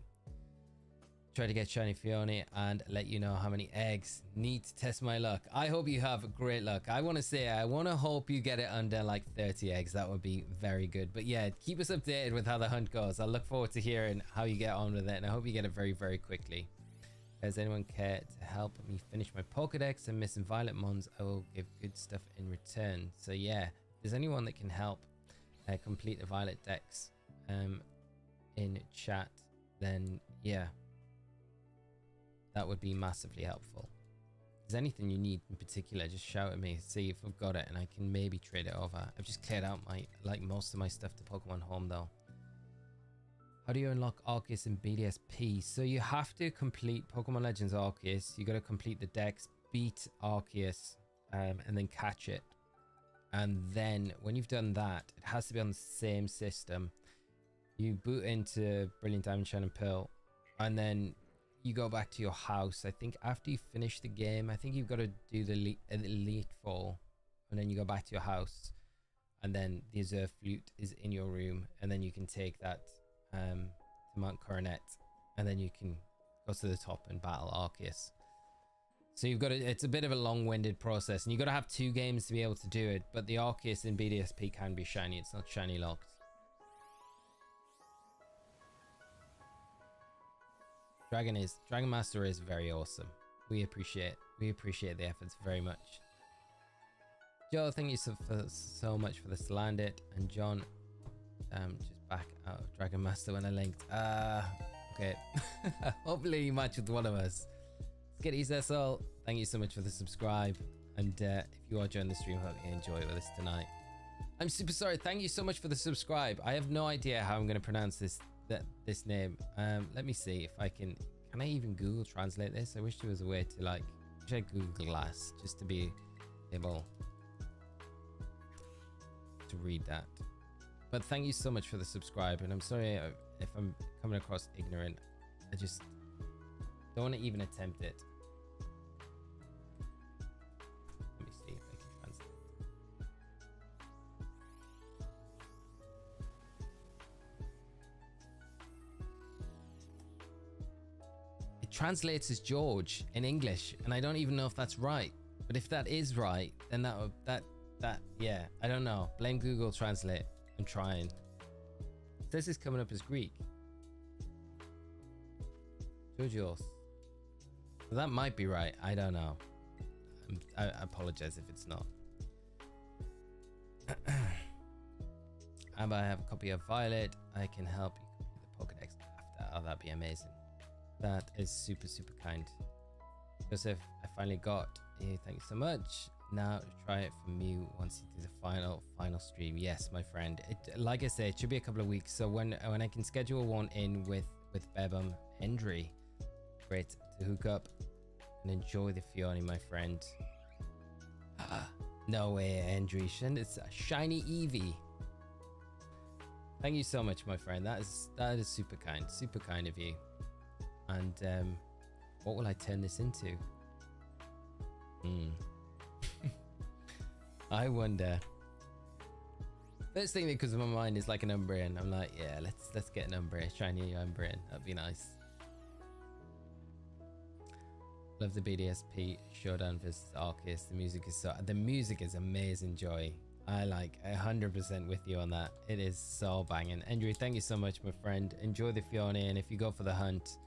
try to get shiny Fionne and let you know how many eggs. Need to test my luck. I hope you have great luck. I want to hope you get it under like 30 eggs. That would be very good. But yeah, keep us updated with how the hunt goes. I look forward to hearing how you get on with it, and I hope you get it very, very quickly. Does anyone care to help me finish my Pokedex and missing Violet Mons? I will give good stuff in return. So yeah, if there's anyone that can help complete the Violet Dex in chat, then yeah, that would be massively helpful. If there's anything you need in particular, just shout at me, see if I've got it, and I can maybe trade it over. I've just cleared out my most of my stuff to Pokemon Home though. How do you unlock Arceus in BDSP? So you have to complete Pokemon Legends Arceus. You got to complete the Dex, beat Arceus, and then catch it. And then when you've done that, it has to be on the same system. You boot into Brilliant Diamond, Shine and Pearl, and then you go back to your house. I think after you finish the game, I think you've got to do the Elite Four, and then you go back to your house, and then the Azure Flute is in your room, and then you can take that to Mount Coronet, and then you can go to the top and battle Arceus. So you've got to, it's a bit of a long-winded process, and you've got to have 2 games to be able to do it, but the Arceus in BDSP can be shiny. It's not shiny locked. Dragon Master is very awesome. We appreciate the efforts very much. Joe, thank you so much for the Slandit, and John, just back out of Dragon Master when I linked. Okay. Hopefully you match with one of us. Skitty Cecil, thank you so much for the subscribe, and if you are joining the stream, hope you enjoy it with us tonight. I'm super sorry. Thank you so much for the subscribe. I have no idea how I'm going to pronounce this name. Let me see if I can I even Google translate this? I wish there was a way to like, I wish I Google Glass just to be able to read that. But thank you so much for the subscribe, and I'm sorry if I'm coming across ignorant. I just don't want to even attempt it. Let me see if I can translate. It translates as George in English, and I don't even know if that's right. But if that is right, then that yeah, I don't know. Blame Google Translate. I'm trying. This is coming up as Greek. Georgios. So that might be right. I don't know. I apologize if it's not. And I have a copy of Violet. I can help you complete the Pokedex after. Oh, that'd be amazing. That is super, super kind. Joseph, I finally got you. Thank you so much. Now try it for me once you do the final stream. Yes, my friend. Like I say, it should be a couple of weeks. So when I can schedule one in with Bebum Hendry, great to hook up and enjoy the Fionne, my friend. No way, Hendry. It's a shiny Eevee. Thank you so much, my friend. That is super kind of you. And what will I turn this into? I wonder. First thing that comes to my mind is like an Umbreon. I'm like, yeah, let's get an Umbreon, shiny Umbreon. That'd be nice. Love the BDSP showdown versus Arceus. The music is amazing, Joy. I like 100% with you on that. It is so banging. Andrew, thank you so much, my friend. Enjoy the Fionne, and if you go for the hunt,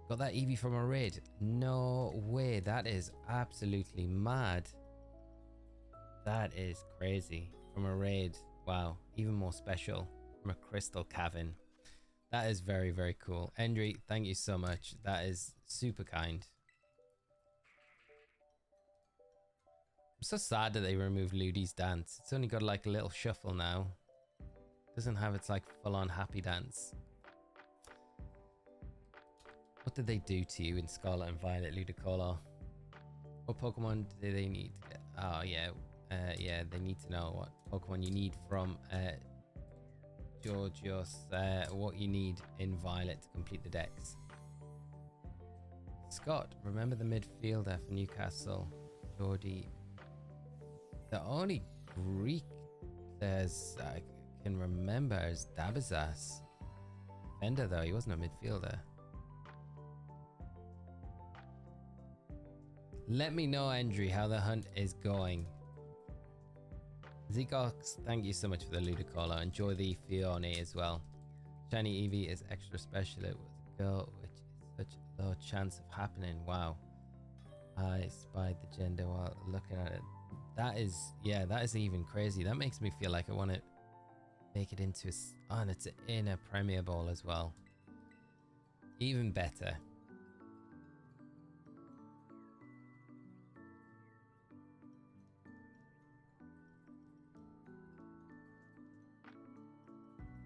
got that Eevee from a raid. No way. That is absolutely mad. That is crazy. From a raid. Wow. Even more special. From a crystal cavern. That is very, very cool. Andrew, thank you so much. That is super kind. I'm so sad that they removed Ludi's dance. It's only got like a little shuffle now. Doesn't have its like full-on happy dance. What did they do to you in Scarlet and Violet, Ludicolo? What Pokemon do they need? Oh yeah, yeah, they need to know what Pokemon you need from Georgios, what you need in Violet to complete the Dex. Scott, remember the midfielder for Newcastle, Geordie. The only Greek there's I can remember is Dabazas. Defender though, he wasn't a midfielder. Let me know, Andrew, how the hunt is going. Zekox, thank you so much for the Ludicolo. Enjoy the Fionne as well. Shiny Eevee is extra special. It was a girl, which is such a low chance of happening. Wow. I spied the gender while looking at it. That is, yeah, that is even crazy. That makes me feel like I want to make it into a, oh, and it's in a Premier Ball as well. Even better.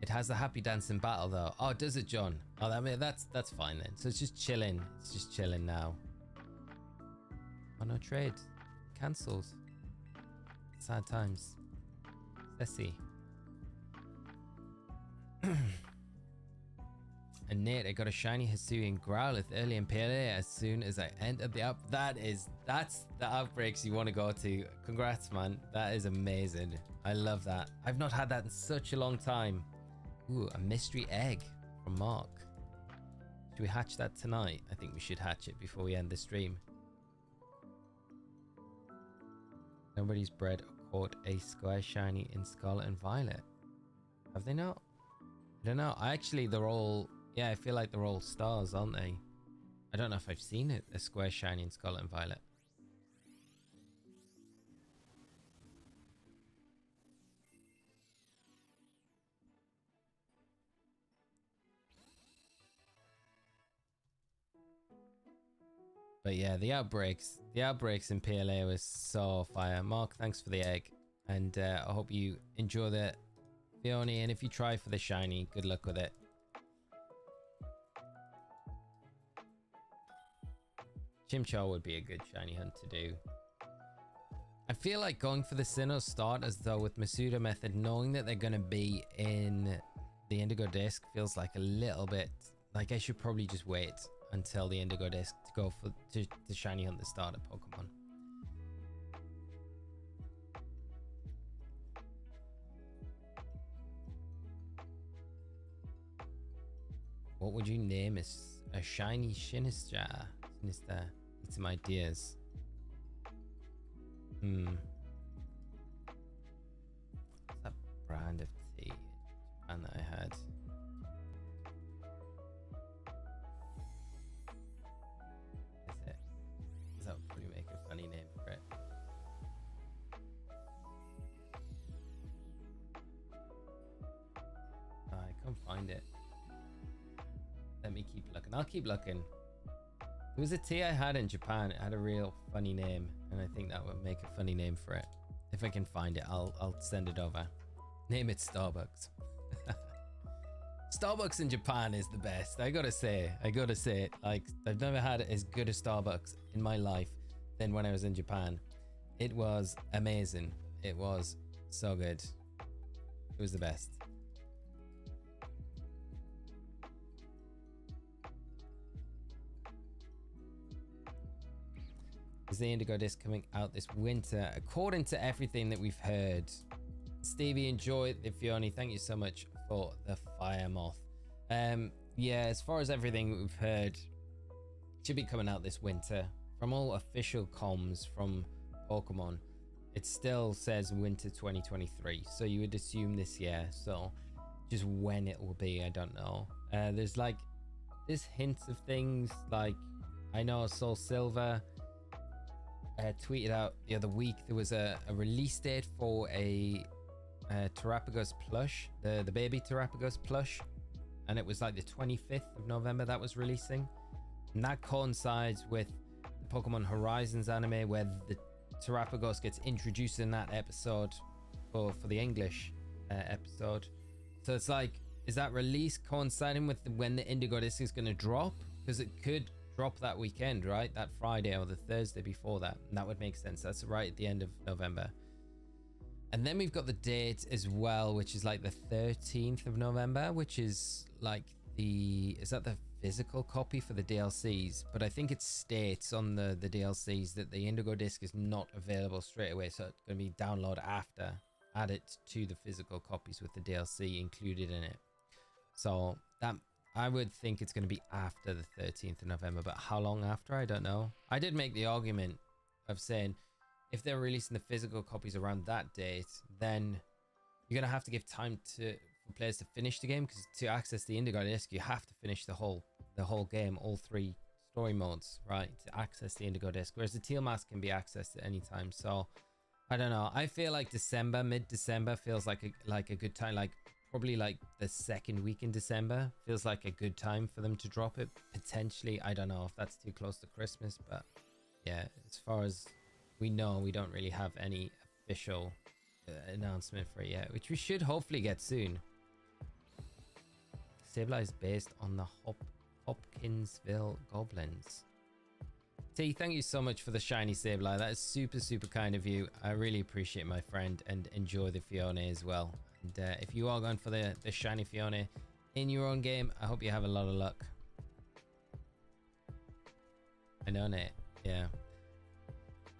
It has the happy dancing battle though. Oh, does it, John? Oh, that's fine then. So it's just chilling. It's just chilling now. Oh, no trade. Cancels. Sad times. Ceci. And Nate, I got a shiny Hisuian Growlithe early in PLA as soon as I entered the app. That's the outbreaks you want to go to. Congrats, man. That is amazing. I love that. I've not had that in such a long time. Ooh, a mystery egg from Mark. Should we hatch that tonight? I think we should hatch it before we end the stream. Nobody's bred or caught a square shiny in Scarlet and Violet. Have they not? I don't know. They're all... Yeah, I feel like they're all stars, aren't they? I don't know if I've seen it, a square shiny in Scarlet and Violet. But yeah, the outbreaks in PLA was so fire. Mark, thanks for the egg. And I hope you enjoy the Fionne. And if you try for the shiny, good luck with it. Chimchar would be a good shiny hunt to do. I feel like going for the Sinnoh starters though with Masuda method, knowing that they're going to be in the Indigo Disc feels like a little bit like I should probably just wait until the Indigo Disc to go for to shiny hunt the starter Pokemon. What would you name a shiny Sinister? Sinister. Need some ideas. What's that brand of tea in Japan that I had? Is it? That would probably make a funny name for it. I can't find it. Let me keep looking. I'll keep looking. There was a tea I had in Japan. It had a real funny name, and I think that would make a funny name for it. If I can find it, I'll send it over. Name it Starbucks. Starbucks in Japan is the best. I gotta say it. Like, I've never had as good a Starbucks in my life than when I was in Japan. It was amazing. It was so good. It was the best. Is the Indigo Disc coming out this winter? According to everything that we've heard. Stevie, enjoy the Fionne. Thank you so much for the Fire Moth. Yeah, as far as everything we've heard, it should be coming out this winter. From all official comms from Pokemon, it still says winter 2023. So you would assume this year. So just when it will be, I don't know. There's like, there's hints of things like, I know Soul Silver tweeted out the other week there was a release date for a Terrapagos plush, the baby Terrapagos plush, and it was like the 25th of November that was releasing, and that coincides with the Pokemon Horizons anime where the Terrapagos gets introduced in that episode for the English episode. So it's like, is that release coinciding with when the Indigo Disc is going to drop? Because it could drop that weekend, right? That Friday or the Thursday before that. And that would make sense. That's right at the end of November. And then we've got the date as well, which is like the 13th of November, which is like is that the physical copy for the DLCs? But I think it states on the DLCs that the Indigo Disc is not available straight away. So it's going to be download after, add it to the physical copies with the DLC included in it. So that, I would think it's going to be after the 13th of November, but how long after, I don't know. I did make the argument of saying if they're releasing the physical copies around that date, then you're gonna have to give time for players to finish the game, because to access the Indigo Disc, you have to finish the whole game, all 3 story modes, right, to access the Indigo Disc. Whereas the Teal Mask can be accessed at any time. So I don't know. I feel like December, mid-December feels like a good time. Like probably like the 2nd week in December feels like a good time for them to drop it. Potentially, I don't know if that's too close to Christmas, but yeah, as far as we know, we don't really have any official announcement for it yet, which we should hopefully get soon. Sableye is based on the Hopkinsville Goblins. T, thank you so much for the shiny Sableye. That is super, super kind of you. I really appreciate it, my friend, and enjoy the Fionne as well. And if you are going for the shiny Fionne in your own game, I hope you have a lot of luck. I know, Nate. Yeah.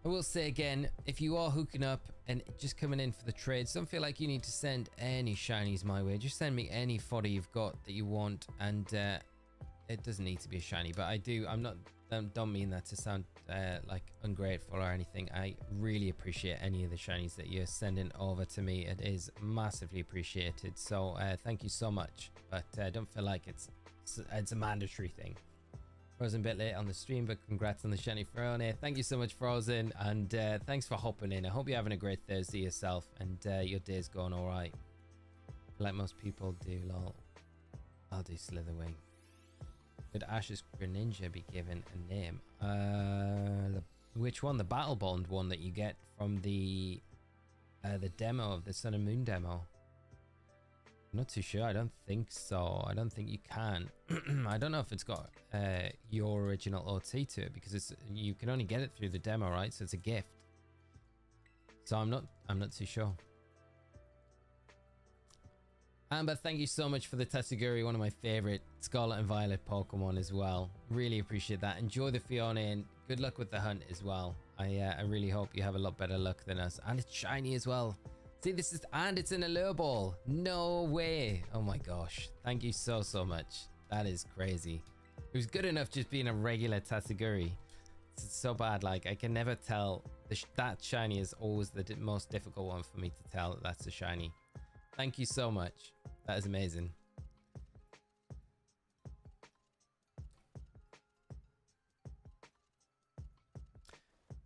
I will say again, if you are hooking up and just coming in for the trades, don't feel like you need to send any shinies my way. Just send me any fodder you've got that you want, and it doesn't need to be a shiny, but don't mean that to sound like ungrateful or anything. I really appreciate any of the shinies that you're sending over to me. It is massively appreciated. So thank you so much, but don't feel like it's a mandatory thing. Frozen a bit late on the stream, but congrats on the shiny Phione. Thank you so much, Frozen, and thanks for hopping in. I hope you're having a great Thursday yourself, and your day's going all right. Like most people do, lol. I'll do Slitherwing. Could Ash's Greninja be given a name? Which one? The Battle Bond one that you get from the demo of the Sun and Moon demo? I'm not too sure. I don't think so. I don't think you can. I don't know if it's got your original OT to it, because you can only get it through the demo, right? So it's a gift. So I'm not too sure. Amber, thank you so much for the Tatsugiri, one of my favorite Scarlet and Violet Pokemon as well. Really appreciate that. Enjoy the Fionne, and good luck with the hunt as well. I really hope you have a lot better luck than us. And it's shiny as well. See, and it's in a lure ball. No way. Oh my gosh. Thank you so much. That is crazy. It was good enough just being a regular Tatsugiri. It's so bad. Like, I can never tell. That shiny is always the most difficult one for me to tell that that's a shiny. Thank you so much. That is amazing.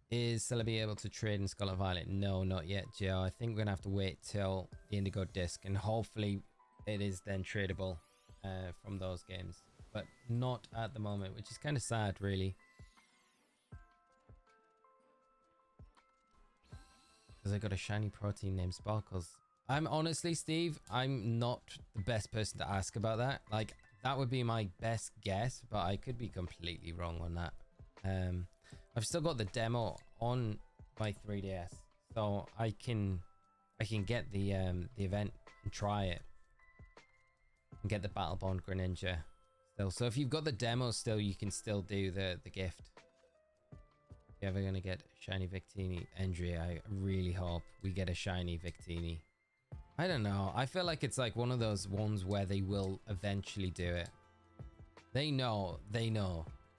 Is Celebi able to trade in Scarlet and Violet? No, not yet, Joe. I think we're gonna have to wait till the Indigo Disc, and hopefully it is then tradable from those games, but not at the moment, which is kind of sad, really. Because I got a shiny protein named Sparkles. I'm honestly, Steve, I'm not the best person to ask about that. Like, that would be my best guess, but I could be completely wrong on that. I've still got the demo on my 3DS, so I can get the event and try it and get the Battle Bond Greninja still. So if you've got the demo still, you can still do the gift. If you're ever gonna get a shiny Victini, Andrea, I really hope we get a shiny Victini. I don't know. I feel like it's like one of those ones where they will eventually do it. They know.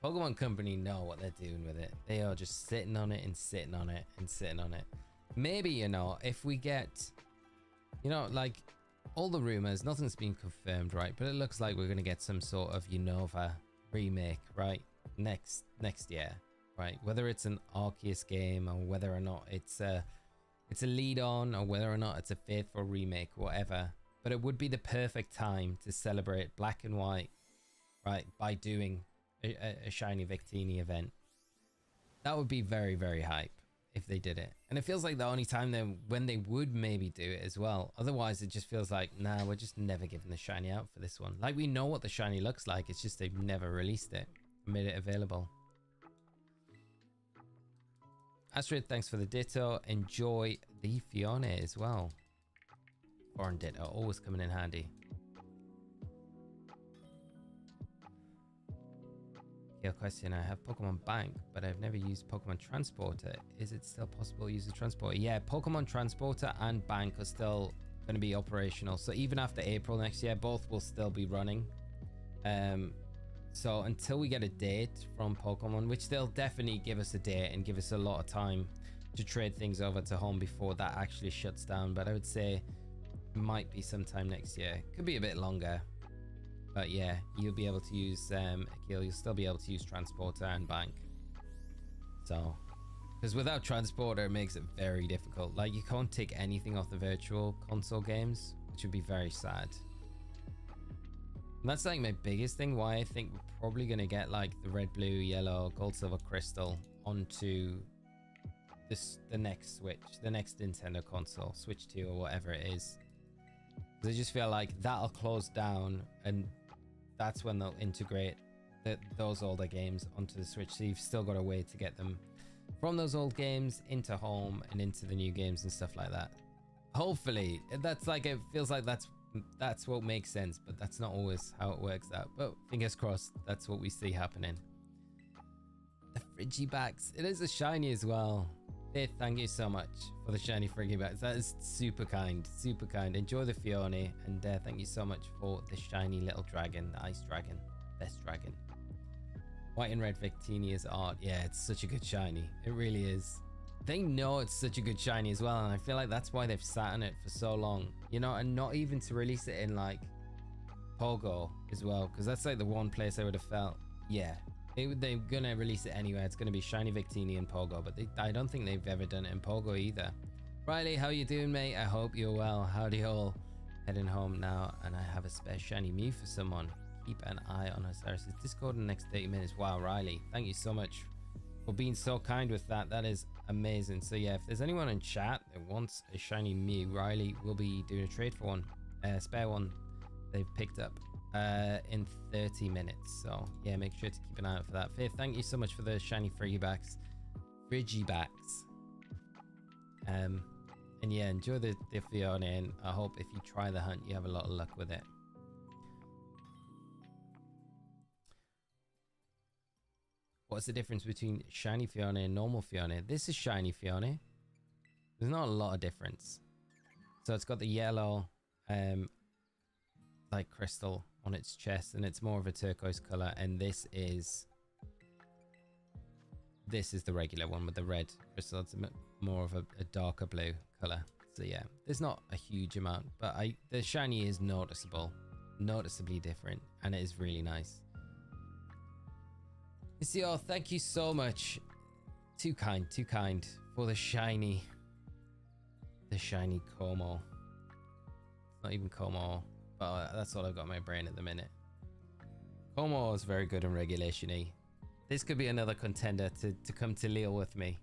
Pokemon Company know what they're doing with it. They are just sitting on it and sitting on it and sitting on it. Maybe, you know, if we get, you know, like all the rumors, nothing's been confirmed, right? But it looks like we're going to get some sort of Unova remake, right? Next year, right? Whether it's an Arceus game or whether or not it's a lead on, or whether or not it's a faithful remake, whatever. But it would be the perfect time to celebrate Black and White, right? By doing a shiny Victini event. That would be very, very hype if they did it. And it feels like the only time when they would maybe do it as well. Otherwise, it just feels like, nah, we're just never giving the shiny out for this one. Like, we know what the shiny looks like. It's just they've never released it, made it available. Astrid, thanks for the ditto. Enjoy the Fionne as well. Foreign ditto, always coming in handy. Your question, I have Pokemon Bank, but I've never used Pokemon Transporter. Is it still possible to use the Transporter? Yeah, Pokemon Transporter and Bank are still going to be operational. So even after April next year, both will still be running. So until we get a date from Pokemon, which they'll definitely give us a date and give us a lot of time to trade things over to home before that actually shuts down, but I would say it might be sometime next year. Could be a bit longer, but yeah, you'll be able to use Akil. You'll still be able to use Transporter and Bank. So, because without Transporter, it makes it very difficult. Like, you can't take anything off the virtual console games, which would be very sad. And that's like my biggest thing, why I think we're probably going to get like the red, blue, yellow, gold, silver, crystal onto the next Switch, the next Nintendo console, Switch 2 or whatever it is. Because I just feel like that'll close down, and that's when they'll integrate those older games onto the Switch. So you've still got a way to get them from those old games into home and into the new games and stuff like that. Hopefully, that's like, it feels like that's what makes sense, but that's not always how it works out. But fingers crossed, that's what we see happening. The Frigibacks, it is a shiny as well. Faith, thank you so much for the shiny Frigibacks. That is super kind, super kind. Enjoy the Fionne, and thank you so much for the shiny little dragon, the ice dragon, best dragon. White and red Victinia's art, yeah, it's such a good shiny. It really is. They know it's such a good shiny as well, and I feel like that's why they've sat on it for so long, you know, and not even to release it in like Pogo as well, because that's like the one place I would have felt, yeah, they're gonna release it anyway. It's gonna be shiny Victini and Pogo, but I don't think they've ever done it in Pogo either. Riley, how you doing, mate? I hope you're well. Howdy all. Heading home now, and I have a spare shiny Mew for someone. Keep an eye on Osirus' Discord in the next 30 minutes. Wow, Riley, thank you so much for being so kind with that. That is amazing. So yeah, if there's anyone in chat that wants a shiny Mew, Riley will be doing a trade for one, spare one they've picked up in 30 minutes. So yeah, make sure to keep an eye out for that. Faith, thank you so much for the shiny Frigibacks. And yeah, enjoy the Fionne, and I hope if you try the hunt, you have a lot of luck with it. What's the difference between shiny Fionne and normal Fionne? This is shiny Fionne. There's not a lot of difference. So it's got the yellow like crystal on its chest, and it's more of a turquoise color, and this is the regular one with the red crystal. It's more of a darker blue color. So yeah, there's not a huge amount, but the shiny is noticeably different, and it is really nice. Isio, thank you so much. Too kind for the shiny Como. It's not even Como, but that's all I've got in my brain at the minute. Como is very good in Regulation-y. This could be another contender to come to Lille with me.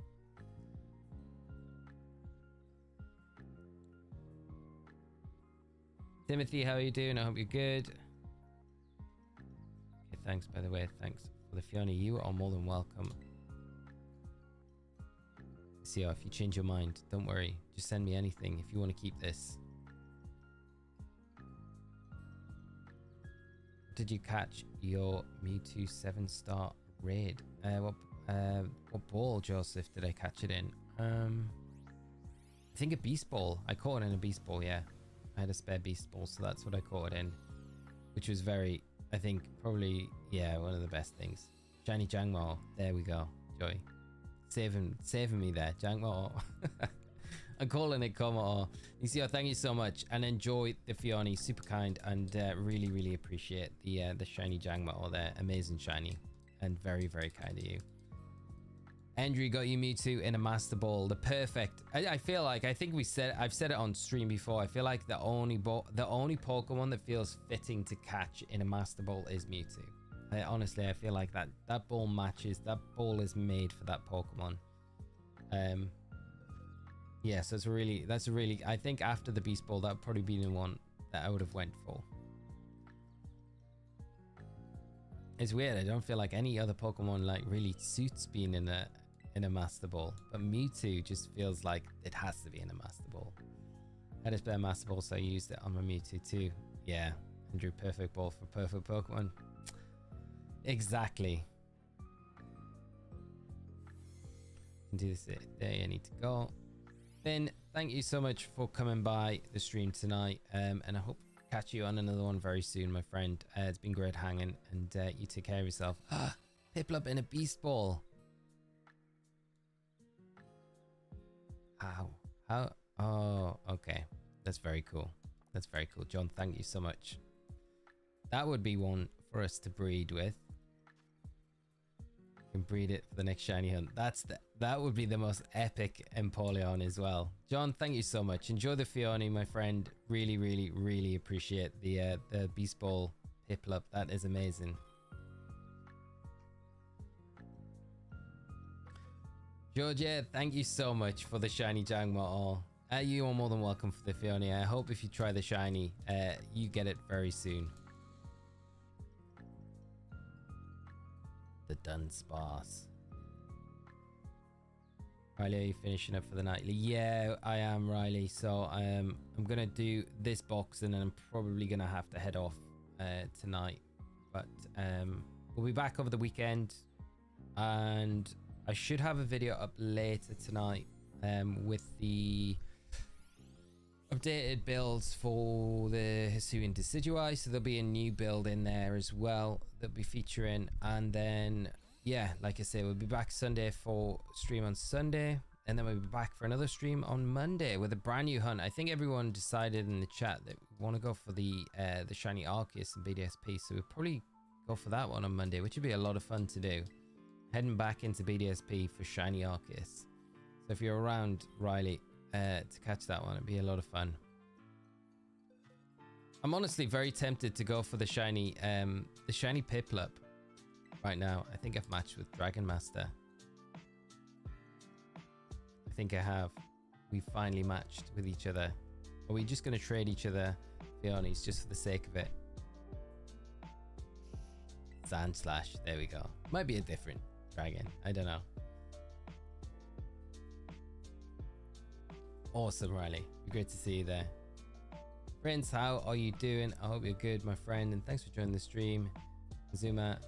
Timothy, how are you doing? I hope you're good. Okay, thanks, by the way. Thanks for the Fionne. You are more than welcome. See, if you change your mind, don't worry. Just send me anything if you want to keep this. Did you catch your Mewtwo 7-star raid? What ball, Joseph, did I catch it in? I think a beast ball. I caught it in a beast ball, yeah. I had a spare beast ball, so that's what I caught it in. Which was very, I think, probably, yeah, one of the best things. Shiny Jangmo. There we go. Joy. Saving me there. Jangmo. I'm calling it Como. Isio, thank you so much. And enjoy the Fionne. Super kind. And really, really appreciate the shiny Jangmo there. Amazing shiny. And very, very kind of you. Andrew got you Mewtwo in a Master Ball. The perfect. I feel like, I've said it on stream before. I feel like the only Pokemon that feels fitting to catch in a Master Ball is Mewtwo. Honestly, I feel like that ball matches. That ball is made for that Pokemon. Yeah, so that's a really. I think after the Beast Ball, that would probably be the one that I would have went for. It's weird. I don't feel like any other Pokemon like really suits being in a Master Ball, but Mewtwo just feels like it has to be in a Master Ball. I had a spare Master Ball, so I used it on my Mewtwo too. Yeah, and drew perfect ball for perfect Pokemon. Exactly. Can do this day. I need to go. Finn, thank you so much for coming by the stream tonight, and I hope catch you on another one very soon, my friend. It's been great hanging, and you take care of yourself. Piplup in a beast ball. How? Oh, okay. That's very cool. That's very cool. John, thank you so much. That would be one for us to breed with. Can breed it for the next shiny hunt. That would be the most epic Empoleon as well. John, thank you so much. Enjoy the Fionne, my friend. Really, really, really appreciate the Beast Ball Piplup. That is amazing. Georgia, thank you so much for the shiny Jangmo. You are more than welcome for the Fionne. I hope if you try the shiny, you get it very soon. The Dunsparce. Riley, are you finishing up for the nightly? Yeah, I am, Riley. So I'm gonna do this box, and then I'm probably gonna have to head off tonight. But we'll be back over the weekend, and I should have a video up later tonight with the updated builds for the Hisuian Decidueye. So there'll be a new build in there as well that'll be featuring, and then yeah, like I say, we'll be back Sunday for stream on Sunday, and then we'll be back for another stream on Monday with a brand new hunt. I think everyone decided in the chat that we want to go for the shiny Arceus and BDSP, so we'll probably go for that one on Monday, which would be a lot of fun to do, heading back into BDSP for shiny Arceus. So if you're around, Riley, to catch that one, it'd be a lot of fun. I'm honestly very tempted to go for the shiny Piplup right now. I think I've matched with Dragon Master. I think I have. We finally matched with each other. Are we just going to trade each other Fionnes just for the sake of it? Sandslash. There we go. Might be a different dragon. I don't know. Awesome, Riley. Great to see you there. Prince, how are you doing? I hope you're good, my friend, and thanks for joining the stream. Zuma,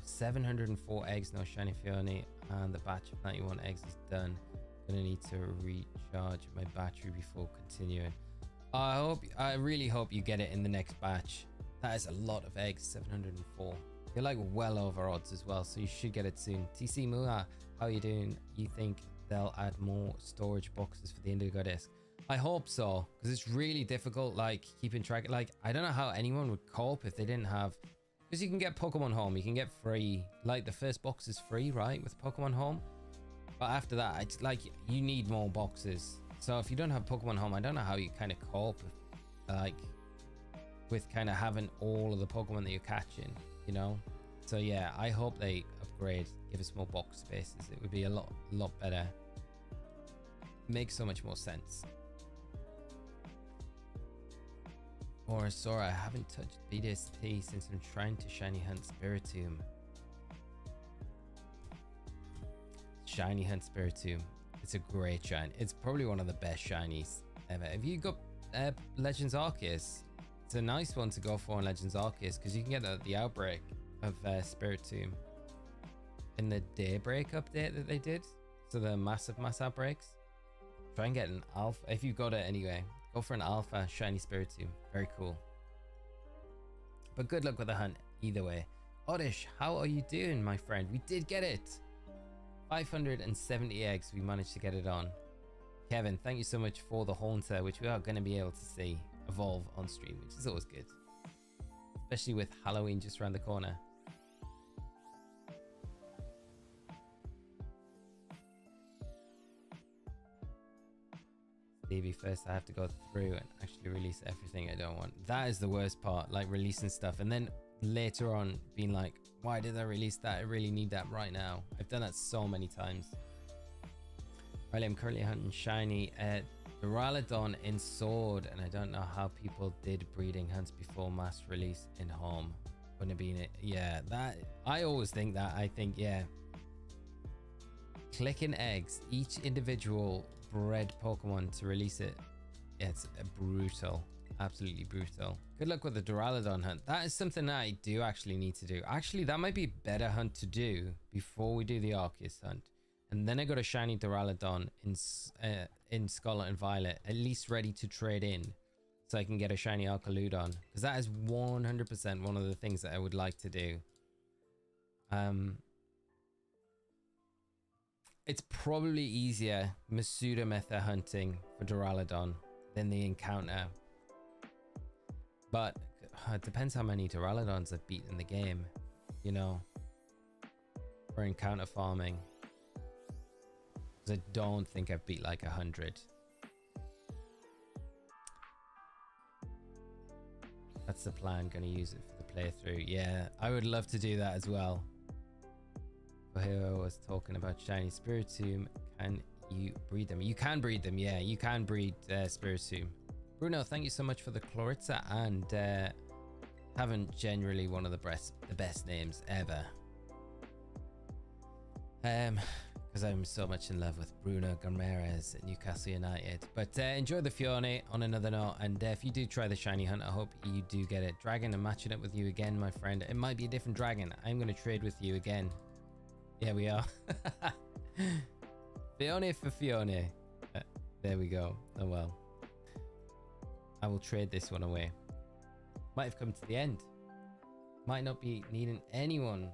704 eggs, no shiny Fionne, and the batch of 91 eggs is done. Gonna need to recharge my battery before continuing. I really hope you get it in the next batch. That is a lot of eggs, 704. You're like well over odds as well, so you should get it soon. TC Muha, how are you doing? You think they'll add more storage boxes for the Indigo Disc? I hope so, because it's really difficult, like, keeping track. Like, I don't know how anyone would cope if they didn't have, because you can get Pokemon Home, you can get free, like, the first box is free, right, with Pokemon Home, but after that, it's like, you need more boxes. So if you don't have Pokemon Home, I don't know how you kind of cope with, like, with kind of having all of the Pokemon that you're catching, you know? So yeah, I hope they upgrade, give us more box spaces. It would be a lot better. Makes so much more sense. Or Sora, I haven't touched BDSP since I'm trying to shiny hunt Spiritomb. Shiny hunt Spiritomb. It's a great shine. It's probably one of the best shinies ever. Have you got Legends Arceus? It's a nice one to go for on Legends Arceus, because you can get the outbreak of Spiritomb in the Daybreak update that they did. So the mass outbreaks. Try and get an alpha if you've got it anyway. Go for an alpha shiny Spiritomb. Very cool. But good luck with the hunt either way. Oddish, how are you doing, my friend? We did get it. 570 eggs. We managed to get it on. Kevin, thank you so much for the Haunter, which we are going to be able to see evolve on stream, which is always good, especially with Halloween just around the corner. Stevie, first I have to go through and actually release everything I don't want. That is the worst part, like releasing stuff and then later on being like, why did I release that? I really need that right now. I've done that so many times. Riley, I'm currently hunting shiny Duraludon in Sword, and I don't know how people did breeding hunts before mass release in Home. Wouldn't have been it. Yeah, that I always think that. I think, yeah, clicking eggs, each individual bred Pokemon to release it, it's brutal. Absolutely brutal. Good luck with the Duraludon hunt. That is something that I do actually need to do. Actually, that might be a better hunt to do before we do the Arceus hunt. And then I got a shiny Duraludon in Scarlet and Violet, at least ready to trade in. so I can get a shiny Arcaludon, because that is 100% one of the things that I would like to do. It's probably easier Masuda Metha hunting for Duraludon than the encounter, but it depends how many Duraludons I've beat in the game, you know, for encounter farming, because I don't think I've beat like 100. That's the plan. Gonna use it for the playthrough. Yeah, I would love to do that as well. Here was talking about shiny Spiritomb. Can you breed them? You can breed them. Yeah, you can breed Spiritomb. Bruno, thank you so much for the Chloritza, and having generally one of the best names ever. Because I'm so much in love with Bruno Gomes at Newcastle United. But enjoy the Fionne on another note, and if you do try the shiny hunt, I hope you do get it. Dragon, I'm matching it with you again, my friend. It might be a different dragon. I'm going to trade with you again. Yeah, we are. Fionne for Fionne. There we go. Oh well. I will trade this one away. Might have come to the end. Might not be needing anyone.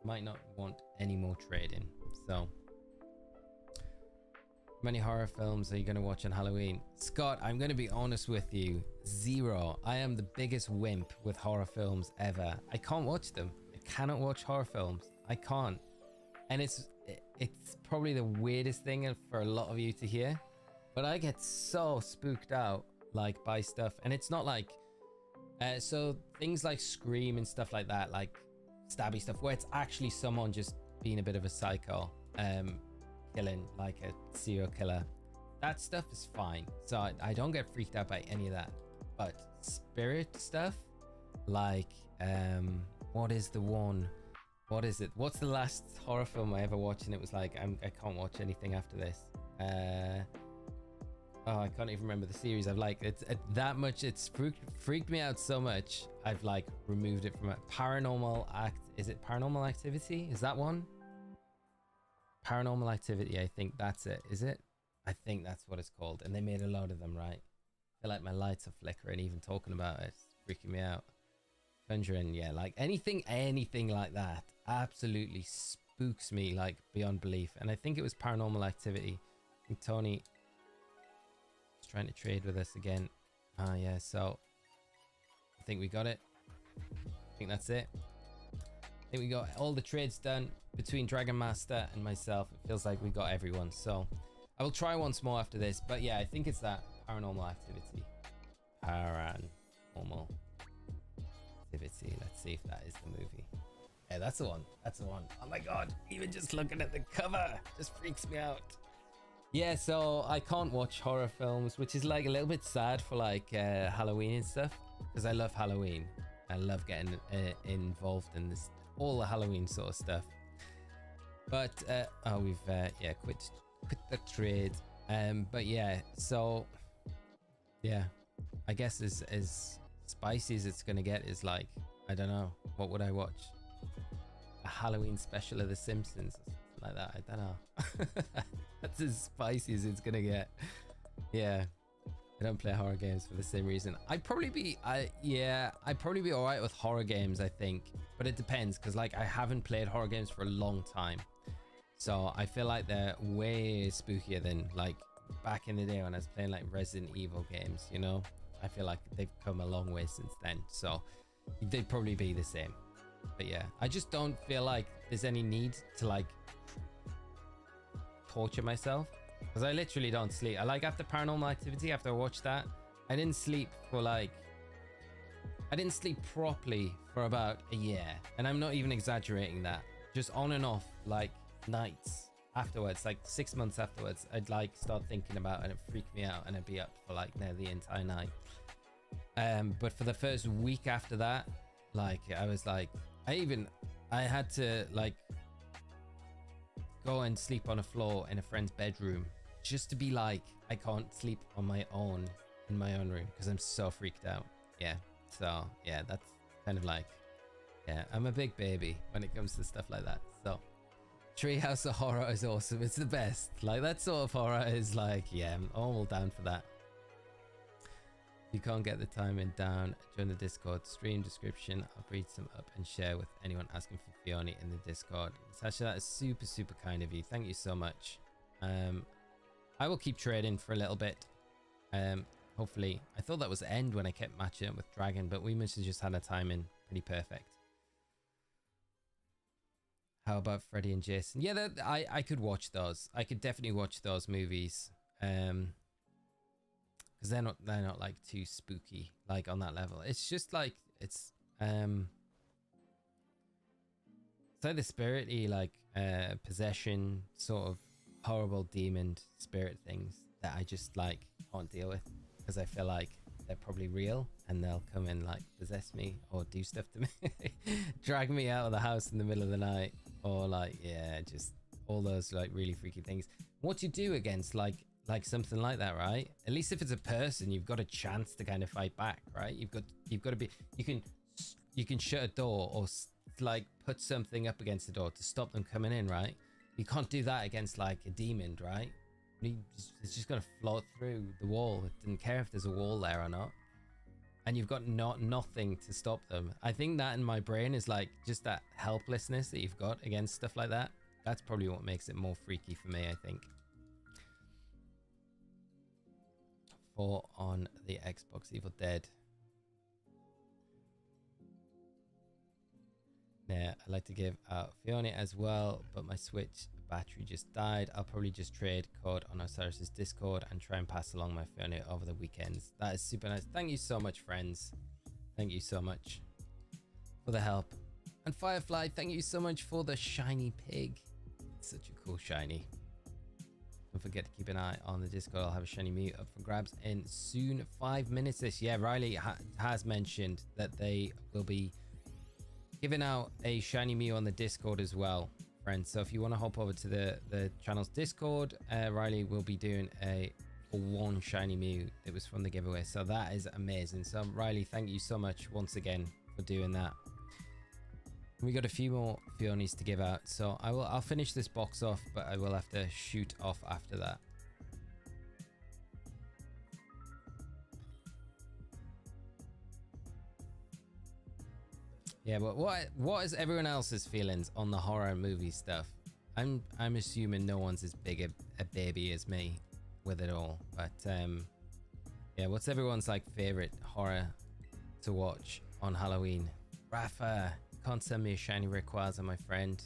Might not want any more trading. So, how many horror films are you going to watch on Halloween? Scott, I'm going to be honest with you. 0. I am the biggest wimp with horror films ever. I can't watch them. I cannot watch horror films. I can't. And it's probably the weirdest thing for a lot of you to hear, but I get so spooked out like by stuff, and it's not like so things like Scream and stuff like that, like stabby stuff where it's actually someone just being a bit of a psycho, killing like a serial killer. That stuff is fine, so I don't get freaked out by any of that. But spirit stuff, like what is the one? What is it? What's the last horror film I ever watched and it was like, I can't watch anything after this? Oh, I can't even remember the series. I've like, it's that much, it's freaked me out so much, I've like removed it from it. Is it Paranormal Activity? Is that one? Paranormal Activity, I think that's it. Is it? I think that's what it's called. And they made a load of them, right? I feel like my lights are flickering even talking about it. It's freaking me out. Conjuring, yeah, like anything like that absolutely spooks me like beyond belief. And I think it was Paranormal Activity. I think Tony is trying to trade with us again. Ah, yeah, so I think we got it. I think that's it. I think we got all the trades done between Dragon Master and myself. It feels like we got everyone, so I will try once more after this. But yeah, I think it's that Paranormal Activity. Paranormal Activity. Let's see if that is the movie. Yeah, that's the one. That's the one. Oh my god, even just looking at the cover just freaks me out. Yeah, so I can't watch horror films, which is like a little bit sad for like Halloween and stuff, because I love Halloween. I love getting involved in this, all the Halloween sort of stuff. But oh, we've yeah, quit the trade. But yeah, so yeah, I guess as spicy as it's gonna get is like, I don't know, what would I watch? A Halloween special of The Simpsons or something like that. I don't know. That's as spicy as it's gonna get. Yeah, I don't play horror games for the same reason. I'd probably be all right with horror games, I think, but it depends, because like I haven't played horror games for a long time, so I feel like they're way spookier than like back in the day when I was playing like Resident Evil games, you know. I feel like they've come a long way since then, so they'd probably be the same. But yeah, I just don't feel like there's any need to like torture myself, because I literally don't sleep. I like, after Paranormal Activity, after I watched that, I didn't sleep properly for about a year, and I'm not even exaggerating that. Just on and off, like nights afterwards, like 6 months afterwards, I'd like start thinking about it and it freaked me out, and I'd be up for like nearly the entire night. But for the first week after that, like I was like, I had to like go and sleep on a floor in a friend's bedroom just to be like, I can't sleep on my own in my own room because I'm so freaked out. Yeah, so yeah, that's kind of like, yeah, I'm a big baby when it comes to stuff like that. So Treehouse of Horror is awesome. It's the best. Like that sort of horror is like, yeah, I'm all down for that. If you can't get the timing down, join the Discord stream description. I'll breed some up and share with anyone asking for Fionne in the Discord. Sasha, that is super, super kind of you. Thank you so much. I will keep trading for a little bit. Hopefully, I thought that was the end when I kept matching up with Dragon, but we must have just had a timing pretty perfect. How about Freddy and Jason? Yeah, I could watch those. I could definitely watch those movies. Because they're not like too spooky, like on that level. It's just like it's like the spirity, like possession, sort of horrible demon spirit things that I just like can't deal with, because I feel like they're probably real and they'll come and like possess me or do stuff to me, drag me out of the house in the middle of the night, or like, yeah, just all those like really freaky things. What you do against like something like that, right? At least if it's a person, you've got a chance to kind of fight back, right? You've got to be, you can shut a door or like put something up against the door to stop them coming in, right? You can't do that against like a demon, right? It's just gonna float through the wall. It didn't care if there's a wall there or not, and you've got nothing to stop them. I think that in my brain is like just that helplessness that you've got against stuff like that. That's probably what makes it more freaky for me, I think. On the Xbox, Evil Dead. Yeah, I'd like to give out Fionne as well, but my Switch battery just died. I'll probably just trade code on Osirus's Discord and try and pass along my Fionne over the weekends. That is super nice. Thank you so much, friends. Thank you so much for the help. And Firefly, thank you so much for the shiny pig. It's such a cool shiny. Don't forget to keep an eye on the Discord. I'll have a shiny Mew up for grabs in soon. 5 minutes this. Yeah, Riley has mentioned that they will be giving out a shiny Mew on the Discord as well, friends. So if you want to hop over to the channel's Discord, Riley will be doing a one shiny Mew that was from the giveaway. So that is amazing. So Riley, thank you so much once again for doing that. We got a few more Fionnes to give out, so I'll finish this box off, but I will have to shoot off after that. Yeah, but what is everyone else's feelings on the horror movie stuff? I'm assuming no one's as big a baby as me with it all, but yeah, what's everyone's like favorite horror to watch on Halloween? Rafa, can't send me a shiny Rayquaza, my friend.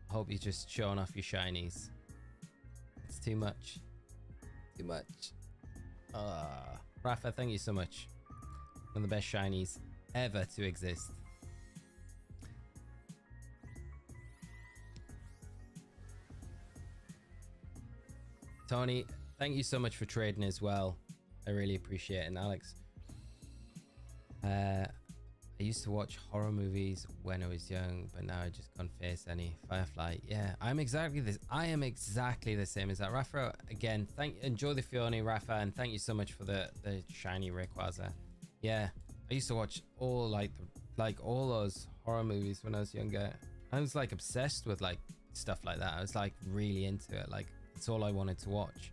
I hope you're just showing off your shinies. It's too much. Too much. Rafa, thank you so much. One of the best shinies ever to exist. Tony, thank you so much for trading as well. I really appreciate it. And Alex, I used to watch horror movies when I was young, but now I just can't face any. Firefly, yeah, I am exactly the same as that. Rafa, again, enjoy the Fionne, Rafa, and thank you so much for the shiny Rayquaza. Yeah, I used to watch all like all those horror movies when I was younger. I was like obsessed with like stuff like that. I was like really into it. Like it's all I wanted to watch.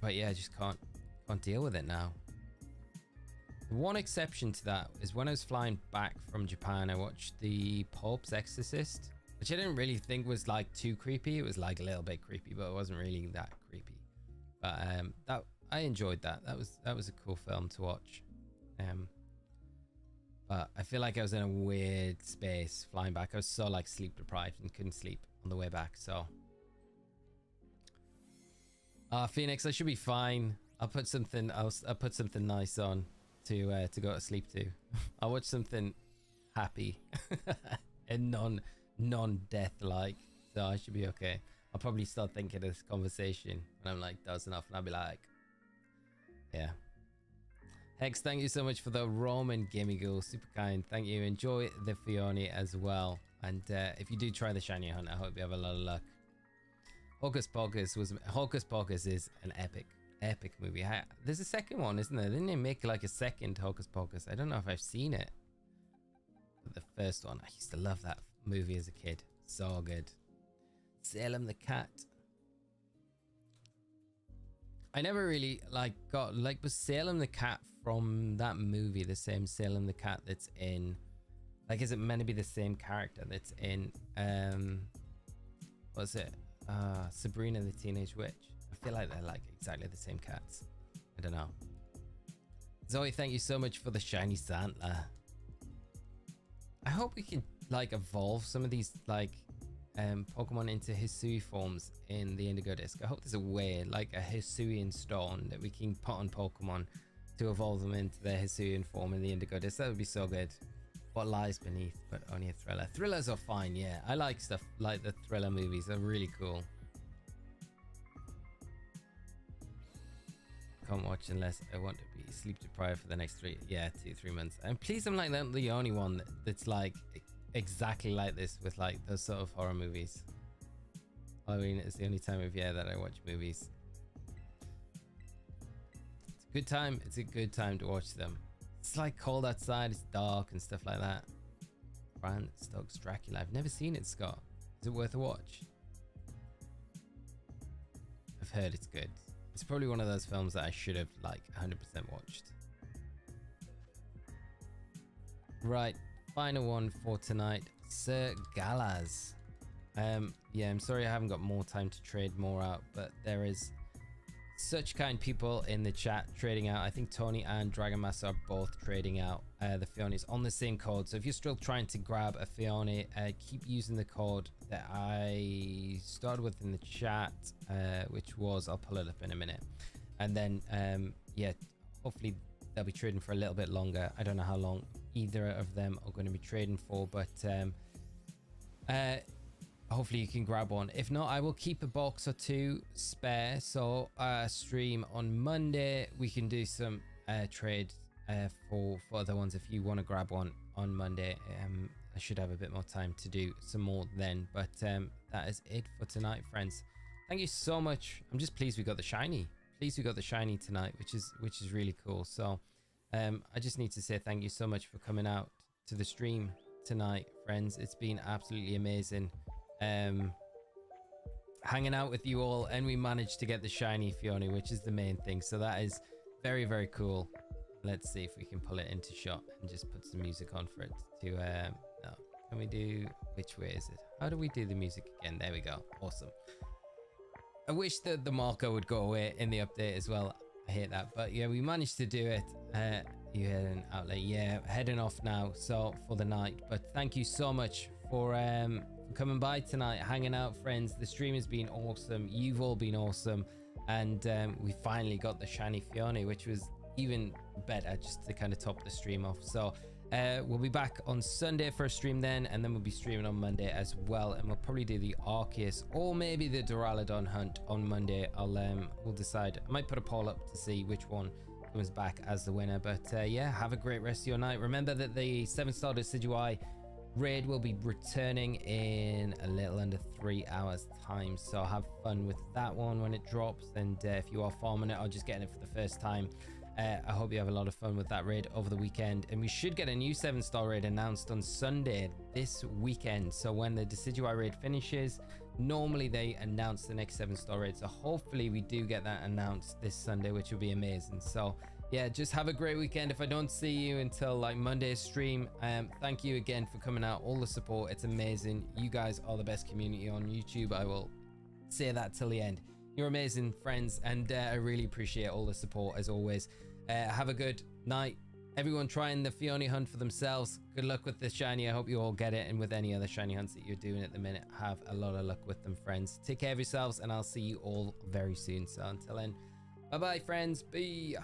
But yeah, I just can't deal with it now. One exception to that is when I was flying back from Japan, I watched the Pope's Exorcist, which I didn't really think was like too creepy. It was like a little bit creepy, but it wasn't really that creepy. But that I enjoyed that. That was a cool film to watch. But I feel like I was in a weird space flying back. I was so like sleep deprived and couldn't sleep on the way back. So, Phoenix, I should be fine. I'll put something else. I'll put something nice on to go to sleep to. I'll watch something happy and non-death like, so I should be okay. I'll probably start thinking of this conversation when I'm like dozing off, and I'll be like, yeah. Hex, thank you so much for the Roman Gimme Ghoul, super kind, thank you. Enjoy the Fionne as well, and if you do try the shiny hunt, I hope you have a lot of luck. Hocus Pocus is an epic movie. There's a second one, isn't there? Didn't they make like a second Hocus Pocus? I don't know if I've seen it. But the first one, I used to love that movie as a kid. So good. Salem the cat. I never really got was Salem the cat from that movie the same Salem the cat that's in, is it meant to be the same character that's in what's it, Sabrina the Teenage Witch? I feel like they're exactly the same cats. I don't know. Zoe, thank you so much for the shiny Santa. I hope we can evolve some of these Pokemon into Hisui forms in the Indigo Disc. I hope there's a way, like a Hisuian stone, that we can put on Pokemon to evolve them into their Hisuian form in the Indigo Disc. That would be so good. What lies beneath, but only a thriller. Thrillers are fine, yeah. I like stuff like the thriller movies. They're really cool. Can't watch unless I want to be sleep deprived for the next 2-3 months. And please, I'm not the only one that's exactly like this with those sort of horror movies. Halloween is the only time of year that I watch movies. It's a good time. It's a good time to watch them. It's cold outside, it's dark and stuff like that. Bram Stoker's Dracula. I've never seen it, Scott. Is it worth a watch? I've heard it's good. It's probably one of those films that I should have 100% watched. Right, final one for tonight. Sir Galaz. Yeah, I'm sorry I haven't got more time to trade more out, but there is such kind people in the chat trading out. I think Tony and Dragon Master are both trading out the Fiones on the same code. So if you're still trying to grab a Fione, keep using the code that I started with in the chat, which was, I'll pull it up in a minute. And then, yeah, hopefully they'll be trading for a little bit longer. I don't know how long either of them are going to be trading for, but hopefully you can grab one. If not, I will keep a box or two spare. So stream on Monday, we can do some trade for other ones if you want to grab one on Monday. I should have a bit more time to do some more then, but that is it for tonight, friends. Thank you so much. I'm just pleased we got the shiny. Pleased we got the shiny tonight, which is really cool. So I just need to say thank you so much for coming out to the stream tonight, friends. It's been absolutely amazing hanging out with you all, and we managed to get the shiny Fione, which is the main thing. So that is very, very cool. Let's see if we can pull it into shot and just put some music on for it to no, can we do, which way is it? How do we do the music again? There we go. Awesome. I wish that the marker would go away in the update as well. I hate that, but yeah, we managed to do it. You had an outlet. Yeah, heading off now, so for the night. But thank you so much for coming by tonight, hanging out, friends. The stream has been awesome. You've all been awesome, and we finally got the shiny Fione, which was even better, just to kind of top the stream off. So we'll be back on Sunday for a stream then, and then we'll be streaming on Monday as well, and we'll probably do the Arceus or maybe the Duraludon hunt on Monday. We'll decide. I might put a poll up to see which one comes back as the winner. But yeah, have a great rest of your night. Remember that the 7-star Decidueye raid will be returning in a little under 3 hours time, so have fun with that one when it drops. And if you are farming it or just getting it for the first time, I hope you have a lot of fun with that raid over the weekend. And we should get a new 7-star raid announced on Sunday this weekend. So when the Decidueye raid finishes, normally they announce the next 7-star raid. So hopefully we do get that announced this Sunday, which will be amazing. So yeah, just have a great weekend. If I don't see you until like Monday's stream, thank you again for coming out, all the support. It's amazing. You guys are the best community on YouTube. I will say that till the end. You're amazing, friends, and I really appreciate all the support as always. Have a good night. Everyone trying the Fione hunt for themselves. Good luck with the shiny. I hope you all get it, and with any other shiny hunts that you're doing at the minute, have a lot of luck with them, friends. Take care of yourselves, and I'll see you all very soon. So until then, bye bye, friends. Bye.